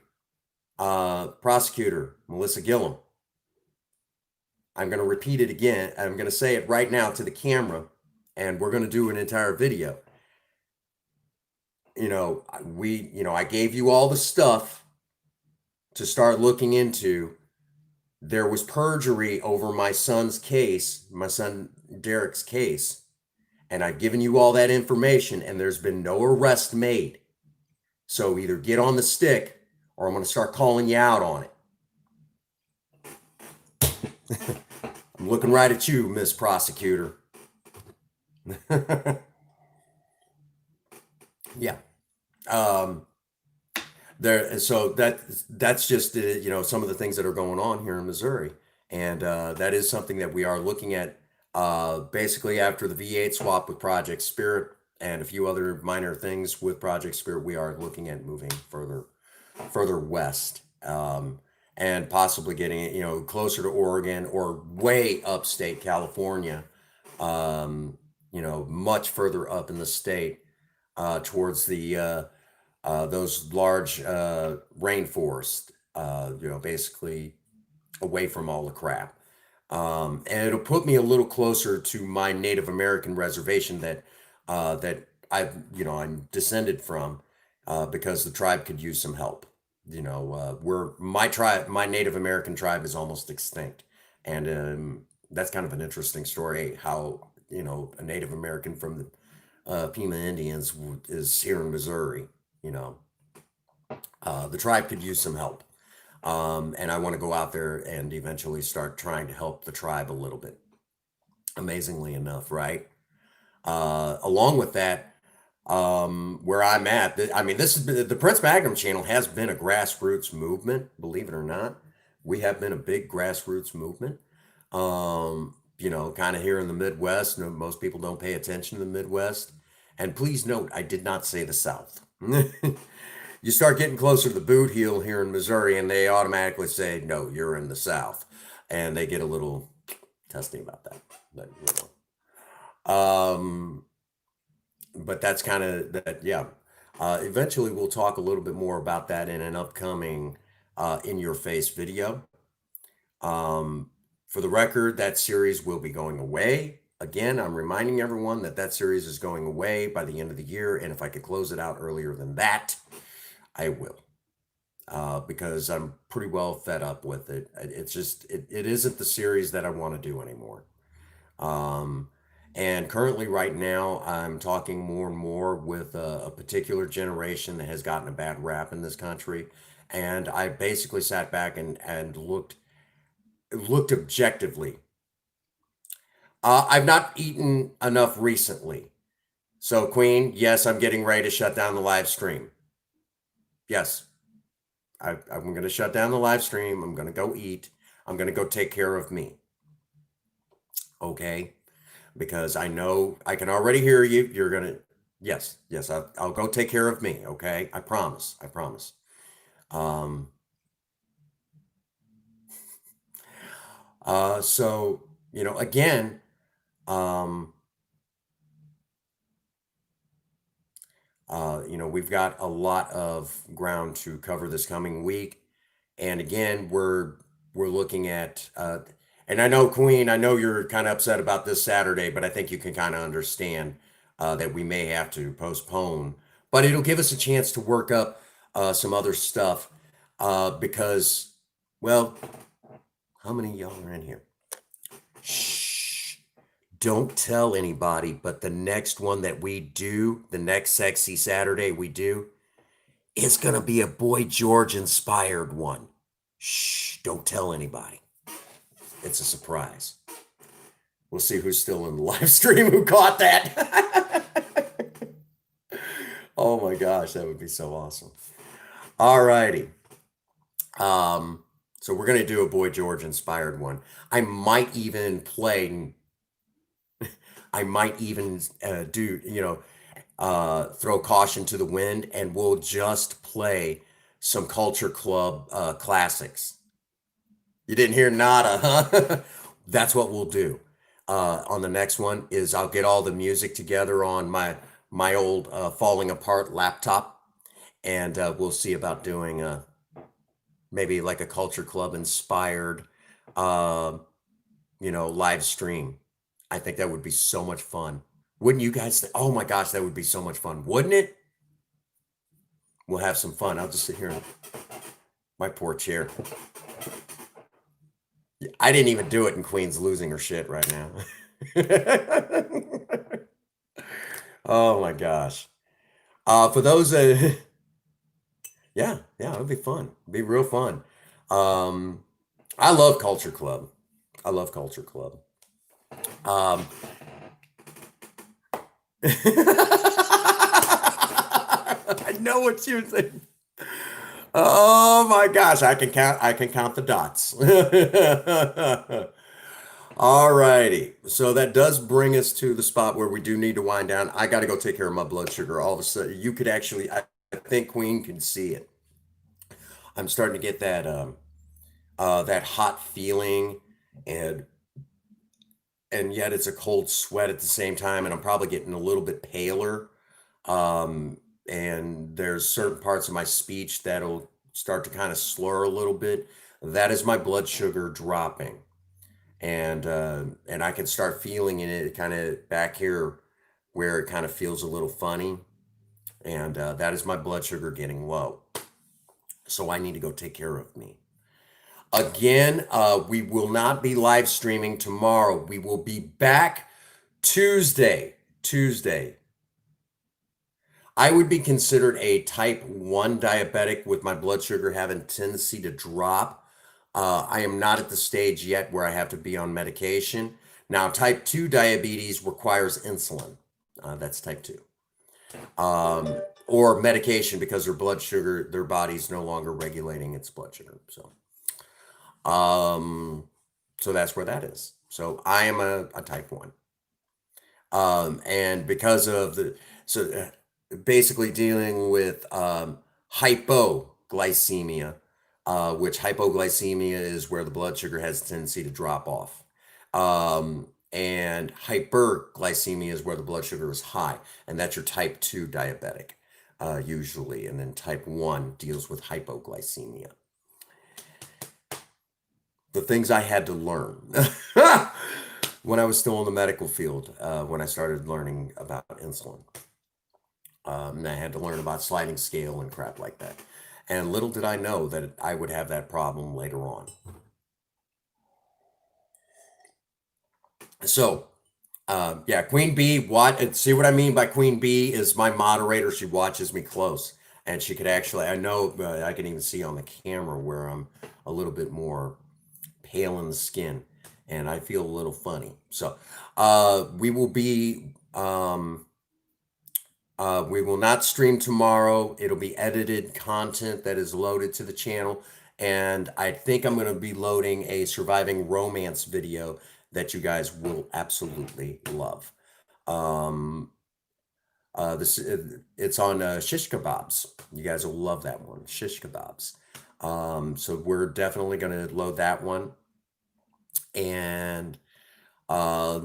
prosecutor Melissa Gillum, I'm going to repeat it again. I'm going to say it right now to the camera, and we're going to do an entire video. I gave you all the stuff to start looking into. There was perjury over my son's case, my son Derek's case, and I've given you all that information, and there's been no arrest made. So either get on the stick, or I'm going to start calling you out on it. I'm looking right at you, Miss Prosecutor. Yeah. So that's just some of the things that are going on here in Missouri, and that is something that we are looking at. Basically, after the V8 swap with Project Spirit and a few other minor things with Project Spirit, we are looking at moving further west, and possibly getting it, closer to Oregon or way upstate California, much further up in the state, towards the those large rainforests, basically away from all the crap. And it'll put me a little closer to my Native American reservation that I'm descended from, because the tribe could use some help. My Native American tribe is almost extinct, and that's kind of an interesting story. How a Native American from the Pima Indians is here in Missouri. The tribe could use some help. And I want to go out there and eventually start trying to help the tribe a little bit. Amazingly enough, right? Along with that, where I'm at, this has been the Prince Magnum channel has been a grassroots movement, believe it or not. We have been a big grassroots movement. Kind of here in the Midwest. Most people don't pay attention to the Midwest. And please note, I did not say the South. You start getting closer to the boot heel here in Missouri, and they automatically say, no, you're in the South. And they get a little testy about that. But that's kind of that, yeah. Eventually, we'll talk a little bit more about that in an upcoming In Your Face video. For the record, that series will be going away. Again, I'm reminding everyone that series is going away by the end of the year, and if I could close it out earlier than that, I will, because I'm pretty well fed up with it. It's just, it isn't the series that I want to do anymore. And currently right now, I'm talking more and more with a particular generation that has gotten a bad rap in this country. And I basically sat back and looked objectively. I've not eaten enough recently. So Queen, yes, I'm getting ready to shut down the live stream. Yes, I'm going to shut down the live stream. I'm going to go eat. I'm going to go take care of me. Okay? Because I know I can already hear you. You're going to, yes, I'll go take care of me. Okay? I promise. I promise. So, again, we've got a lot of ground to cover this coming week. And again, we're looking at, and I know, Queen, I know you're kind of upset about this Saturday, but I think you can kind of understand that we may have to postpone. But it'll give us a chance to work up some other stuff, because, well, how many of y'all are in here? Shh. Don't tell anybody, but the next one that we do, the next Sexy Saturday we do, is going to be a Boy George inspired one. Shh, don't tell anybody. It's a surprise. We'll see who's still in the live stream who caught that. Oh my gosh, that would be so awesome. All righty. So we're going to do a Boy George inspired one. I might even play I might even do, throw caution to the wind, and we'll just play some Culture Club classics. You didn't hear nada, huh? That's what we'll do. On the next one is I'll get all the music together on my old falling apart laptop, and we'll see about doing maybe like a Culture Club inspired, uh, live stream. I think that would be so much fun. Wouldn't you guys oh my gosh, that would be so much fun, wouldn't it? We'll have some fun. I'll just sit here in my poor chair. I didn't even do it, and Queen's losing her shit right now. Oh my gosh. For those yeah, it'll be fun. It'll be real fun. Um, I love Culture Club. I love Culture Club. Um, I know what you're saying. Oh my gosh, I can count the dots. All righty. So that does bring us to the spot where we do need to wind down. I got to go take care of my blood sugar. All of a sudden, you could actually, I think Queen can see it. I'm starting to get that hot feeling, and yet it's a cold sweat at the same time, and I'm probably getting a little bit paler. And there's certain parts of my speech that'll start to kind of slur a little bit. That is my blood sugar dropping, and I can start feeling it kind of back here where it kind of feels a little funny, and that is my blood sugar getting low. So I need to go take care of me. Again, we will not be live streaming tomorrow. We will be back Tuesday. Tuesday. I would be considered a type 1 diabetic with my blood sugar having tendency to drop. I am not at the stage yet where I have to be on medication. Now, type 2 diabetes requires insulin. That's type 2. Or medication because their blood sugar, their body's no longer regulating its blood sugar. Um, so that's where that is. So I am a type 1. And because of basically dealing with hypoglycemia, which hypoglycemia is where the blood sugar has a tendency to drop off. And hyperglycemia is where the blood sugar is high, and that's your type 2 diabetic, usually. And then type 1 deals with hypoglycemia. The things I had to learn when I was still in the medical field, when I started learning about insulin. And I had to learn about sliding scale and crap like that. And little did I know that I would have that problem later on. So, yeah, Queen Bee, see what I mean by Queen Bee is my moderator. She watches me close. And she could actually, I know, I can even see on the camera where I'm a little bit more pale in the skin. And I feel a little funny. So, we will be... we will not stream tomorrow. It'll be edited content that is loaded to the channel. And I think I'm going to be loading a surviving romance video that you guys will absolutely love. It's on shish kebabs. You guys will love that one, shish kebabs. So we're definitely going to load that one. And so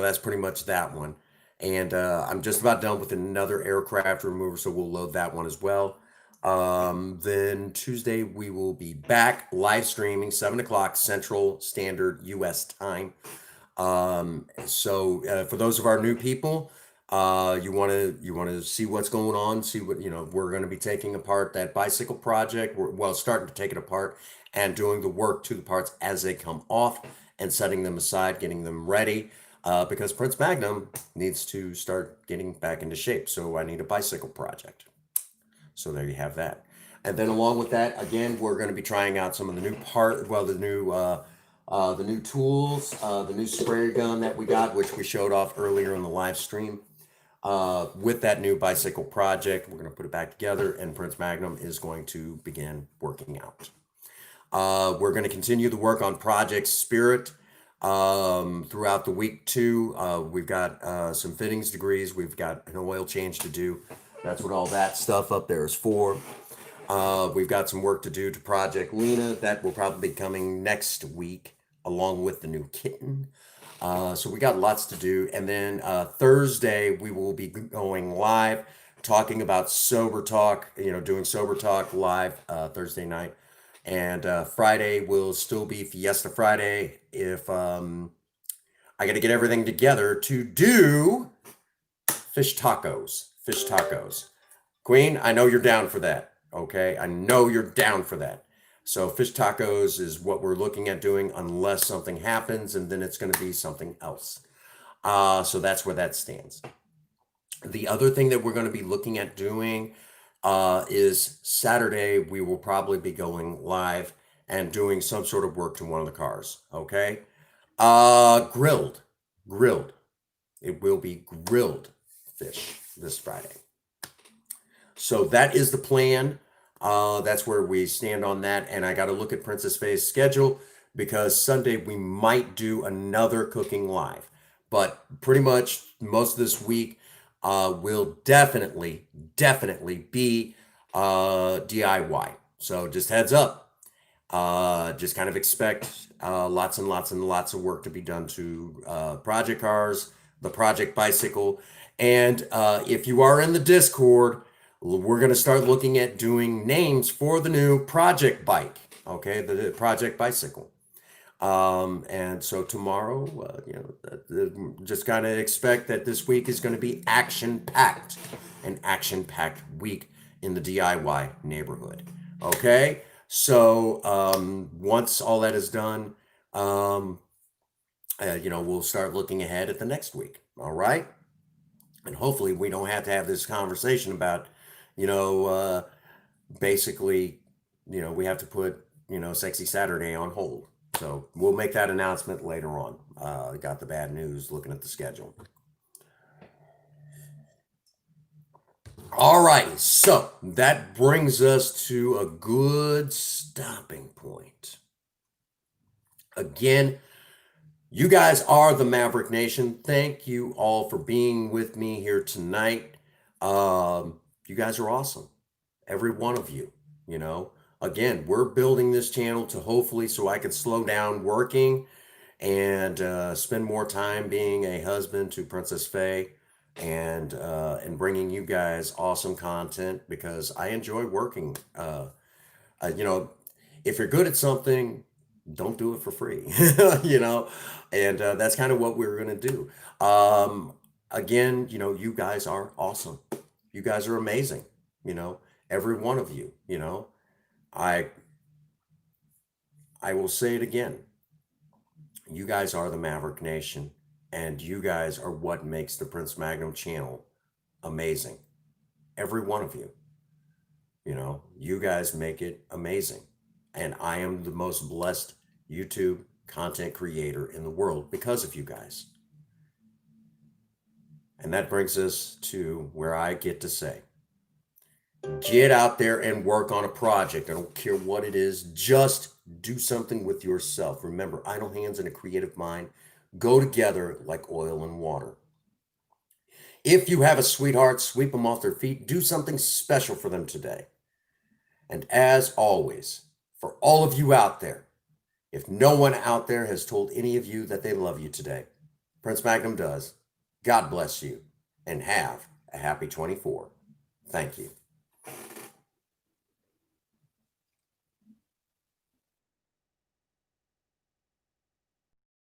that's pretty much that one. And I'm just about done with another aircraft remover, so we'll load that one as well. Then Tuesday, we will be back live streaming, 7 o'clock Central Standard US time. So for those of our new people, you want to see what's going on, see what, we're going to be taking apart that bicycle project. Well, starting to take it apart and doing the work to the parts as they come off and setting them aside, getting them ready. Because Prince Magnum needs to start getting back into shape. So I need a bicycle project. So there you have that. And then along with that, again, we're going to be trying out some of the new the new tools, the new sprayer gun that we got, which we showed off earlier in the live stream. With that new bicycle project, we're going to put it back together, and Prince Magnum is going to begin working out. We're going to continue the work on Project Spirit. throughout the week too. We've got some fittings degrees. We've got an oil change to do. That's what all that stuff up there is for. We've got some work to do to Project Lena. That will probably be coming next week, along with the new kitten. So we got lots to do. And then Thursday, we will be going live, talking about Sober Talk, doing Sober Talk live Thursday night. And Friday will still be Fiesta Friday if I got to get everything together to do fish tacos. Fish tacos. Queen, I know you're down for that. Okay, I know you're down for that. So fish tacos is what we're looking at doing unless something happens, and then it's going to be something else. So that's where that stands. The other thing that we're going to be looking at doing is Saturday, we will probably be going live and doing some sort of work to one of the cars. Okay. Grilled. Grilled. It will be grilled fish this Friday. So that is the plan. That's where we stand on that. And I got to look at Princess Faye's schedule because Sunday we might do another cooking live. But pretty much most of this week will definitely be DIY. So just heads up. Just kind of expect lots and lots and lots of work to be done to project cars, the project bicycle. And if you are in the Discord, we're going to start looking at doing names for the new project bike, okay, the project bicycle. And so tomorrow, just kind of expect that this week is going to be action-packed, an action-packed week in the DIY neighborhood, okay? So once all that is done, we'll start looking ahead at the next week, all right? And hopefully we don't have to have this conversation about, basically, we have to put, Sexy Saturday on hold. So we'll make that announcement later on. Got the bad news looking at the schedule. All right, so that brings us to a good stopping point. Again, you guys are the Maverick Nation. Thank you all for being with me here tonight. You guys are awesome. Every one of you, Again, we're building this channel to hopefully so I can slow down working and spend more time being a husband to Princess Faye and bringing you guys awesome content because I enjoy working. If you're good at something, don't do it for free, and that's kind of what we're going to do. Again, you guys are awesome. You guys are amazing. Every one of you, I will say it again. You guys are the Maverick Nation, and you guys are what makes the Prince Magnum channel amazing. Every one of you, you guys make it amazing. And I am the most blessed YouTube content creator in the world because of you guys. And that brings us to where I get to say, get out there and work on a project. I don't care what it is. Just do something with yourself. Remember, idle hands and a creative mind go together like oil and water. If you have a sweetheart, sweep them off their feet. Do something special for them today. And as always, for all of you out there, if no one out there has told any of you that they love you today, Prince Magnum does. God bless you and have a happy 24. Thank you.